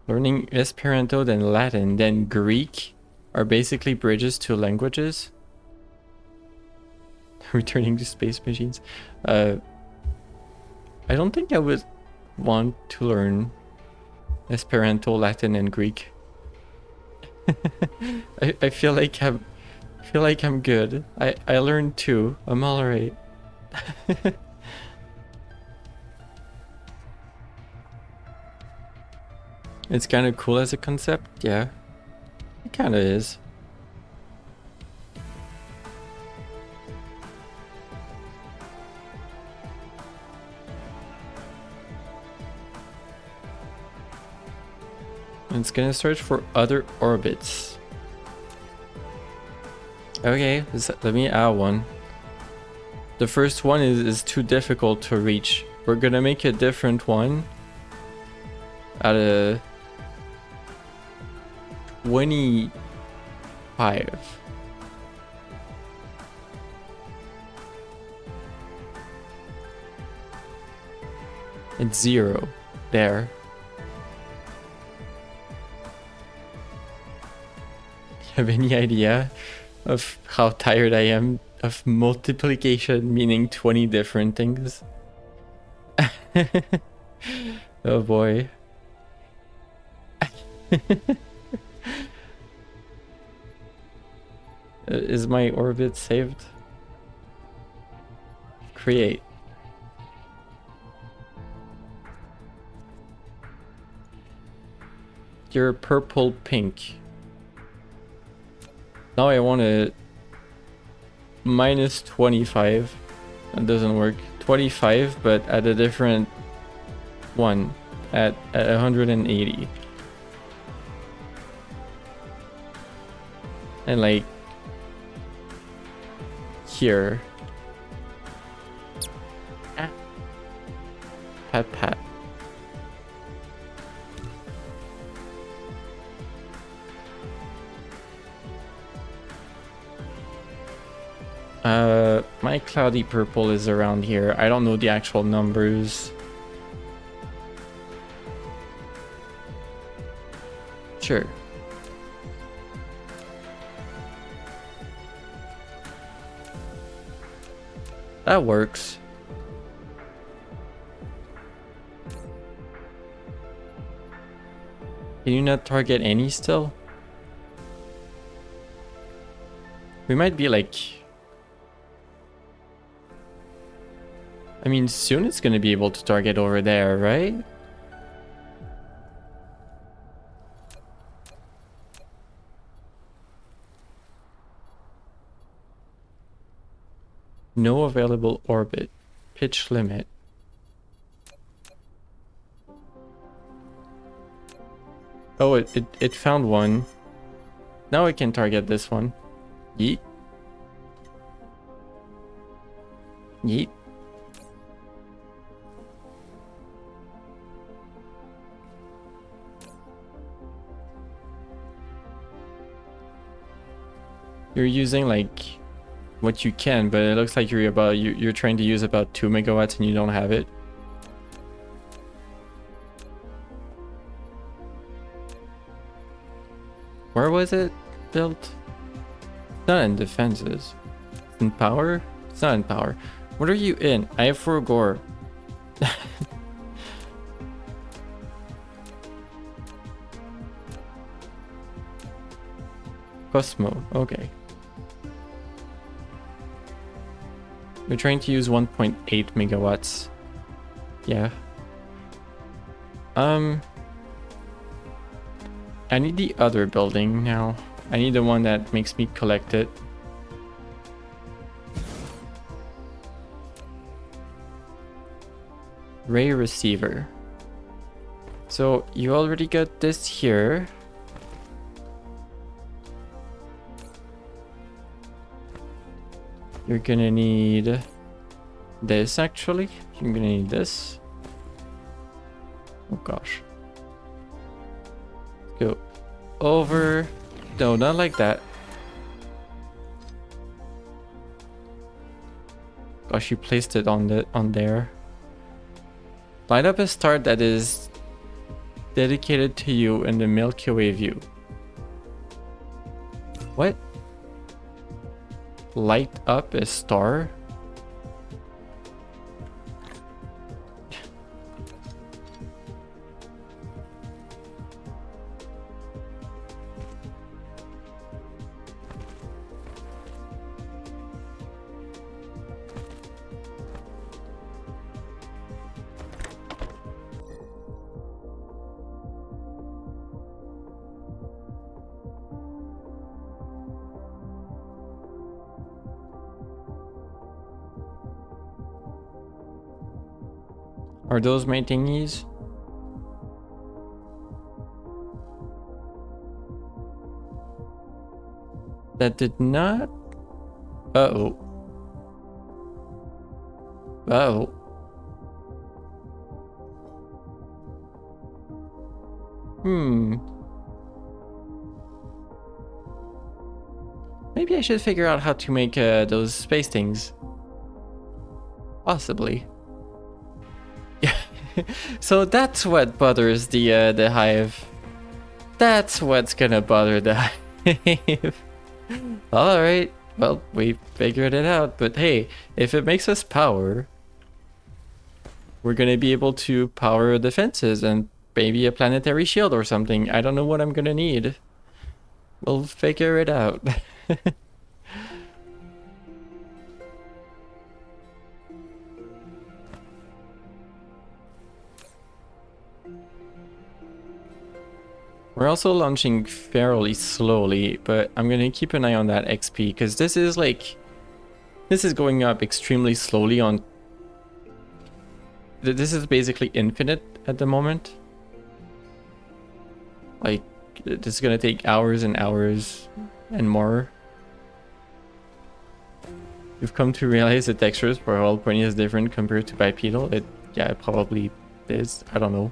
Learning Esperanto, then Latin, then Greek are basically bridges to languages. Returning to space machines. I don't think I would want to learn Esperanto, Latin, and Greek. I feel like I'm good. I learned two. I'm alright. It's kind of cool as a concept, yeah. It kind of is. It's gonna search for other orbits. Okay, let me add one. The first one is too difficult to reach. We're gonna make a different one at a 25. It's 0 there. Have any idea of how tired I am of multiplication meaning 20 different things? Oh boy. Is my orbit saved? Create. You're purple pink. Now I want a minus 25. That doesn't work. 25, but at a different one. At 180. And like here. Pat pat. My cloudy purple is around here. I don't know the actual numbers. Sure. That works. Can you not target any still? We might be like... I mean, soon it's gonna be able to target over there, right? No available orbit. Pitch limit. Oh, it found one. Now I can target this one. Yeet. Yeet. You're using like what you can, but it looks like you're trying to use about 2 megawatts and you don't have it. Where was it built? It's not in defenses. It's in power? It's not in power. What are you in? I have 4 gore. Cosmo, okay. We're trying to use 1.8 megawatts. Yeah. I need the other building now. I need the one that makes me collect it. Ray receiver. So you already got this here. You're gonna need this actually. You're gonna need this. Oh gosh. Go over. No, not like that. Gosh, you placed it on there. Light up a star that is dedicated to you in the Milky Way view. What? Light up a star? Are those my thingies? That did not... Uh-oh. Uh-oh. Maybe I should figure out how to make those space things. Possibly. Yeah. So that's what bothers the hive. That's what's gonna bother the hive. Alright. Well, we figured it out. But hey, if it makes us power, we're gonna be able to power defenses and maybe a planetary shield or something. I don't know what I'm gonna need. We'll figure it out. We're also launching fairly slowly, but I'm gonna keep an eye on that XP because this is going up extremely slowly on... This is basically infinite at the moment. Like, this is gonna take hours and hours and more. You've come to realize the textures for All-Pony is different compared to bipedal. Yeah, it probably is. I don't know.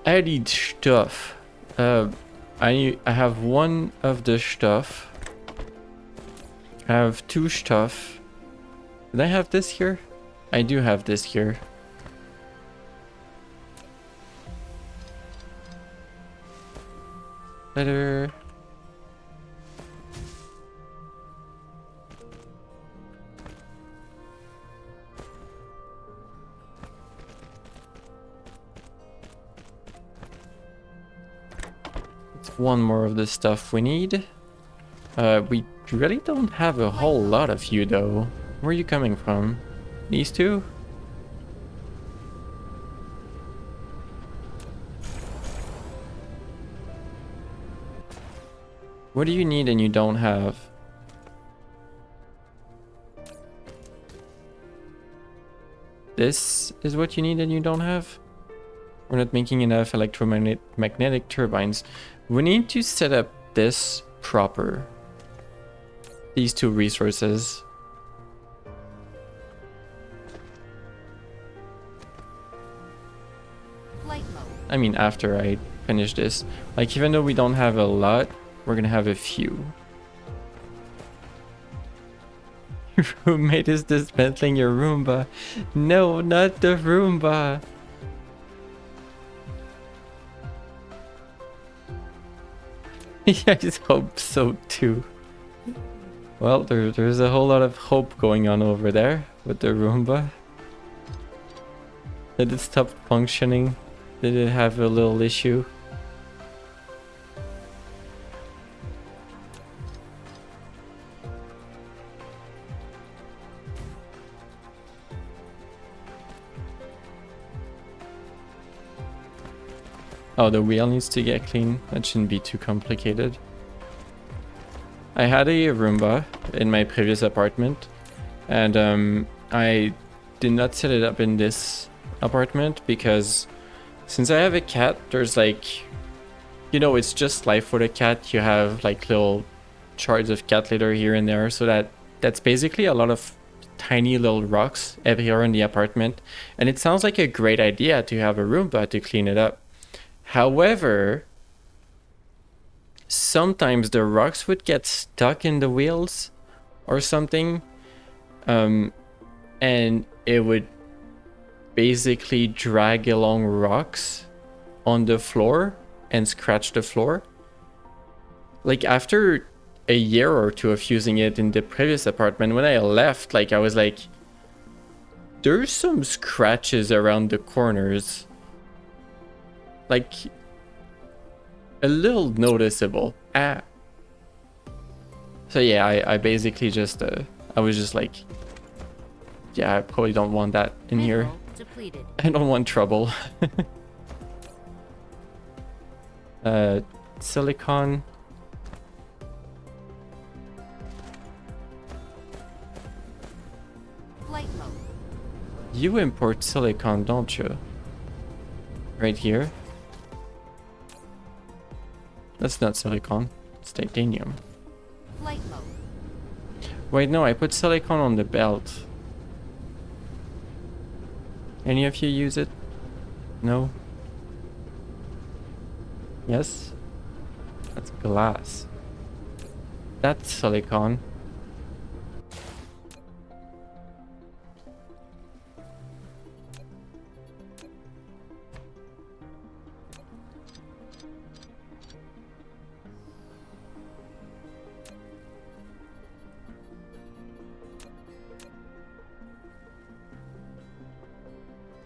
I need stuff. I have one of the stuff. I have two stuff. Did I have this here? I do have this here. Better. One more of the stuff we need. We really don't have a whole lot of you though. Where are you coming from? These two? What do you need and you don't have? This is what you need and you don't have? We're not making enough electromagnetic turbines. We need to set up this proper. These two resources.
Flight mode.
I mean, after I finish this. Like, even though we don't have a lot, we're gonna have a few. Your roommate is dismantling your Roomba. No, not the Roomba. Yeah, I hope so too. Well, there's a whole lot of hope going on over there with the Roomba. Did it stop functioning? Did it have a little issue? Oh, the wheel needs to get clean. That shouldn't be too complicated. I had a Roomba in my previous apartment, and I did not set it up in this apartment because since I have a cat, there's like, you know, it's just life with a cat. You have like little shards of cat litter here and there, so that's basically a lot of tiny little rocks everywhere in the apartment, and it sounds like a great idea to have a Roomba to clean it up. However, sometimes the rocks would get stuck in the wheels or something, and it would basically drag along rocks on the floor and scratch the floor. Like after a year or two of using it in the previous apartment, when I left, like I was like, there's some scratches around the corners. Like a little noticeable. So yeah, I basically just I was just like, yeah, I probably don't want that in here.
Mineral depleted.
I don't want trouble. Silicon.
Flight mode.
You import silicon, don't you? Right here. That's not silicon, it's titanium.
Flight mode.
Wait, no, I put silicon on the belt. Any of you use it? No? Yes? That's glass. That's silicon.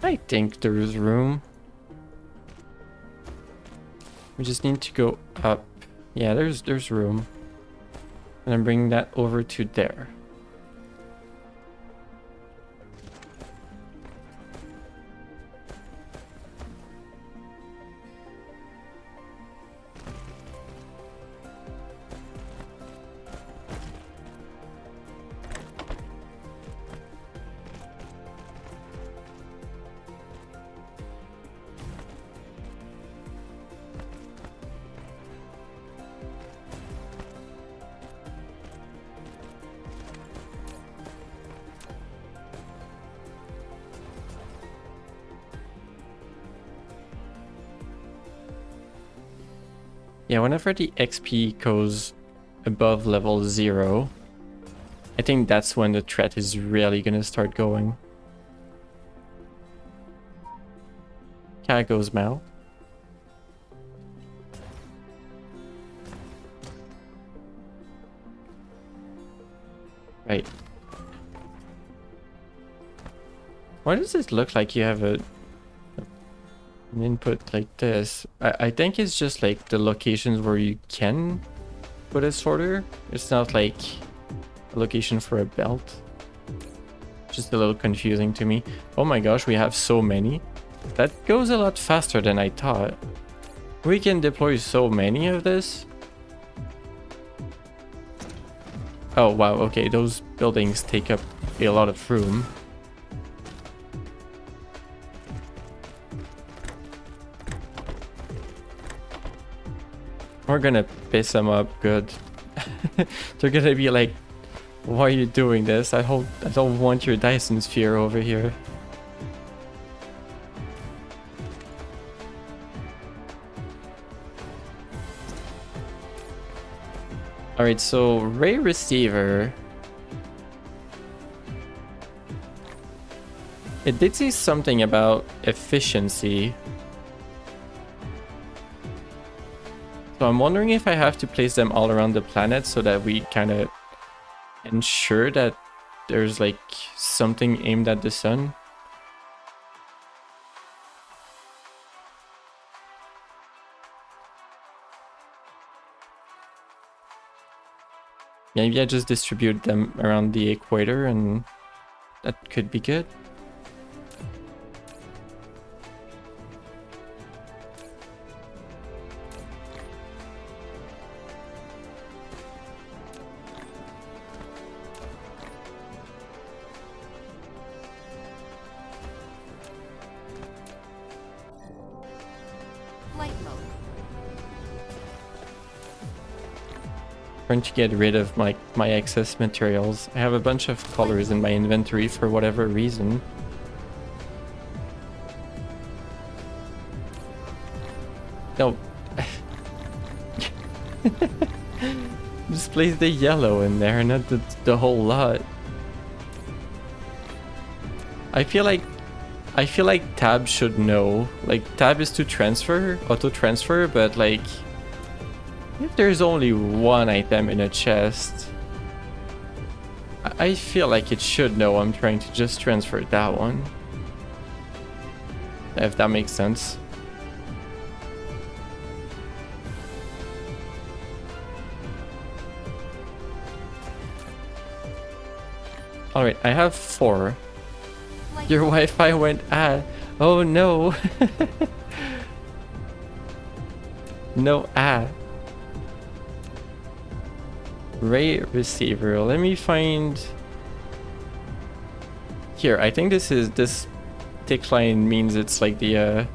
I think there is room. We just need to go up. Yeah, there's room. And I'm bringing that over to there. Yeah, whenever the XP goes above level 0, I think that's when the threat is really gonna start going. Cat goes Mal. Right. Why does it look like you have an input like this? I think it's just like the locations where you can put a sorter. It's not like a location for a belt. Just a little confusing to me. Oh my gosh, we have so many. That goes a lot faster than I thought. We can deploy so many of this. Oh wow, okay, those buildings take up a lot of room. We're gonna piss them up good. They're gonna be like, why are you doing this? I don't want your Dyson sphere over here. Alright, so Ray Receiver. It did say something about efficiency. So I'm wondering if I have to place them all around the planet so that we kind of ensure that there's like something aimed at the sun. Maybe I just distribute them around the equator and that could be good.
Flight mode.
Trying to get rid of my excess materials. I have a bunch of colors in my inventory for whatever reason. No. Just place the yellow in there, not the whole lot. I feel like Tab should know. Like, Tab is to transfer, auto transfer, but like if there's only one item in a chest, I feel like it should know I'm trying to just transfer that one. If that makes sense. Alright, I have 4.
Flight
Your
mode.
Wi-Fi went oh no. No Ray receiver. Let me find here. I think this tick line means it's like the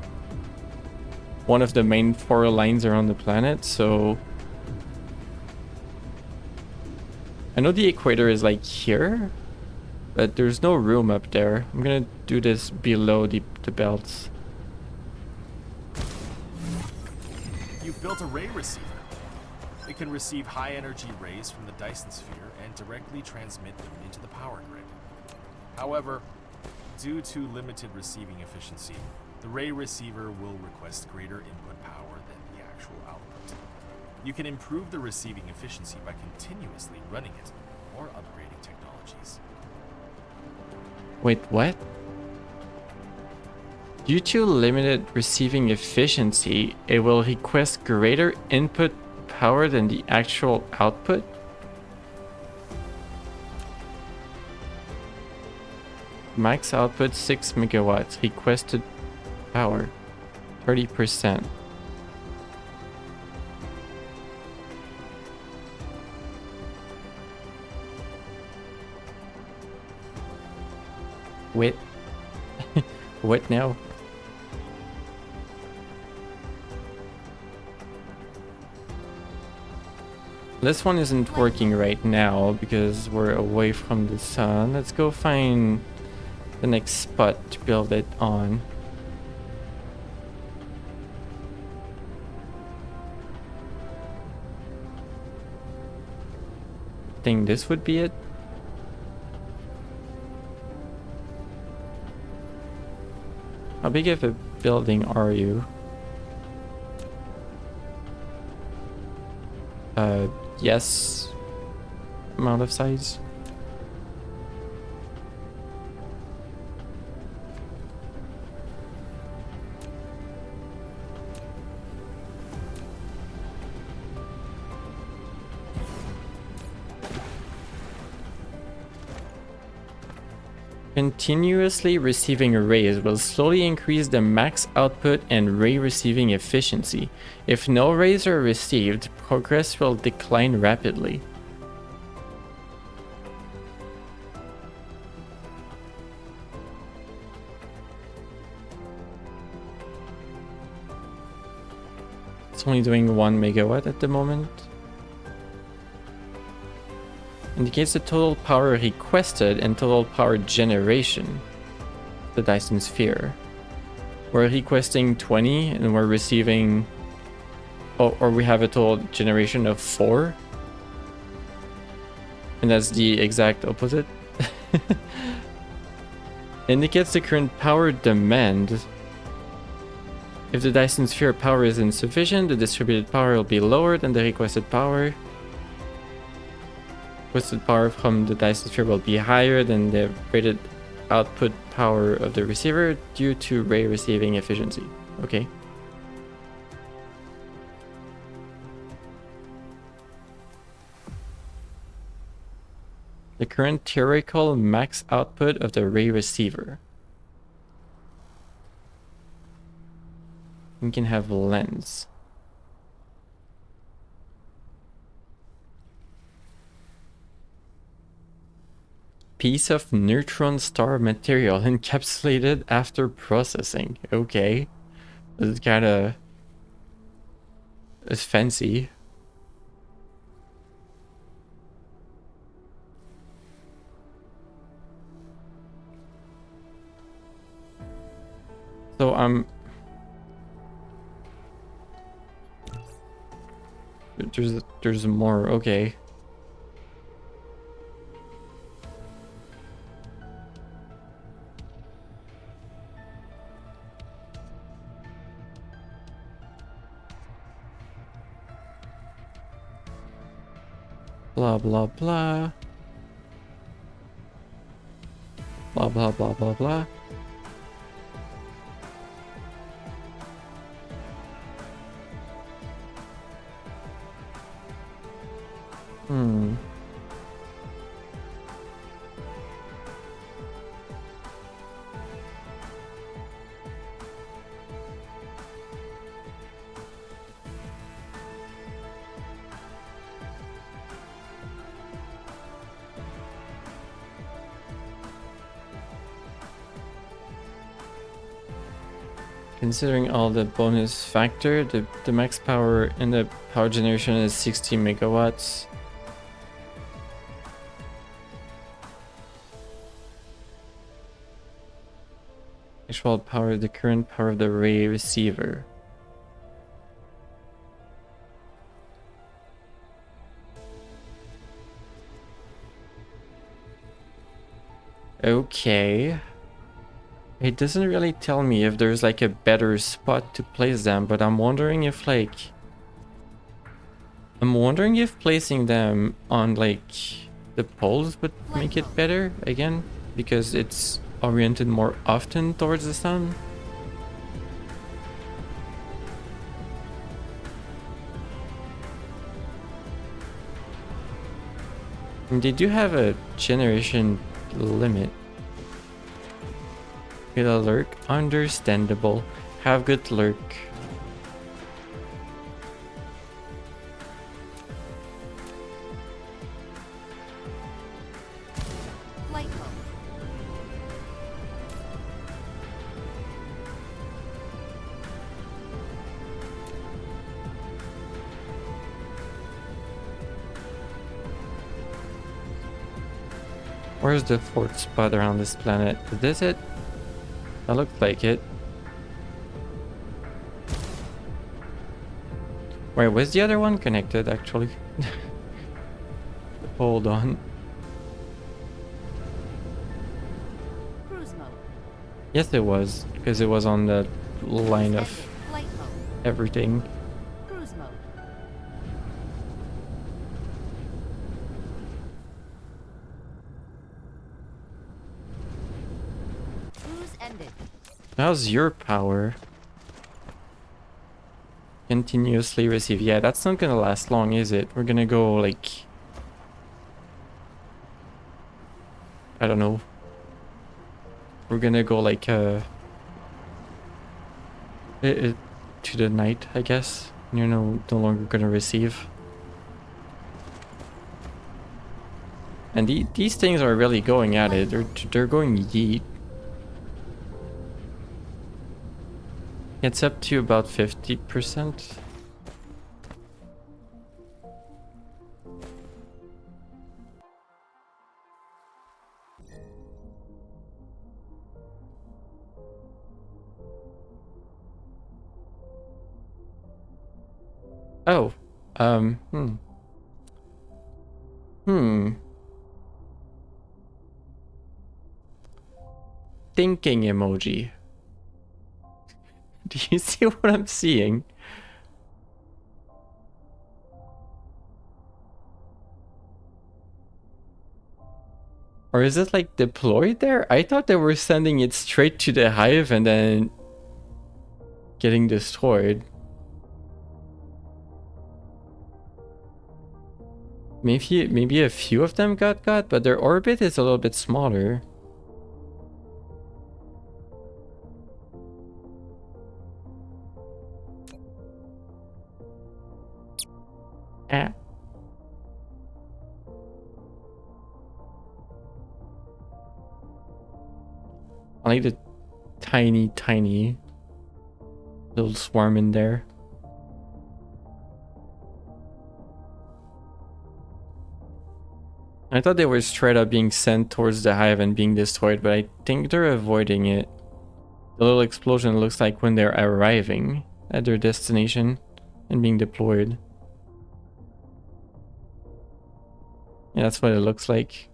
one of the main 4 lines around the planet. So I know the equator is like here, but there's no room up there. I'm gonna do this below the belts.
You've built a ray receiver. It can receive high-energy rays from the Dyson sphere and directly transmit them into the power grid. However, due to limited receiving efficiency, the ray receiver will request greater input power than the actual output. You can improve the receiving efficiency by continuously running it or upgrading technologies.
Wait, what? Due to limited receiving efficiency, it will request greater input power than the actual output? Max output 6 megawatts. Requested power 30%. Wait. What now? This one isn't working right now because we're away from the sun. Let's go find the next spot to build it on. I think this would be it. How big of a building are you? Yes. Amount of size. Continuously receiving rays will slowly increase the max output and ray receiving efficiency. If no rays are received, progress will decline rapidly. It's only doing 1 megawatt at the moment. Indicates the total power requested and total power generation. The Dyson sphere. We're requesting 20 and we're receiving, or we have a total generation of 4. And that's the exact opposite. Indicates the current power demand. If the Dyson sphere power is insufficient, the distributed power will be lower than the requested power. Requested power from the Dyson sphere will be higher than the rated output power of the receiver due to ray receiving efficiency. Okay. The current theoretical max output of the ray receiver. We can have lens. Piece of neutron star material encapsulated after processing. Okay. This is kinda... It's fancy. So there's more, okay. Blah blah blah. Blah blah blah blah blah. Hmm. Considering all the bonus factor, the max power in the power generation is 60 megawatts. Actual power, the current power of the ray receiver. Okay. It doesn't really tell me if there's like a better spot to place them, but I'm wondering if placing them on like the poles would make it better again, because it's oriented more often towards the sun. And they do have a generation limit. Get a lurk, understandable. Have good lurk.
Light mode.
Where's the fourth spot around this planet? Is this it? That looks like it. Wait, was the other one connected actually? Hold on.
Cruise mode.
Yes, it was, because it was on the line of
Light mode.
everything.
Cruise mode. Cruise ended.
How's your power? Continuously receive. Yeah, that's not gonna last long, is it? We're gonna go like... I don't know. We're gonna go like to the night, I guess. You're no longer gonna receive. And these things are really going at it. They're going yeet. It's up to about 50%. Oh, Thinking emoji. Do you see what I'm seeing? Or is it like deployed there? I thought they were sending it straight to the hive and then getting destroyed. Maybe a few of them got, but their orbit is a little bit smaller. Ah. I like the tiny little swarm in there. I thought they were straight up being sent towards the hive and being destroyed, but I think they're avoiding it. The little explosion looks like when they're arriving at their destination and being deployed. Yeah, that's what it looks like.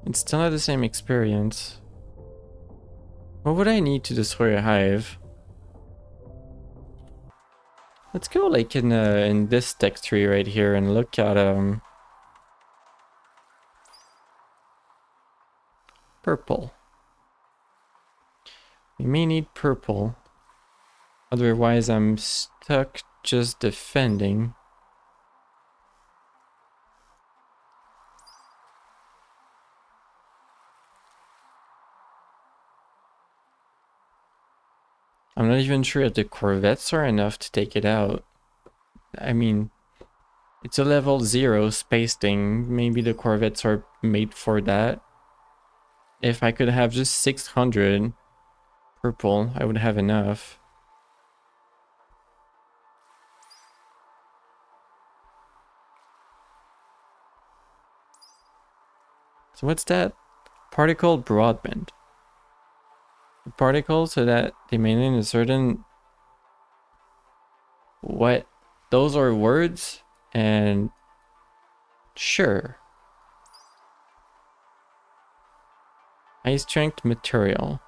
It's still not the same experience. What would I need to destroy a hive? Let's go like in this tech tree right here and look at purple. We may need purple. Otherwise I'm stuck just defending. I'm not even sure if the corvettes are enough to take it out. I mean, it's a level 0 space thing. Maybe the corvettes are made for that. If I could have just 600 purple, I would have enough. So what's that? Particle broadband. Particles so that they maintain a certain... What? Those are words? And... Sure. High strength material.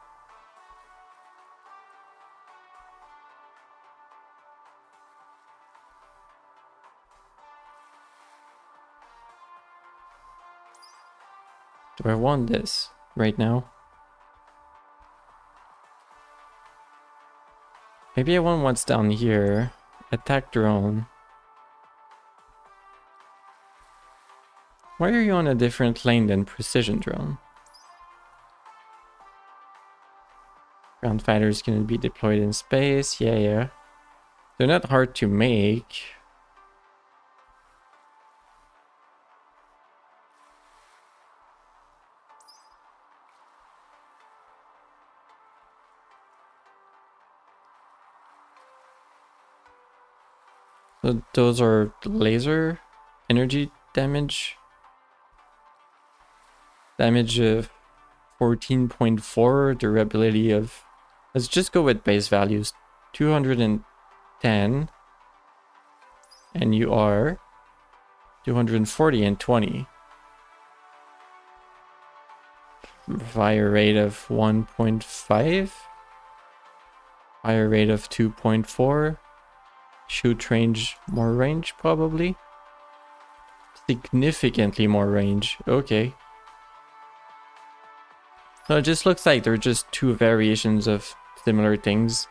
Do I want this right now? Maybe I want what's down here. Attack drone. Why are you on a different lane than precision drone? Ground fighters can be deployed in space. Yeah. They're not hard to make. So those are laser energy damage. Damage of 14.4, durability of... Let's just go with base values. 210. And you are 240 and 20. Fire rate of 1.5. Fire rate of 2.4. Shoot range, more range probably. Significantly more range. Okay. So it just looks like they're just two variations of similar things.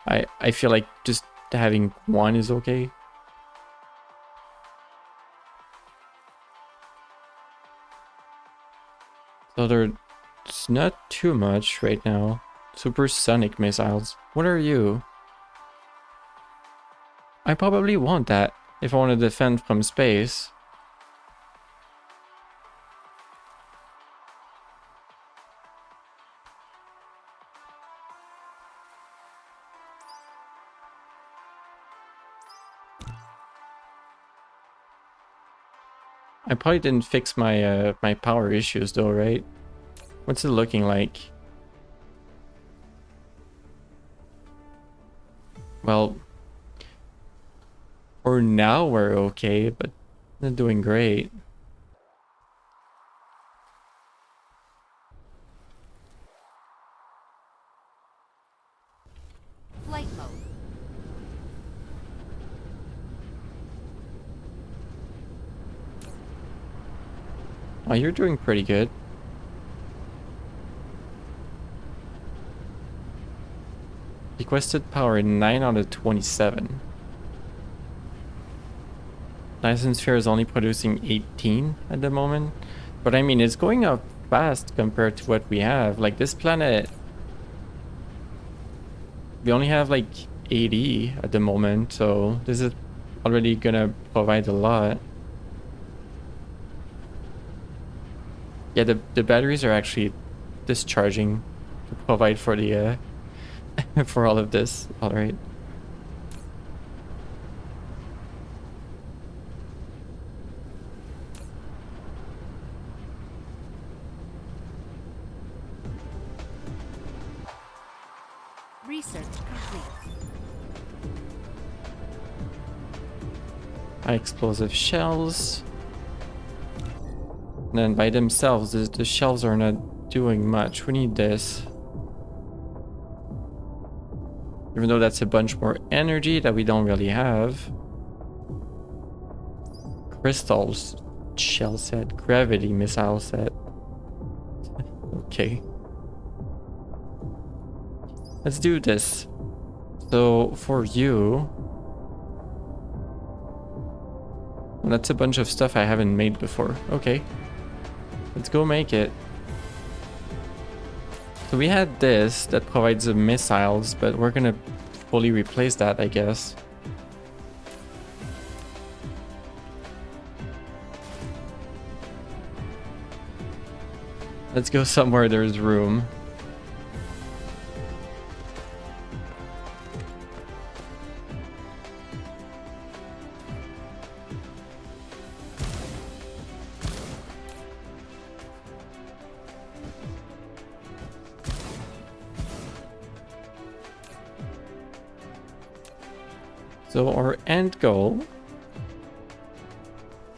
I feel like just having one is okay. So there's not too much right now. Supersonic missiles. What are you? I probably want that if I want to defend from space. I probably didn't fix my my power issues though, right? What's it looking like? Well, for now we're okay, but not doing great. Oh, you're doing pretty good. Requested power 9 out of 27. Dyson Sphere is only producing 18 at the moment. But I mean, it's going up fast compared to what we have. Like this planet, we only have like 80 at the moment. So this is already gonna provide a lot. Yeah, the batteries are actually discharging to provide for the for all of this. All right.
Research complete.
High explosive shells. And then by themselves, the shells are not doing much. We need this. Even though that's a bunch more energy that we don't really have. Crystals shell set. Gravity missile set. Okay. Let's do this. So for you... Well, that's a bunch of stuff I haven't made before. Okay. Let's go make it. So we had this that provides the missiles, but we're gonna fully replace that, I guess. Let's go somewhere there's room. So our end goal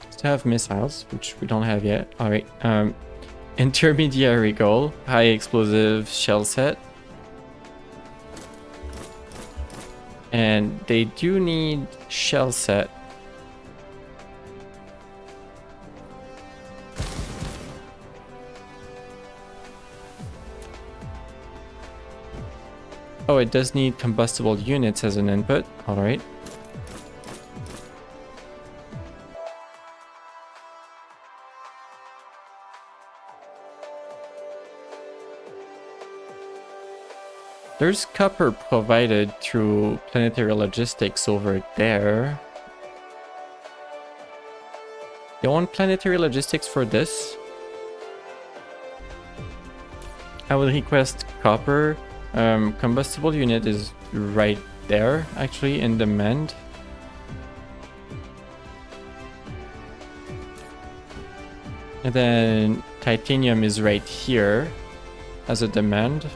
is to have missiles, which we don't have yet. All right. Intermediary goal, high explosive shell set. And they do need shell set. Oh, it does need combustible units as an input. All right. There's copper provided through planetary logistics over there. You want planetary logistics for this? I will request copper. Combustible unit is right there, actually, in demand. And then titanium is right here as a demand.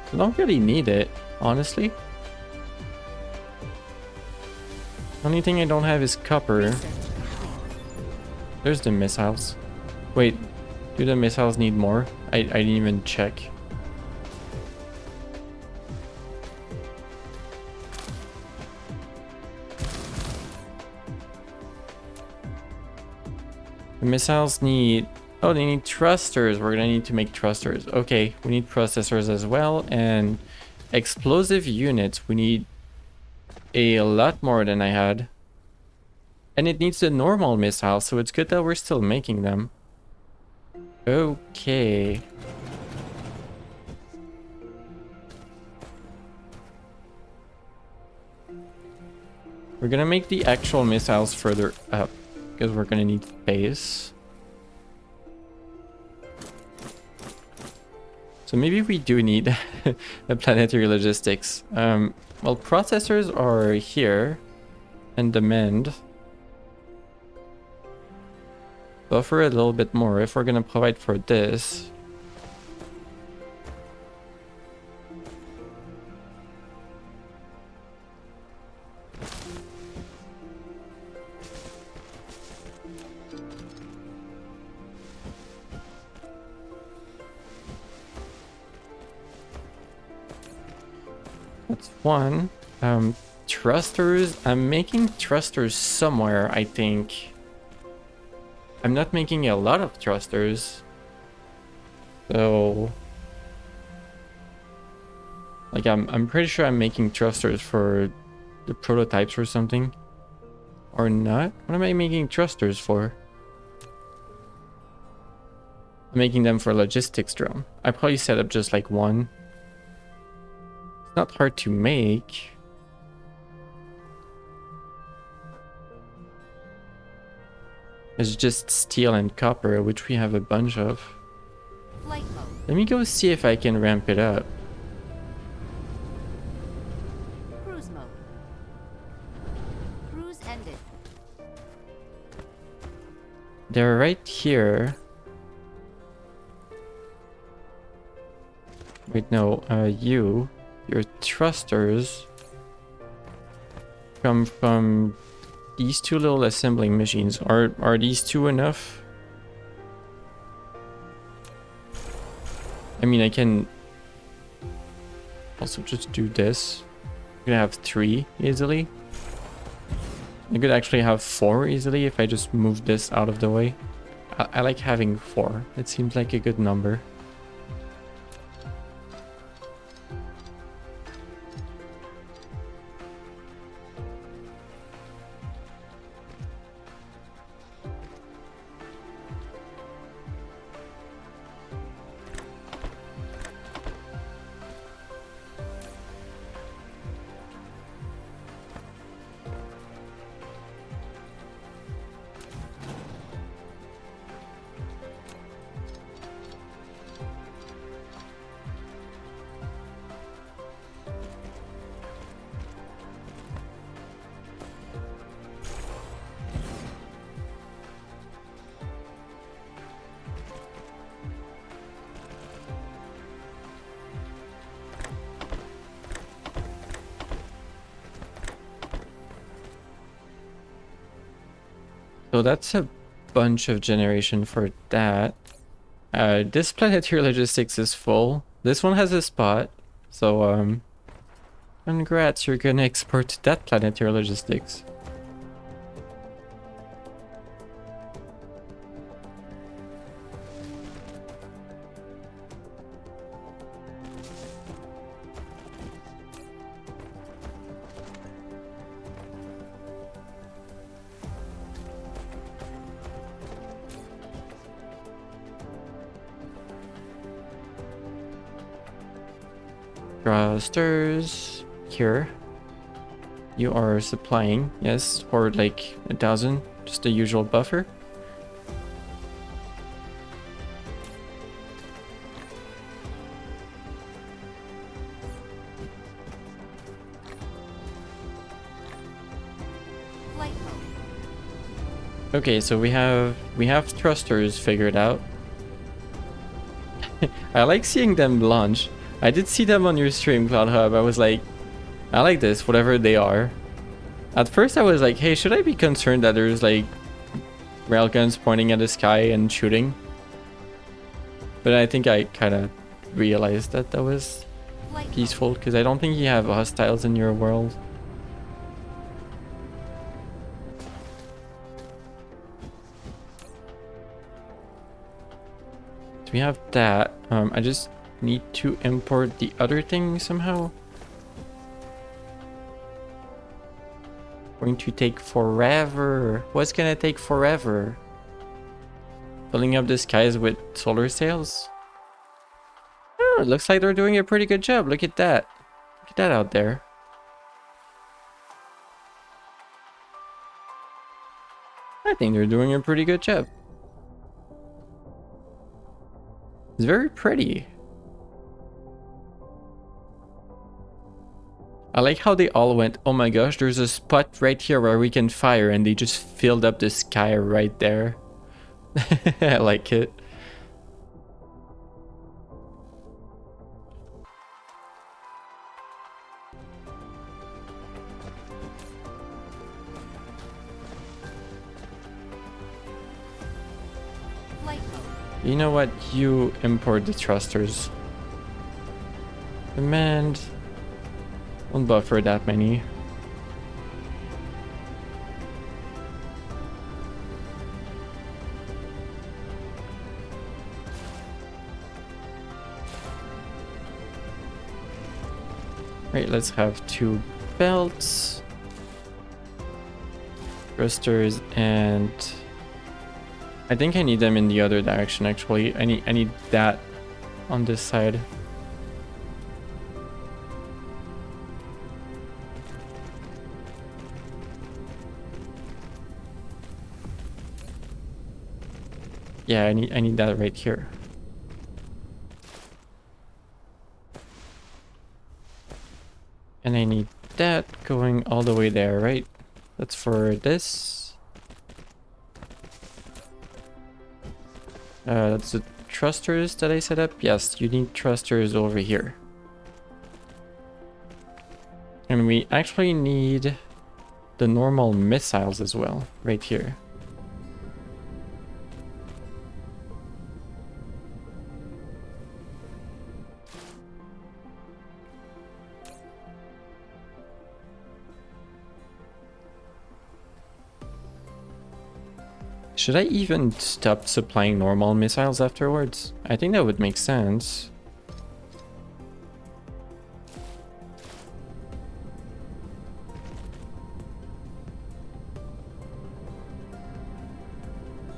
I don't really need it, honestly. Only thing I don't have is copper. There's the missiles. Wait, do the missiles need more? I didn't even check. The missiles need... Oh, they need thrusters. We're gonna need to make thrusters. Okay, we need processors as well. And explosive units, we need a lot more than I had. And it needs a normal missile, so it's good that we're still making them. Okay. We're gonna make the actual missiles further up, because we're gonna need space. So maybe we do need a planetary logistics. Well, processors are here and demand. Buffer a little bit more if we're gonna provide for this. That's one. Thrusters. I'm making thrusters somewhere, I think. I'm not making a lot of thrusters. So like I'm pretty sure I'm making thrusters for the prototypes or something. Or not? What am I making thrusters for? I'm making them for logistics drone. I probably set up just like one. It's not hard to make. It's just steel and copper, which we have a bunch of.
Flight mode.
Let me go see if I can ramp it up.
Cruise mode. Cruise ended.
They're right here. Wait, no, your thrusters come from these two little assembling machines. Are these two enough? I mean, I can also just do this. I'm gonna have 3 easily. I could actually have 4 easily if I just move this out of the way. I like having 4. It seems like a good number. So that's a bunch of generation for that. This planetary logistics is full. This one has a spot. So, congrats, you're gonna export to that planetary logistics. Thrusters here. You are supplying, yes, for like 1,000, just the usual buffer.
Flight mode.
Okay, so we have thrusters figured out. I like seeing them launch. I did see them on your stream, Cloud Hub. I was like, I like this, whatever they are. At first I was like, hey, should I be concerned that there's like railguns pointing at the sky and shooting? But I think I kind of realized that that was
Flight mode.
peaceful, because I don't think you have hostiles in your world. So we have that. I just need to import the other thing somehow. Going to take forever. What's gonna take forever? Filling up the skies with solar sails? Oh, it looks like they're doing a pretty good job. Look at that. Look at that out there. I think they're doing a pretty good job. It's very pretty. I like how they all went, oh my gosh, there's a spot right here where we can fire, and they just filled up the sky right there. I like it.
Flight mode.
You know what? You import the thrusters. Command. Won't buffer that many. Right, let's have 2 belts. Thrusters, and I think I need them in the other direction actually. I need that on this side. Yeah, I need that right here. And I need that going all the way there, right? That's for this. That's the thrusters that I set up. Yes, you need thrusters over here. And we actually need the normal missiles as well, right here. Should I even stop supplying normal missiles afterwards? I think that would make sense.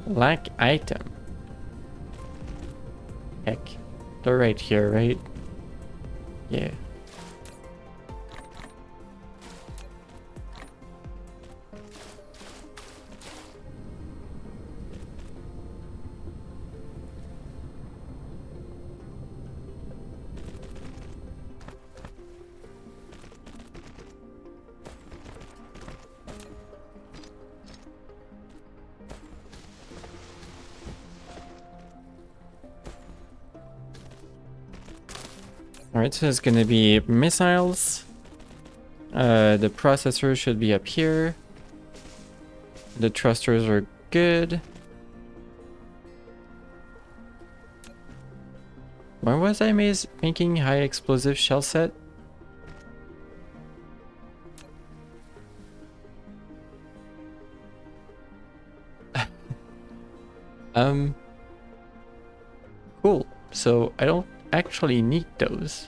Lack item. Heck. They're right here, right? Yeah. Alright, so it's gonna be missiles. The processor should be up here. The thrusters are good. Why was I making high explosive shell set? Cool. So I don't actually need those.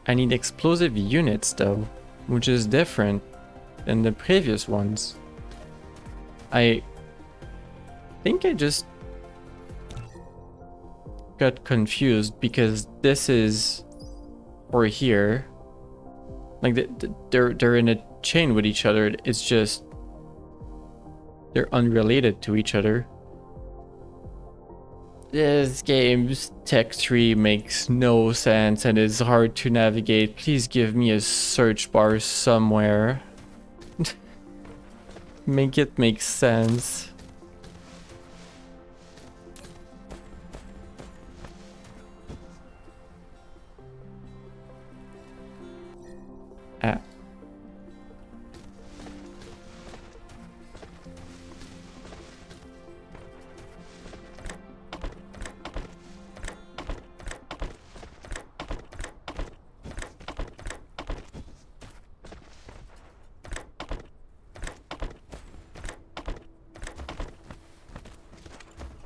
I need explosive units though, which is different than the previous ones. I think I just got confused because this is for here. Like they're in a chain with each other. It's just they're unrelated to each other. This game's tech tree makes no sense and is hard to navigate. Please give me a search bar somewhere. Make it make sense. Ah.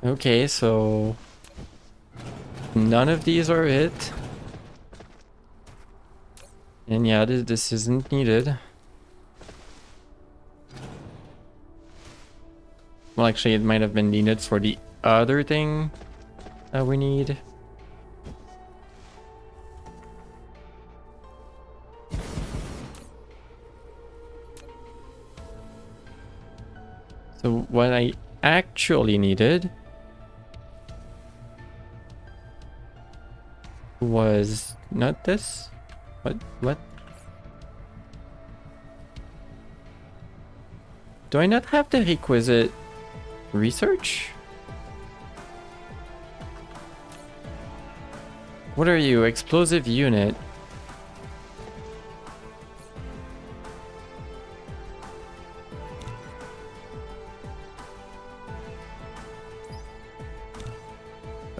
Okay, so none of these are it. And yeah, this isn't needed. Well, actually, it might have been needed for the other thing that we need. So what I actually needed was not this. What? Do I not have the requisite research? What are you? Explosive unit.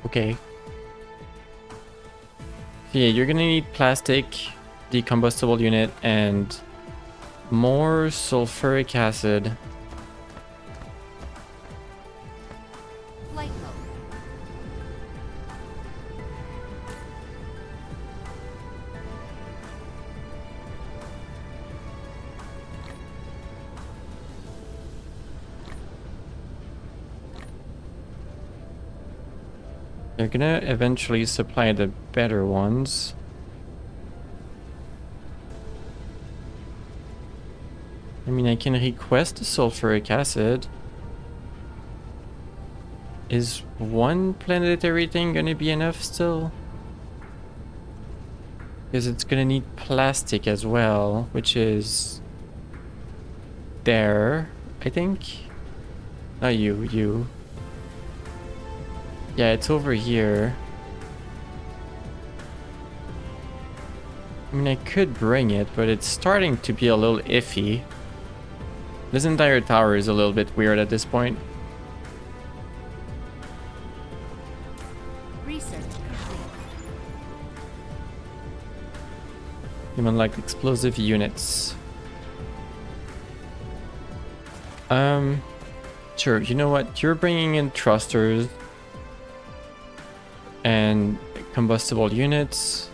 Okay. Yeah, you're gonna need plastic, decombustible unit, and more sulfuric acid.
Flight mode.
They're gonna eventually supply the better ones. I mean, I can request the sulfuric acid. Is one planetary thing gonna be enough still? Because it's gonna need plastic as well, which is there, I think. Not you. Yeah, it's over here. I mean, I could bring it, but it's starting to be a little iffy. This entire tower is a little bit weird at this point.
Research complete.
Even like explosive units. Sure, you know what? You're bringing in thrusters and combustible units.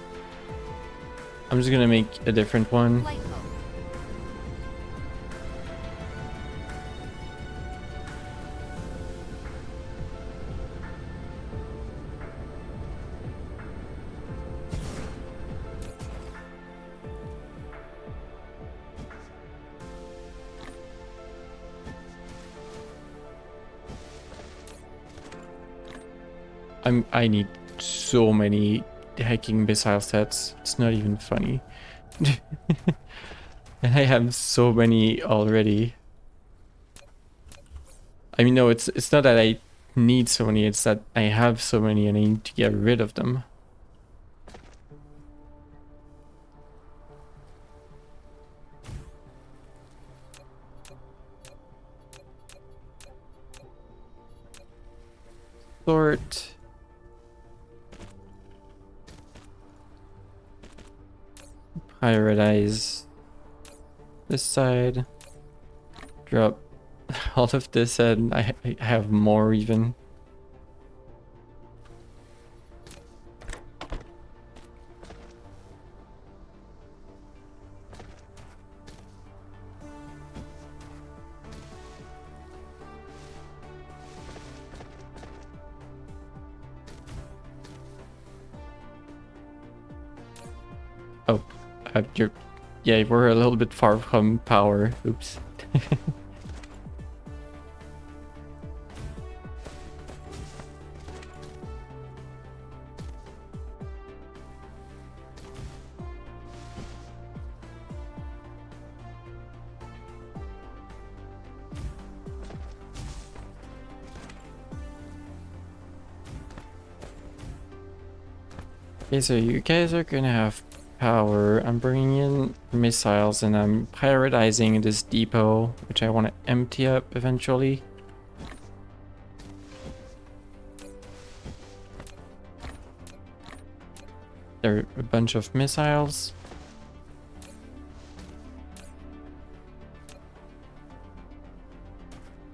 I'm just gonna make a different one.
Flight mode.
I need so many hacking missile sets. It's not even funny. And I have so many already. I mean, no, it's not that I need so many, it's that I have so many and I need to get rid of them. Sort. Prioritize this side. Drop all of this and I have more even. Oh, yeah, we're a little bit far from power. Oops. Okay, so you guys are gonna have power. I'm bringing in missiles and I'm prioritizing this depot, which I want to empty up eventually. There are a bunch of missiles.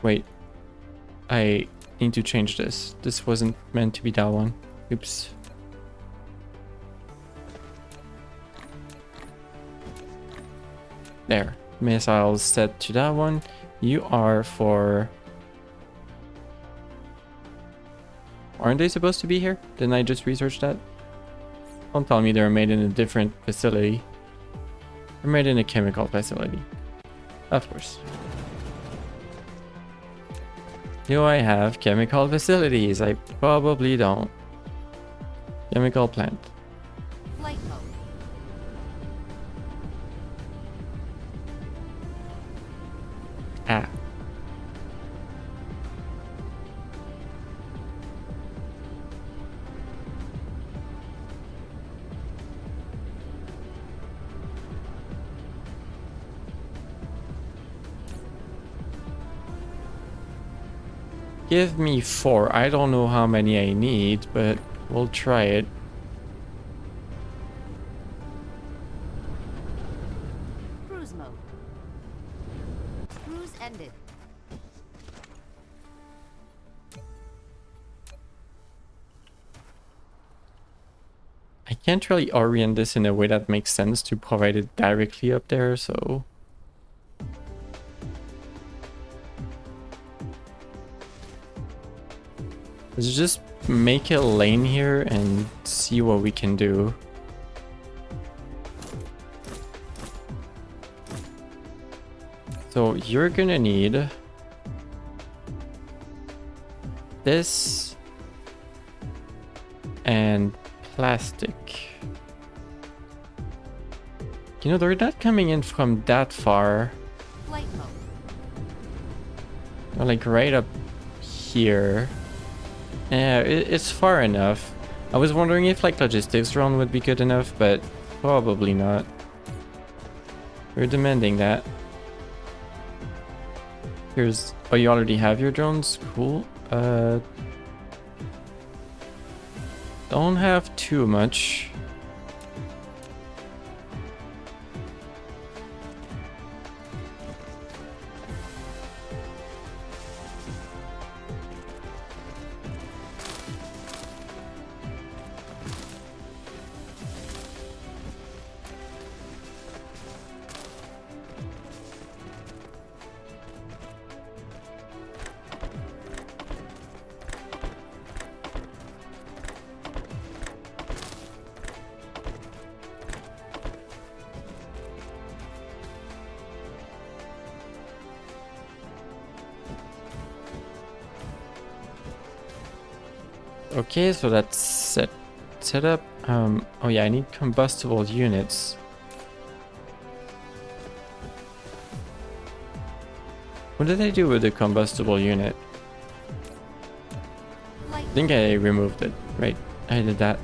Wait, I need to change this. This wasn't meant to be that one. Oops. There, missiles set to that one. You are for... Aren't they supposed to be here? Didn't I just research that? Don't tell me they're made in a different facility. They're made in a chemical facility. Of course. Do I have chemical facilities? I probably don't. Chemical plant.
Flight mode.
Ah. Give me 4. I don't know how many I need, but we'll try it.
Cruise mode. Cruise ended.
I can't really orient this in a way that makes sense to provide it directly up there, so... Let's just make a lane here and see what we can do. So you're gonna need this and plastic. You know, they're not coming in from that far.
Flight mode.
They're like right up here. Yeah, it's far enough. I was wondering if like logistics drone would be good enough, but probably not. We're demanding that. Here's... Oh, you already have your drones? Cool. Don't have too much. Okay, so that's set up. Oh yeah, I need combustible units. What did I do with the combustible unit? I think I removed it, right? I did that.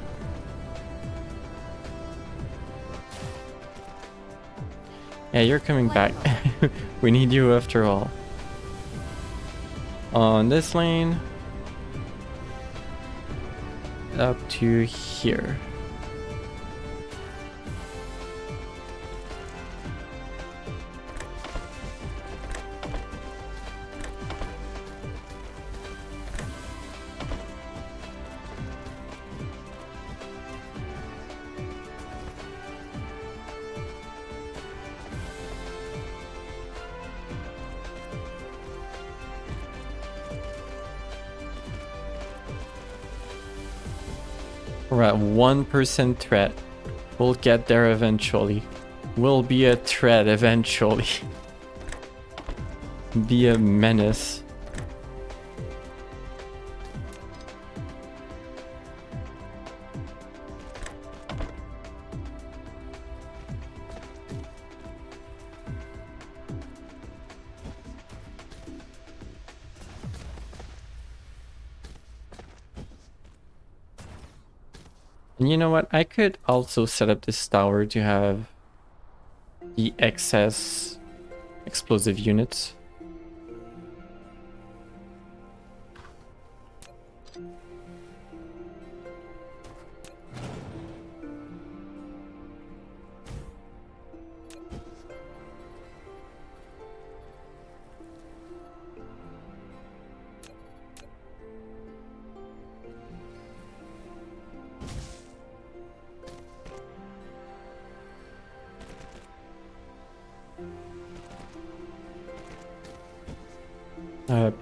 Yeah, you're coming back. We need you after all. On this lane. Up to here. We're at 1% threat. We'll get there eventually. We'll be a threat eventually. Be a menace. And you know what? I could also set up this tower to have the excess explosive units.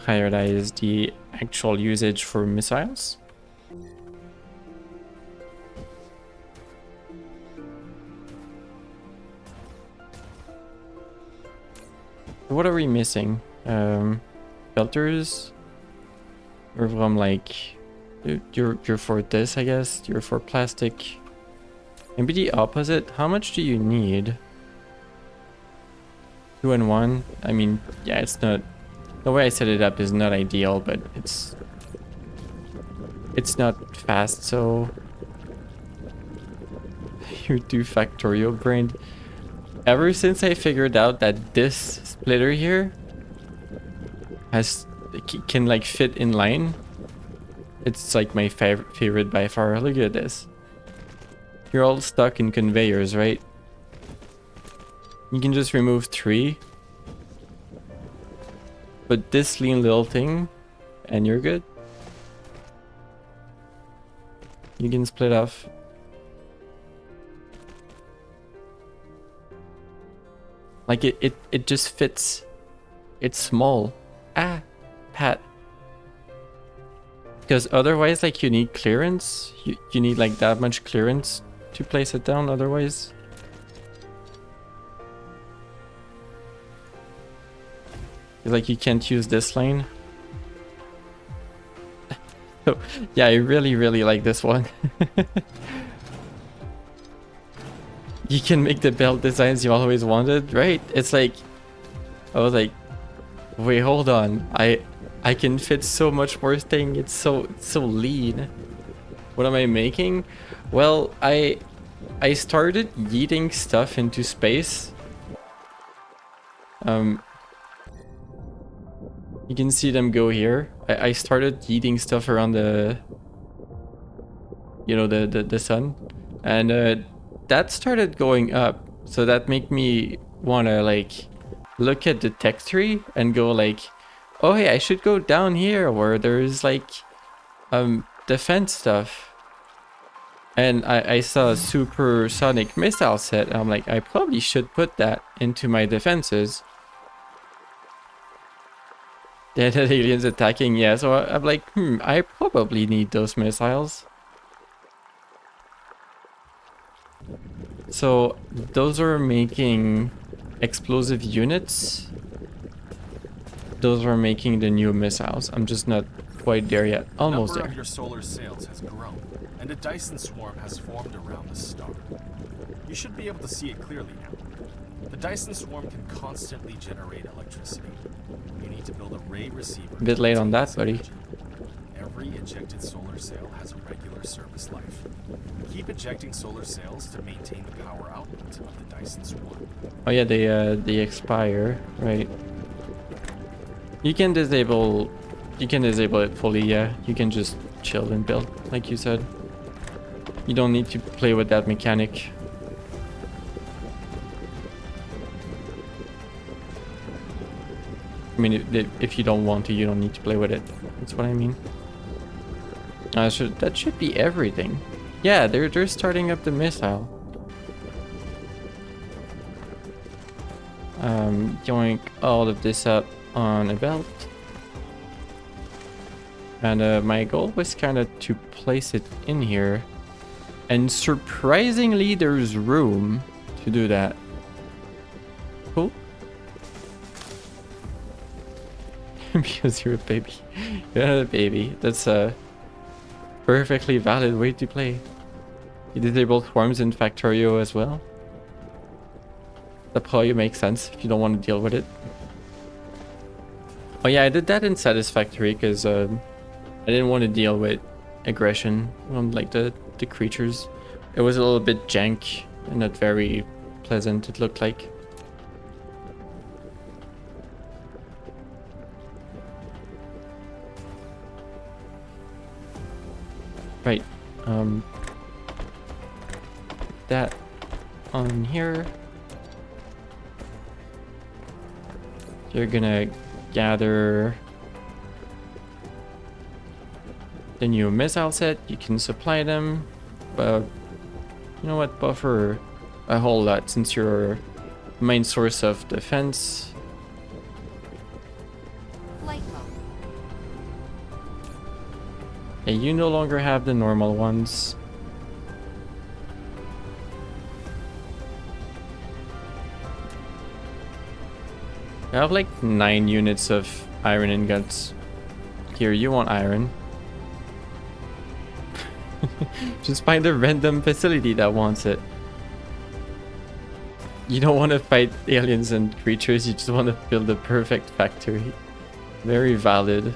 Prioritize the actual usage for missiles. What are we missing? Filters? Or from like you're for this, I guess. You're for plastic. Maybe the opposite. How much do you need? 2 and 1. I mean, yeah, it's not. The way I set it up is not ideal, but it's not fast, so you do factorial brain. Ever since I figured out that this splitter here can like fit in line, it's like my favorite by far. Look at this. You're all stuck in conveyors, right? You can just remove 3. But this lean little thing, and you're good. You can split off. Like it just fits. It's small. Ah, Pat. Because otherwise, like, you need clearance. You need like that much clearance to place it down otherwise. Like, you can't use this lane. So, yeah, I really, really like this one. You can make the belt designs you always wanted, right? It's like, I was like, wait, hold on. I can fit so much more thing. It's so lean. What am I making? Well, I started yeeting stuff into space. You can see them go here. I started yeeting stuff around the, you know, the sun, and that started going up. So that made me wanna like look at the tech tree and go like, oh hey, I should go down here where there's like defense stuff. And I saw a supersonic missile set, and I'm like, I probably should put that into my defenses. Dead aliens attacking, yeah, so I'm like, I probably need those missiles. So those are making explosive units. Those are making the new missiles. I'm just not quite there yet. Almost
The number
there.
of your solar sails has grown, and a Dyson swarm has formed around the star. You should be able to see it clearly now. The Dyson swarm can constantly generate electricity. You need to build a ray receiver.
A bit late on that, buddy.
Every ejected solar sail has a regular service life. Keep ejecting solar sails to maintain the power output of the Dyson swarm.
Oh yeah, they expire, right? You can disable it fully, yeah. You can just chill and build, like you said. You don't need to play with that mechanic. I mean, if you don't want to, you don't need to play with it. That's what I mean. That should be everything. Yeah, they're starting up the missile. Yoink all of this up on a belt. And my goal was kind of to place it in here. And surprisingly, there's room to do that. Cool. Because you're a baby. You're not a baby. That's a perfectly valid way to play. You disable swarms in Factorio as well. That probably makes sense if you don't want to deal with it. Oh yeah, I did that in Satisfactory because I didn't want to deal with aggression on like the creatures. It was a little bit jank and not very pleasant, it looked like. Right, that on here. You're gonna gather the new missile set. You can supply them, but you know what, buffer a whole lot since you're main source of defense.
Flight mode.
And you no longer have the normal ones. I have like 9 units of iron ingots. Here, you want iron. Just find a random facility that wants it. You don't want to fight aliens and creatures, you just want to build the perfect factory. Very valid.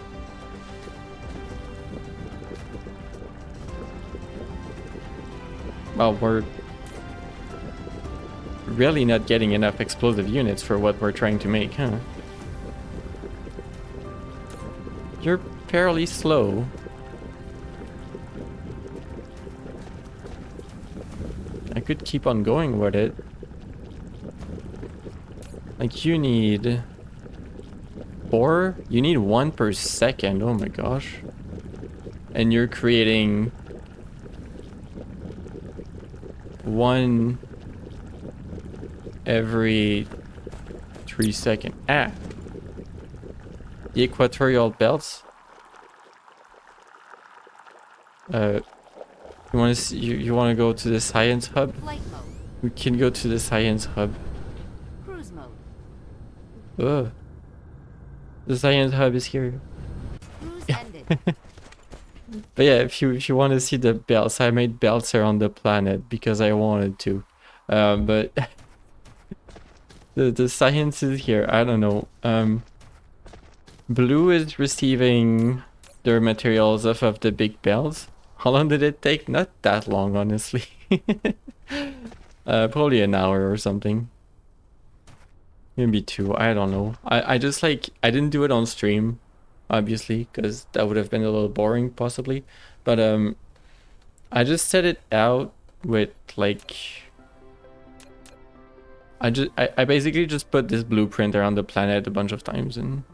Well, we're really not getting enough explosive units for what we're trying to make, huh? You're fairly slow. I could keep on going with it. Like, you need 4? You need 1 per second. Oh my gosh. And you're creating 1 every 3 seconds. Ah! The equatorial belts. You want to see, you want to go to the science hub?
Flight mode.
We can go to the science hub.
Cruise mode.
Ugh. The science hub is here.
Cruise ended.
But yeah, if you want to see the belts, I made belts around the planet because I wanted to. But the science is here. I don't know. Blue is receiving their materials off of the big belts. How long did it take? Not that long, honestly. Probably an hour or something. Maybe 2. I don't know. I just like I didn't do it on stream, obviously, because that would have been a little boring possibly. But I just set it out with like I basically just put this blueprint around the planet a bunch of times, and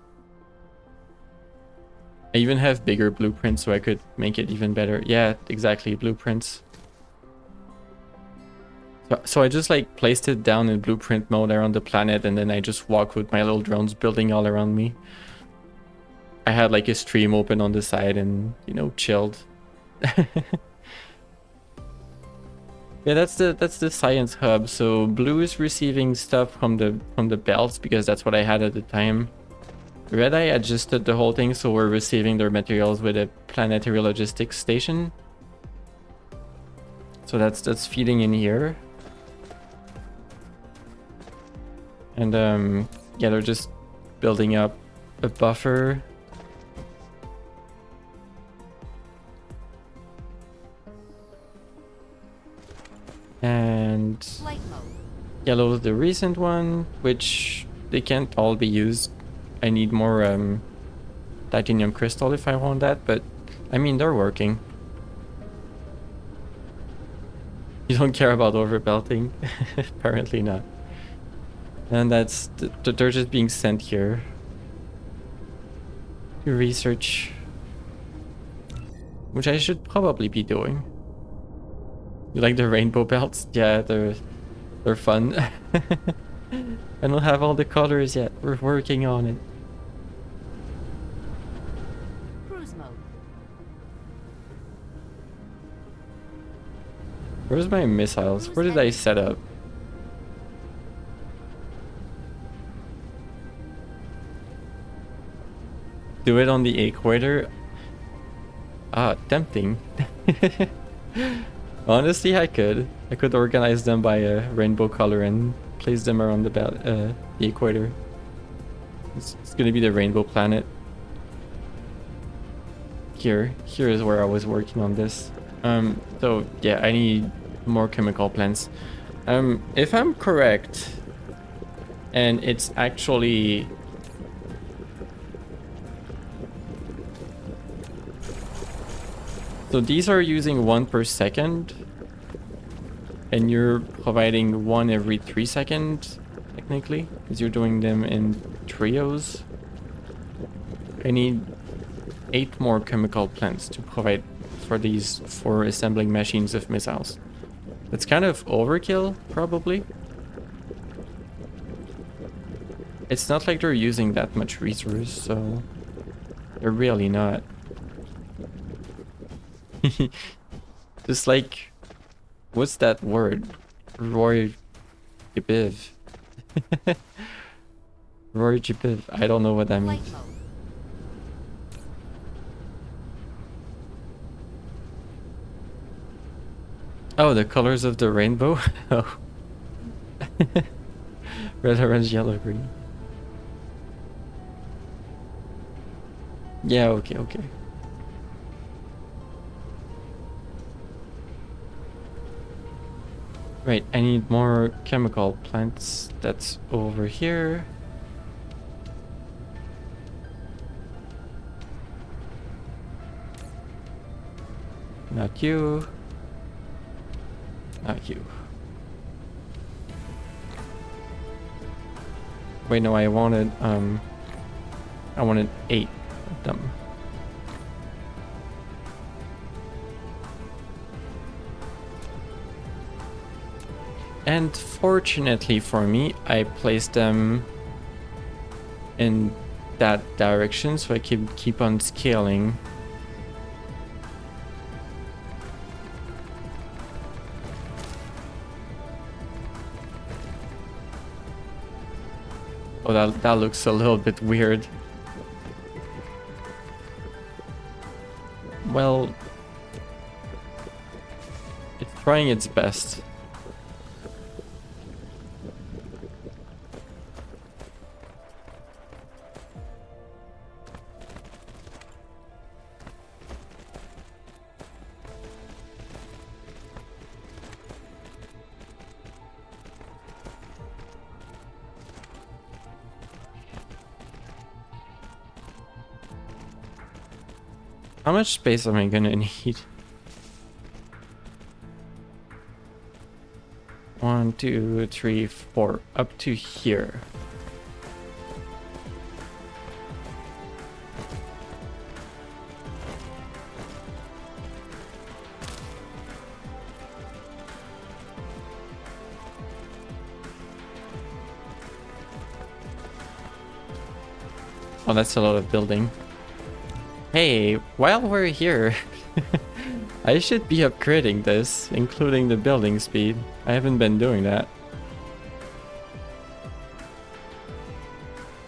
I even have bigger blueprints so I could make it even better. Yeah, exactly, blueprints. So I just like placed it down in blueprint mode around the planet, and then I just walk with my little drones building all around me. I had like a stream open on the side and, you know, chilled. Yeah, that's the science hub. So blue is receiving stuff from the belts because that's what I had at the time. Red Eye adjusted the whole thing, so we're receiving their materials with a planetary logistics station. So that's feeding in here. And yeah, they're just building up a buffer. And
Flight mode.
yellow is the recent one, which they can't all be used. I need more titanium crystal if I want that, but I mean, they're working. You don't care about overbelting? Apparently not. And that's they're just being sent here to research, which I should probably be doing. You like the rainbow belts? Yeah, they're fun. I don't have all the colors yet. We're working on it.
Cruise mode.
Where's my missiles? Where did I set up? Do it on the equator? Ah, tempting. Honestly, I could organize them by a rainbow color and place them around the equator. It's gonna be the rainbow planet. Here is where I was working on this. So yeah, I need more chemical plants. If I'm correct, and it's actually so these are using 1 per second, and you're providing 1 every 3 seconds, technically, because you're doing them in trios. I need 8 more chemical plants to provide for these 4 assembling machines of missiles. That's kind of overkill, probably. It's not like they're using that much resource, so they're really not. Just like, what's that word? Roy Jibiv. Roy Jibiv. I don't know what that
Flight
means.
mode.
Oh, the colors of the rainbow? Oh. Red, orange, yellow, green. Yeah, okay. Right, I need more chemical plants. That's over here. Not you. Not you. Wait, no, I wanted 8 of them. And fortunately for me, I placed them in that direction so I can keep on scaling. Oh, that looks a little bit weird. Well, it's trying its best. How much space am I gonna need? 1, 2, 3, 4, up to here. Oh, that's a lot of building. Hey, while we're here, I should be upgrading this, including the building speed. I haven't been doing that.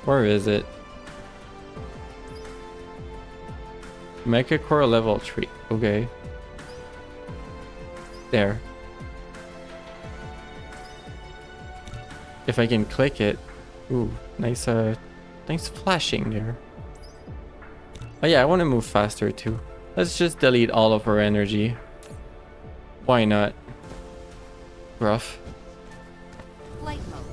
Where is it? Mecha Core level 3. Okay. There. If I can click it. Ooh, nice nice flashing there. Oh yeah, I want to move faster too. Let's just delete all of our energy. Why not? Rough.
Flight mode.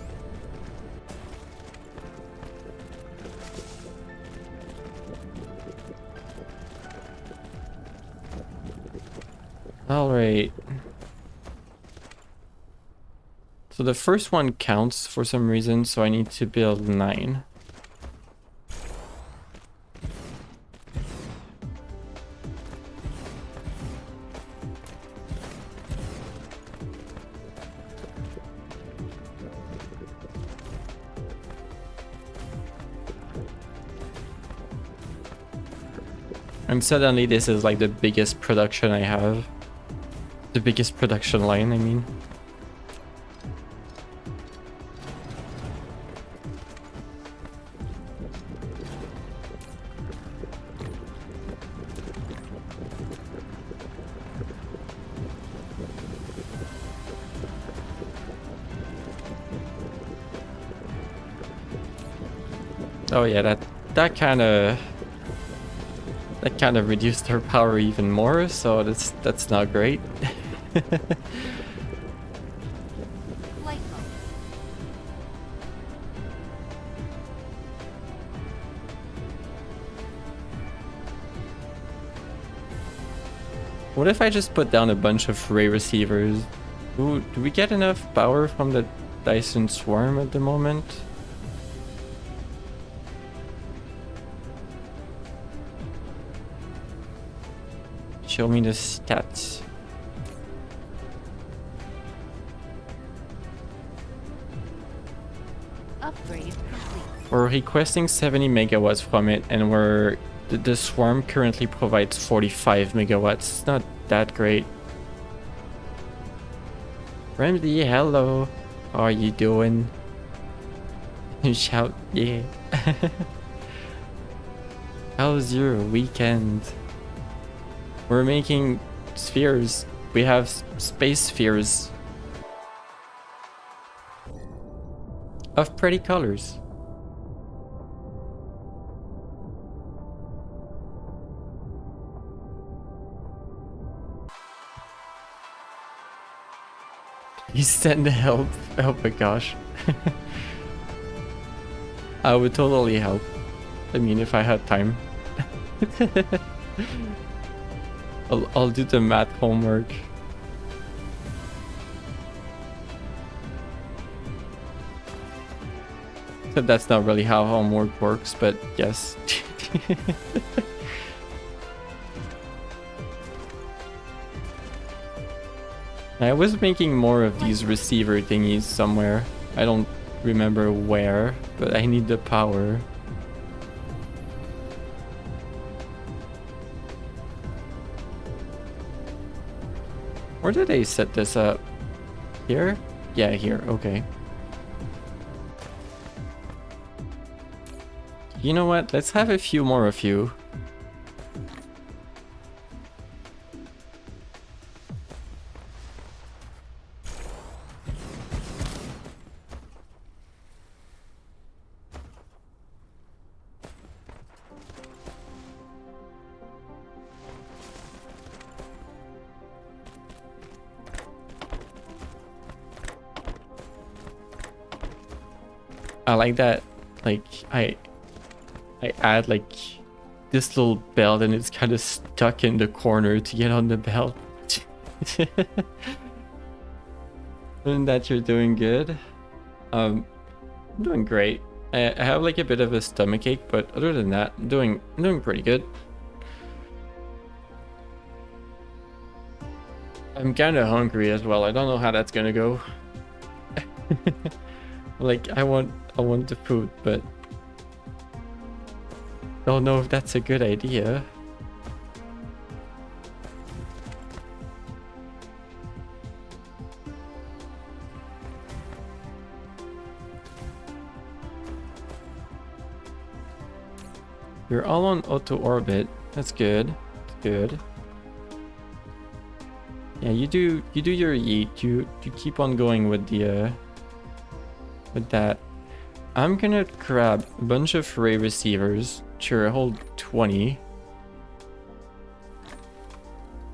Alright. So the first one counts for some reason, so I need to build 9. And suddenly this is like the biggest production I have. The biggest production line, I mean. Oh yeah, that kind of reduced her power even more, so that's not great.
Flight mode.
What if I just put down a bunch of ray receivers? Do we get enough power from the Dyson Swarm at the moment? Show me the stats.
Upgrade complete.
We're requesting 70 megawatts from it, and the Swarm currently provides 45 megawatts. It's not that great. Remedy, hello. How are you doing? Shout, yeah. How's your weekend? We're making spheres. We have space spheres of pretty colors. You send help. Oh my gosh. I would totally help. I mean, if I had time. I'll do the math homework. So that's not really how homework works, but yes. I was making more of these receiver thingies somewhere. I don't remember where, but I need the power. Where did they set this up? Here? Yeah, here. Okay. You know what? Let's have a few more of you. I like that. Like I add like this little belt and it's kind of stuck in the corner to get on the belt. And that you're doing good. I'm doing great. I have like a bit of a stomach ache, but other than that, I'm doing pretty good. I'm kind of hungry as well. I don't know how that's gonna go. Like I want the food, but don't know if that's a good idea. You're all on auto orbit. That's good. That's good. Yeah, you do your yeet. You keep on going with the with that. I'm gonna grab a bunch of ray receivers. Sure, hold 20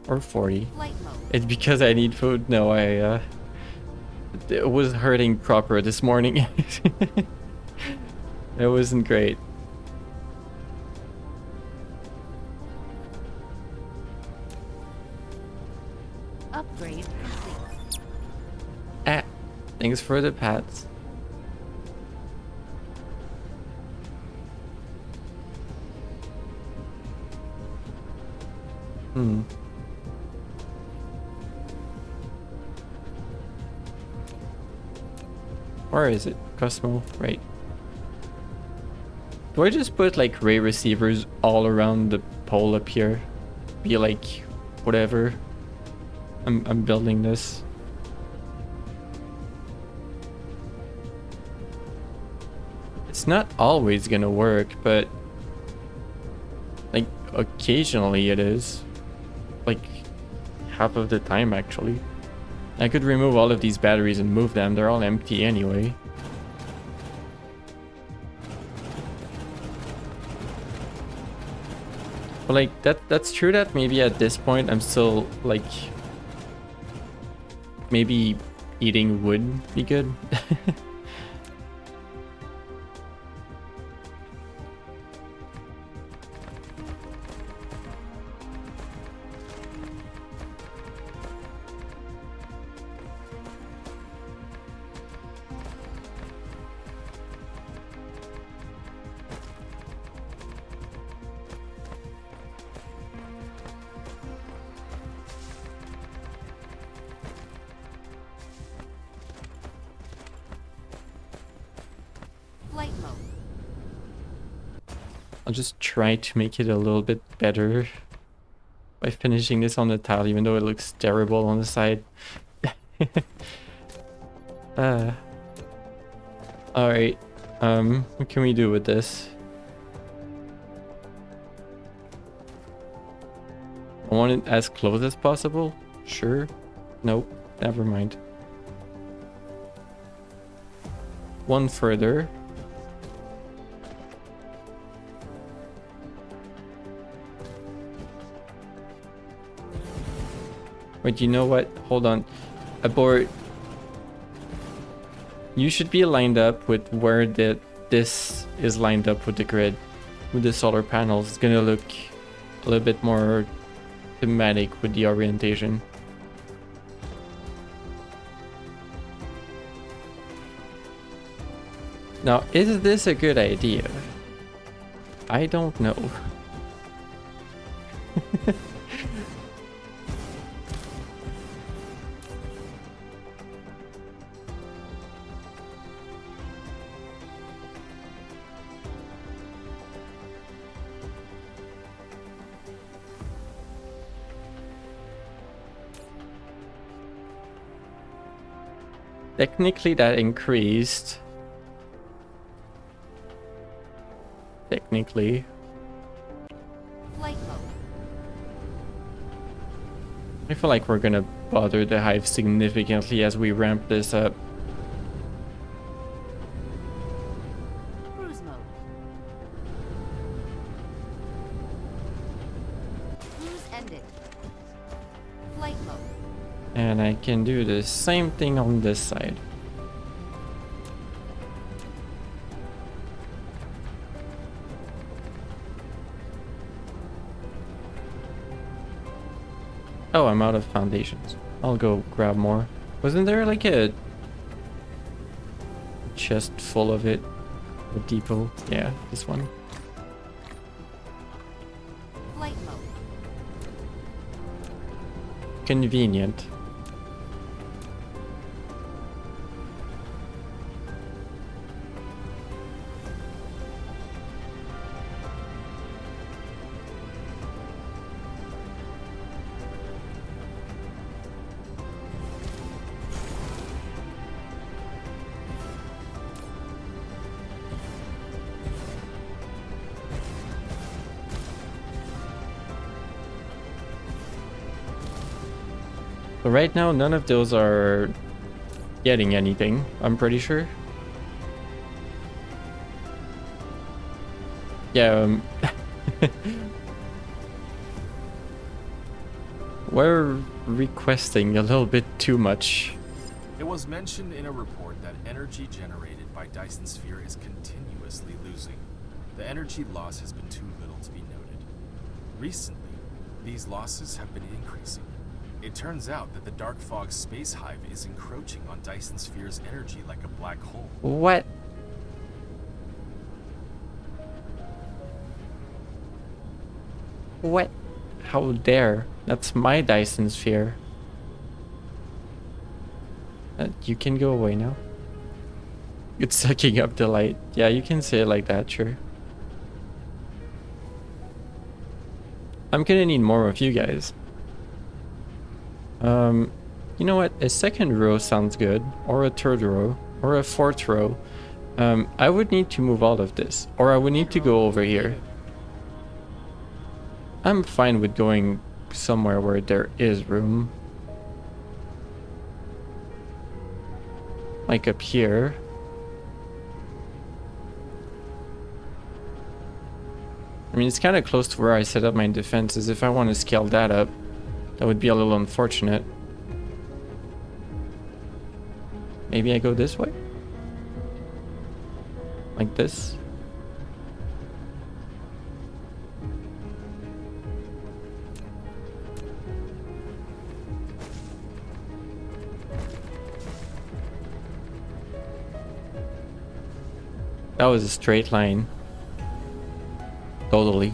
or 40.
Flight mode.
It's because I need food. No, I it was hurting proper this morning. It wasn't great.
Upgrade complete.
Ah, thanks for the pats. Where is it? Cosmo, right. Do I just put like ray receivers all around the pole up here? Be like, whatever. I'm building this. It's not always gonna work, but like occasionally it is. Like half of the time actually. I could remove all of these batteries and move them. They're all empty anyway. But like that's true that maybe at this point I'm still like maybe eating would be good.
Flight mode.
I'll just try to make it a little bit better by finishing this on the tile, even though it looks terrible on the side. Alright, what can we do with this? I want it as close as possible? Sure. Nope, never mind. One further. Wait, you know what? Hold on. Abort. You should be lined up with where this is lined up with the grid. With the solar panels. It's gonna look a little bit more thematic with the orientation. Now, is this a good idea? I don't know. Technically that increased. technically.
Flight mode.
I feel like we're gonna bother the hive significantly as we ramp this up.
Cruise mode. Cruise ended. Flight mode.
And I can do the same thing on this side. Oh, I'm out of foundations. I'll go grab more. Wasn't there like a chest full of it? A depot? Yeah, this one.
Flight mode.
Convenient. But right now, none of those are getting anything, I'm pretty sure. Yeah, we're requesting a little bit too much.
It was mentioned in a report that energy generated by Dyson Sphere is continuously losing. The energy loss has been too little to be noted. Recently, these losses have been increasing. It turns out that the Dark Fog space hive is encroaching on Dyson Sphere's energy like a black hole.
What? What? How dare? That's my Dyson sphere. You can go away now. It's sucking up the light. Yeah, you can say it like that, sure. I'm gonna need more of you guys. You know what? A second row sounds good, or a third row, or a fourth row. I would need to move all of this, or I would need to go over here. I'm fine with going somewhere where there is room. Like up here. I mean, it's kind of close to where I set up my defenses. If I want to scale that up, that would be a little unfortunate. Maybe I go this way? Like this? That was a straight line. Totally.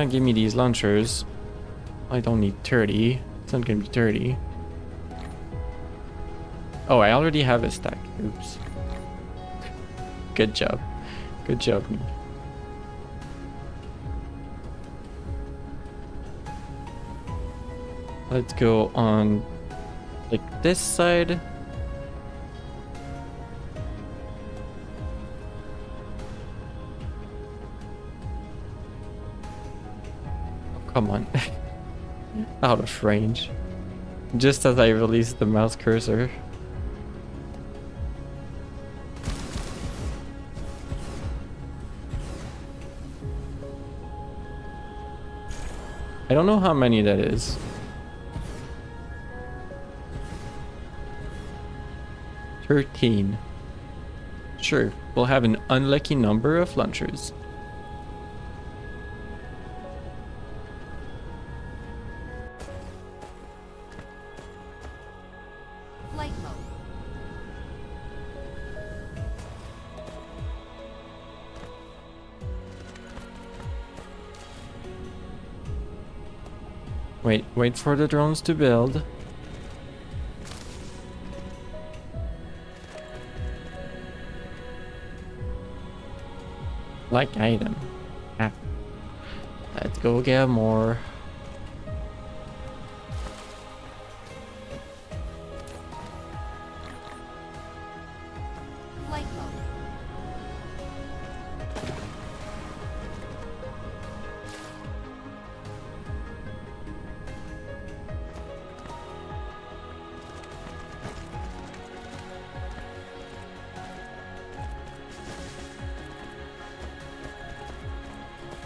Give me these launchers. I don't need 30. It's not gonna be 30. Oh, I already have a stack. Oops. Good job. Good job. Let's go on like this side. Come on. Out of range. Just as I release the mouse cursor. I don't know how many that is. 13. Sure, we'll have an unlucky number of launchers.
Flight mode.
Wait for the drones to build. Like item. Ah. Let's go get more.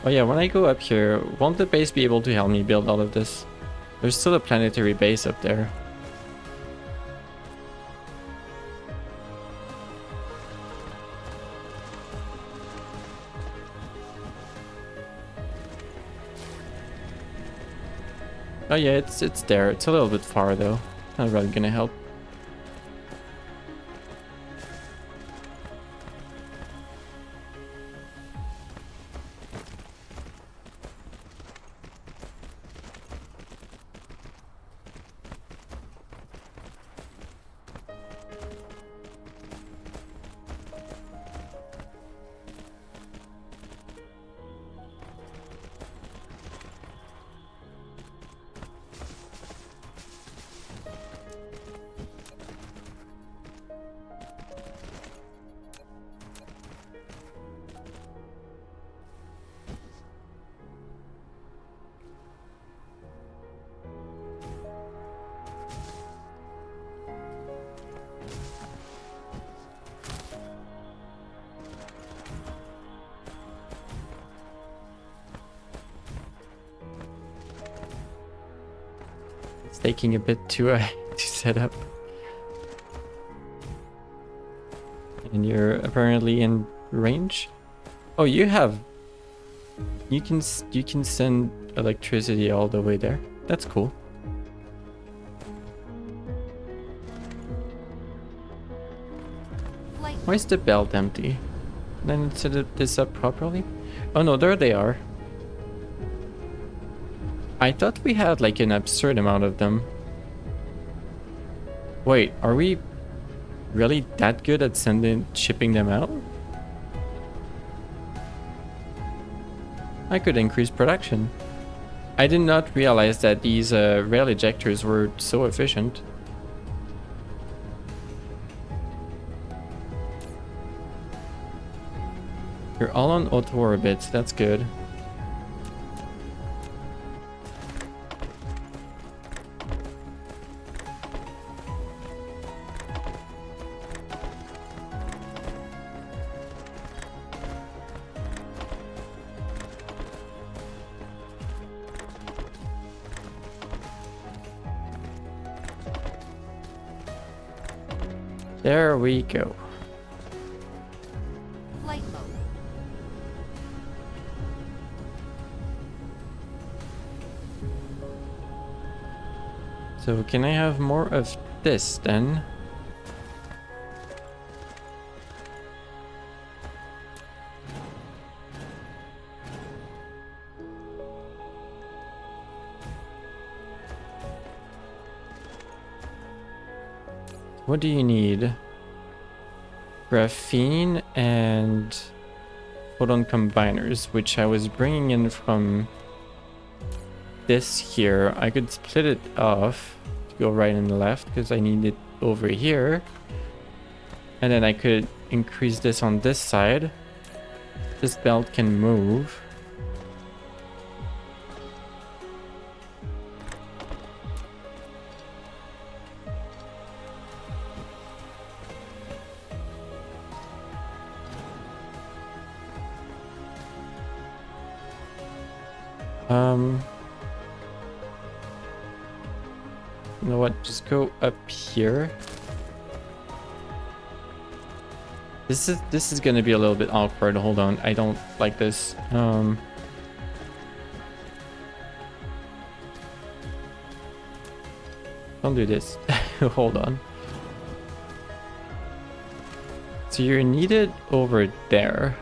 Oh yeah, when I go up here, won't the base be able to help me build all of this? There's still a planetary base up there. Oh yeah, it's there. It's a little bit far though. Not really gonna help. It's taking a bit to set up. And you're apparently in range. Oh, you can send electricity all the way there. That's cool.
Flight
Why is the belt empty? Then set this up properly. Oh no, there they are. I thought we had like an absurd amount of them. Wait, are we really that good at shipping them out? I could increase production. I did not realize that these rail ejectors were so efficient. You're all on auto orbit, that's good. There we go.
flight mode.
So can I have more of this then? What do you need? Graphene and photon combiners, which I was bringing in from this here. I could split it off to go right and left because I need it over here. And then I could increase this on this side. This belt can move. You know what? Just go up here. This is gonna be a little bit awkward. Hold on, I don't like this. Don't do this. Hold on. So you're needed over there.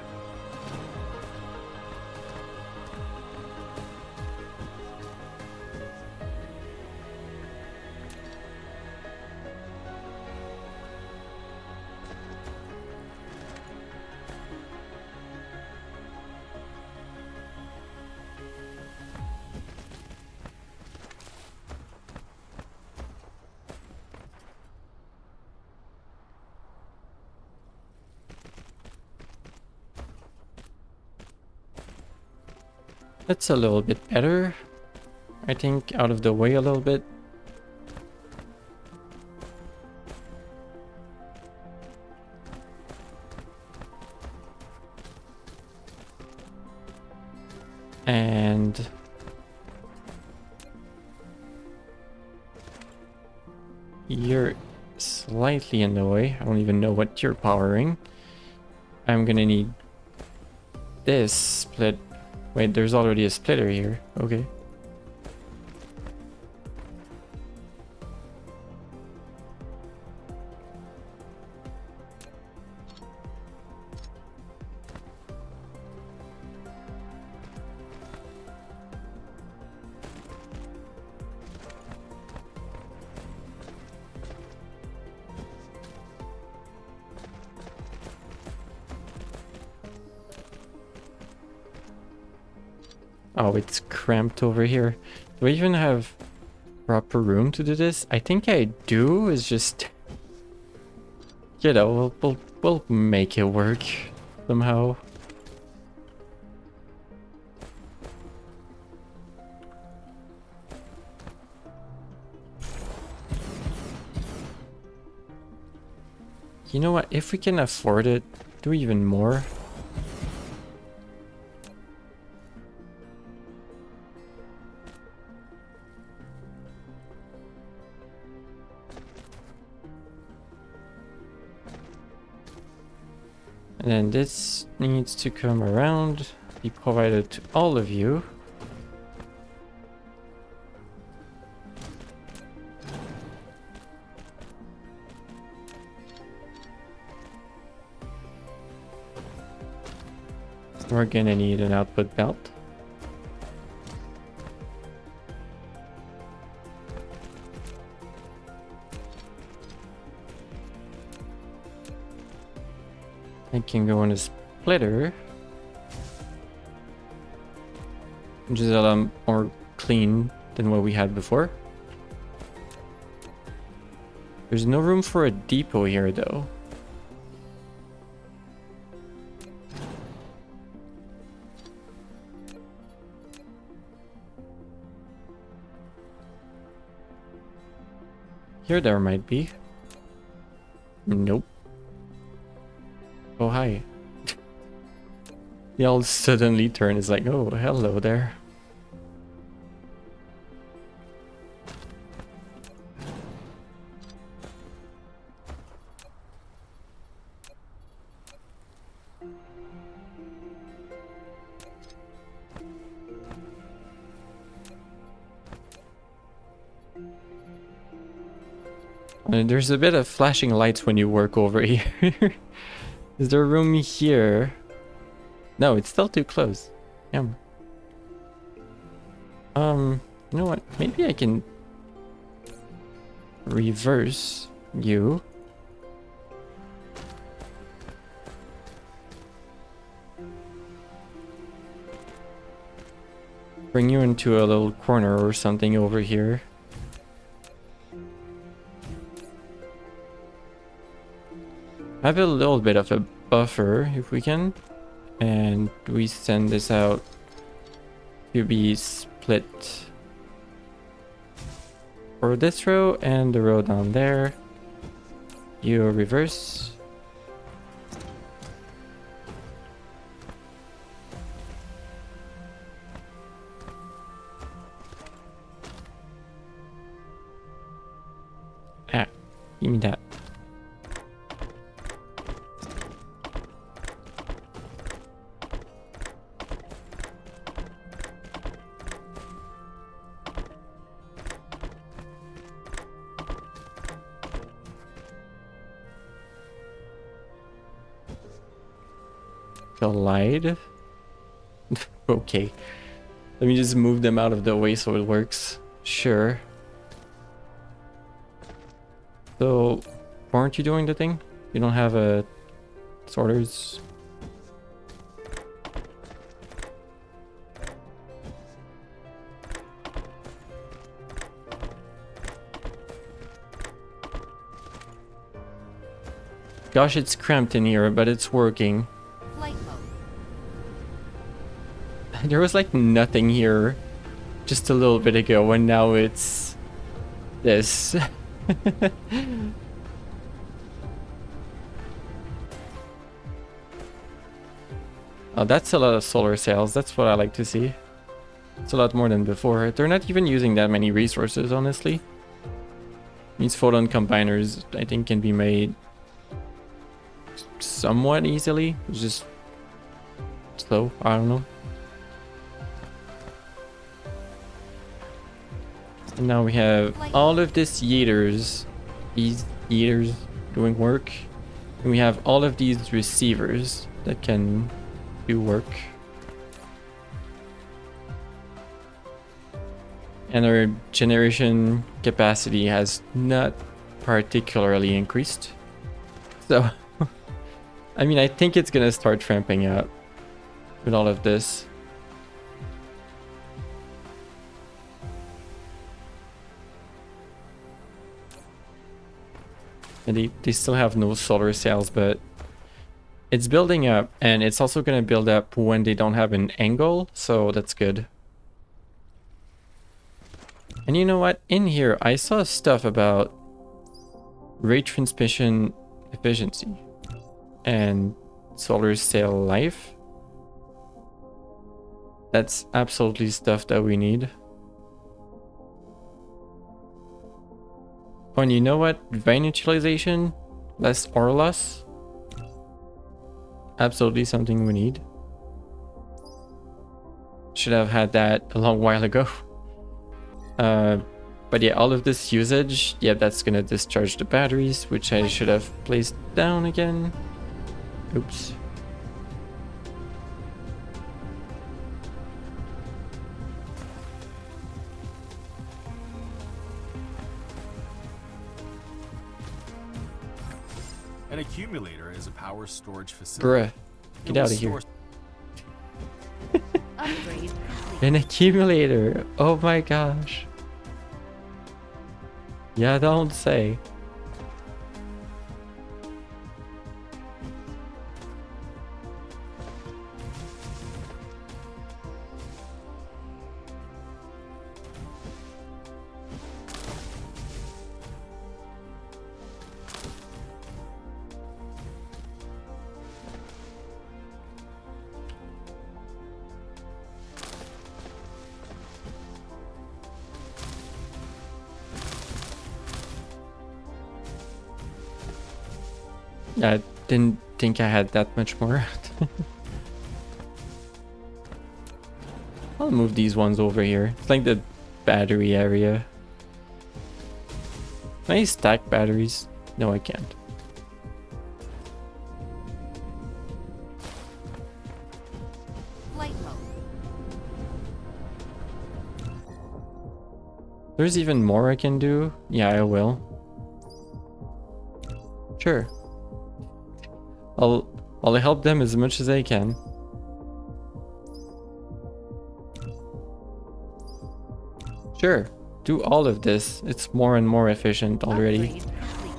That's a little bit better. I think out of the way a little bit. And you're slightly in the way. I don't even know what you're powering. I'm gonna need this split. Wait, there's already a splitter here. Okay. Oh, it's cramped over here. Do I even have proper room to do this? I think I do. It's just, you know, we'll make it work somehow. You know what? If we can afford it, do even more. And then this needs to come around, be provided to all of you. We're gonna need an output belt. It can go in a splitter, which is a lot more clean than what we had before. There's no room for a depot here though. Here there might be. Nope. Oh, hi. They all suddenly turn. It's like, oh, hello there. There's a bit of flashing lights when you work over here. Is there room here? No, it's still too close. Yeah. You know what? Maybe I can reverse you. Bring you into a little corner or something over here. Have a little bit of a buffer if we can, and we send this out to be split for this row and the row down there. You reverse. Ah, give me that. Collide. Okay. Let me just move them out of the way so it works. Sure. So, aren't you doing the thing? You don't have a sorters? Gosh, it's cramped in here, but it's working.
Flight mode.
There was like nothing here just a little bit ago, and now it's this. Oh, that's a lot of solar sails. That's what I like to see. It's a lot more than before. They're not even using that many resources, honestly. These photon combiners, I think, can be made somewhat easily. It's just slow, I don't know. And now we have all of these yeeters doing work. And we have all of these receivers that can do work. And our generation capacity has not particularly increased. So, I mean, I think it's gonna start ramping up with all of this. And they still have no solar cells, but it's building up, and it's also gonna build up when they don't have an angle, so that's good. And you know what? In here, I saw stuff about ray transmission efficiency and solar cell life. That's absolutely stuff that we need. Oh, and you know what? Vein utilization, less ore loss. Absolutely something we need. Should have had that a long while ago. But yeah, all of this usage, yeah, that's gonna discharge the batteries, which I should have placed down again. Oops.
An accumulator is a power storage facility.
Bruh, get out of here.
Upgrade complete.
An accumulator. Oh my gosh. Yeah, don't say. I didn't think I had that much more. I'll move these ones over here. It's like the battery area. Can I stack batteries? No, I can't.
Flight mode.
There's even more I can do. Yeah, I will. Sure. I'll help them as much as I can. Sure, do all of this. It's more and more efficient already.
Upgrade complete.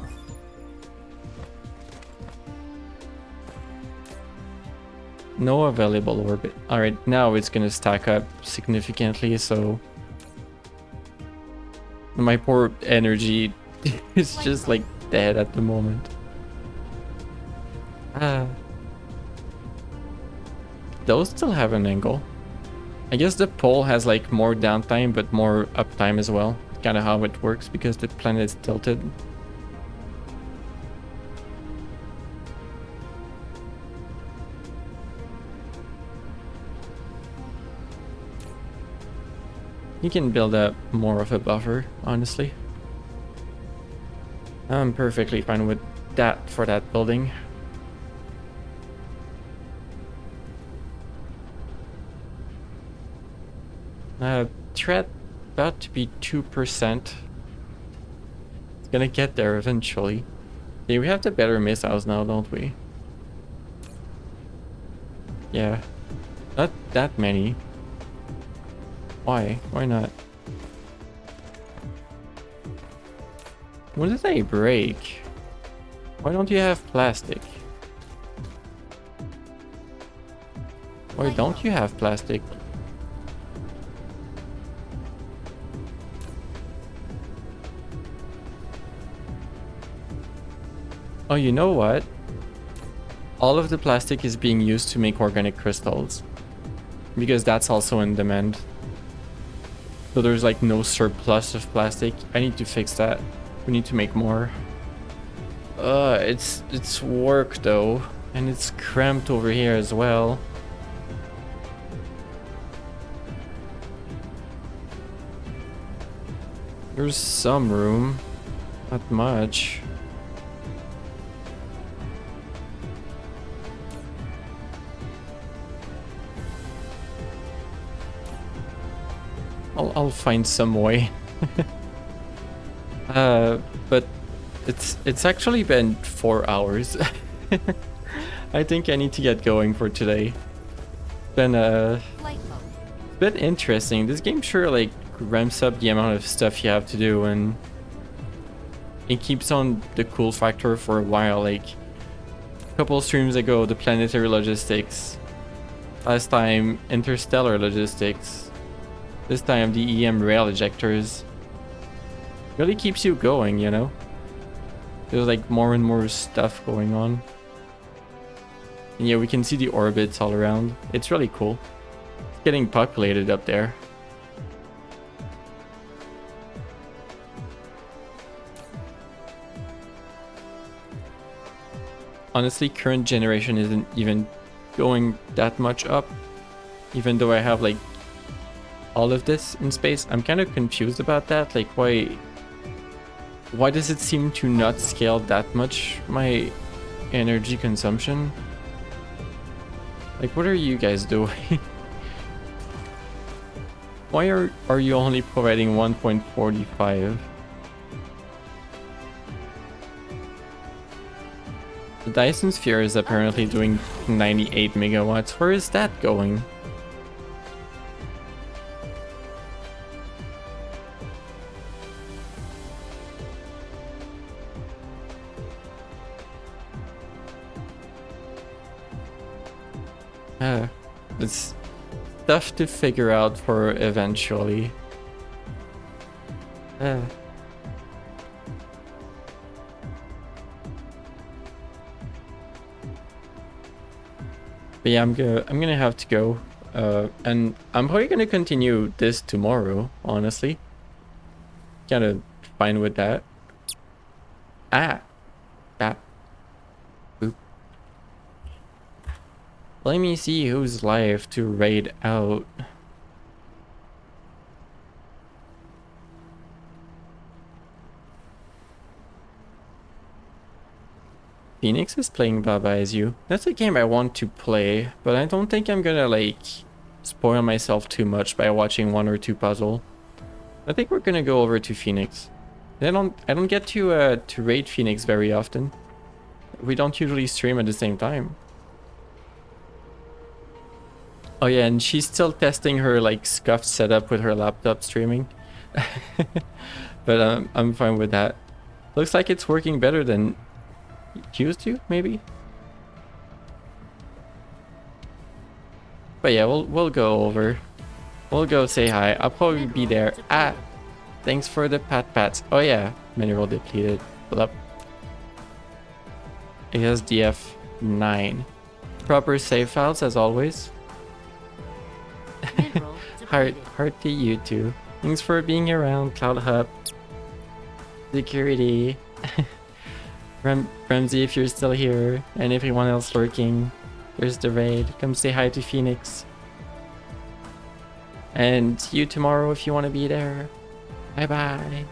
No available orbit. Alright, now it's gonna stack up significantly, so my poor energy is just like dead at the moment. Those still have an angle. I guess the pole has like more downtime but more uptime as well. Kind of how it works because the planet is tilted. You can build up more of a buffer, honestly. I'm perfectly fine with that for that building. Threat about to be 2%. It's gonna get there eventually. Yeah, we have the better missiles now, don't we? Yeah. Not that many. Why? Why not? What did they break? Why don't you have plastic? Why don't you have plastic? Oh, you know what? All of the plastic is being used to make organic crystals. Because that's also in demand. So there's like no surplus of plastic. I need to fix that. We need to make more. It's work though, and it's cramped over here as well. There's some room, not much. I'll find some way. But it's actually been 4 hours. I think I need to get going for today. Been
Flight mode.
bit interesting. This game sure like ramps up the amount of stuff you have to do, and it keeps on the cool factor for a while. Like a couple streams ago, the planetary logistics. Last time, interstellar logistics. This time, the EM rail ejectors. Really keeps you going, you know? There's like more and more stuff going on. And yeah, we can see the orbits all around. It's really cool. It's getting populated up there. Honestly, current generation isn't even going that much up. Even though I have like all of this in space. I'm kind of confused about that. Like why does it seem to not scale that much, my energy consumption? Like, what are you guys doing? Why are you only providing 1.45? The Dyson Sphere is apparently doing 98 megawatts. Where is that going? It's stuff to figure out for eventually. But yeah, I'm gonna have to go, and I'm probably gonna continue this tomorrow. Honestly, kind of fine with that. That. Boop. Let me see who's live to raid out. Phoenix is playing Baba Is You. That's a game I want to play, but I don't think I'm gonna like spoil myself too much by watching 1 or 2 puzzle. I think we're gonna go over to Phoenix. I don't get to raid Phoenix very often. We don't usually stream at the same time. Oh yeah, and she's still testing her like scuffed setup with her laptop streaming. But I'm fine with that. Looks like it's working better than it used to, maybe. But yeah, we'll go over. We'll go say hi. I'll probably be there. Ah, thanks for the pats. Oh yeah, mineral depleted. Pull up. ASDF 9. Proper save files as always.
Mineral depleted.
Heart to you too. Thanks for being around, Cloud Hub. Security. Ramsey, if you're still here, and everyone else lurking, there's the raid. Come say hi to Phoenix. And see you tomorrow if you want to be there. Bye bye.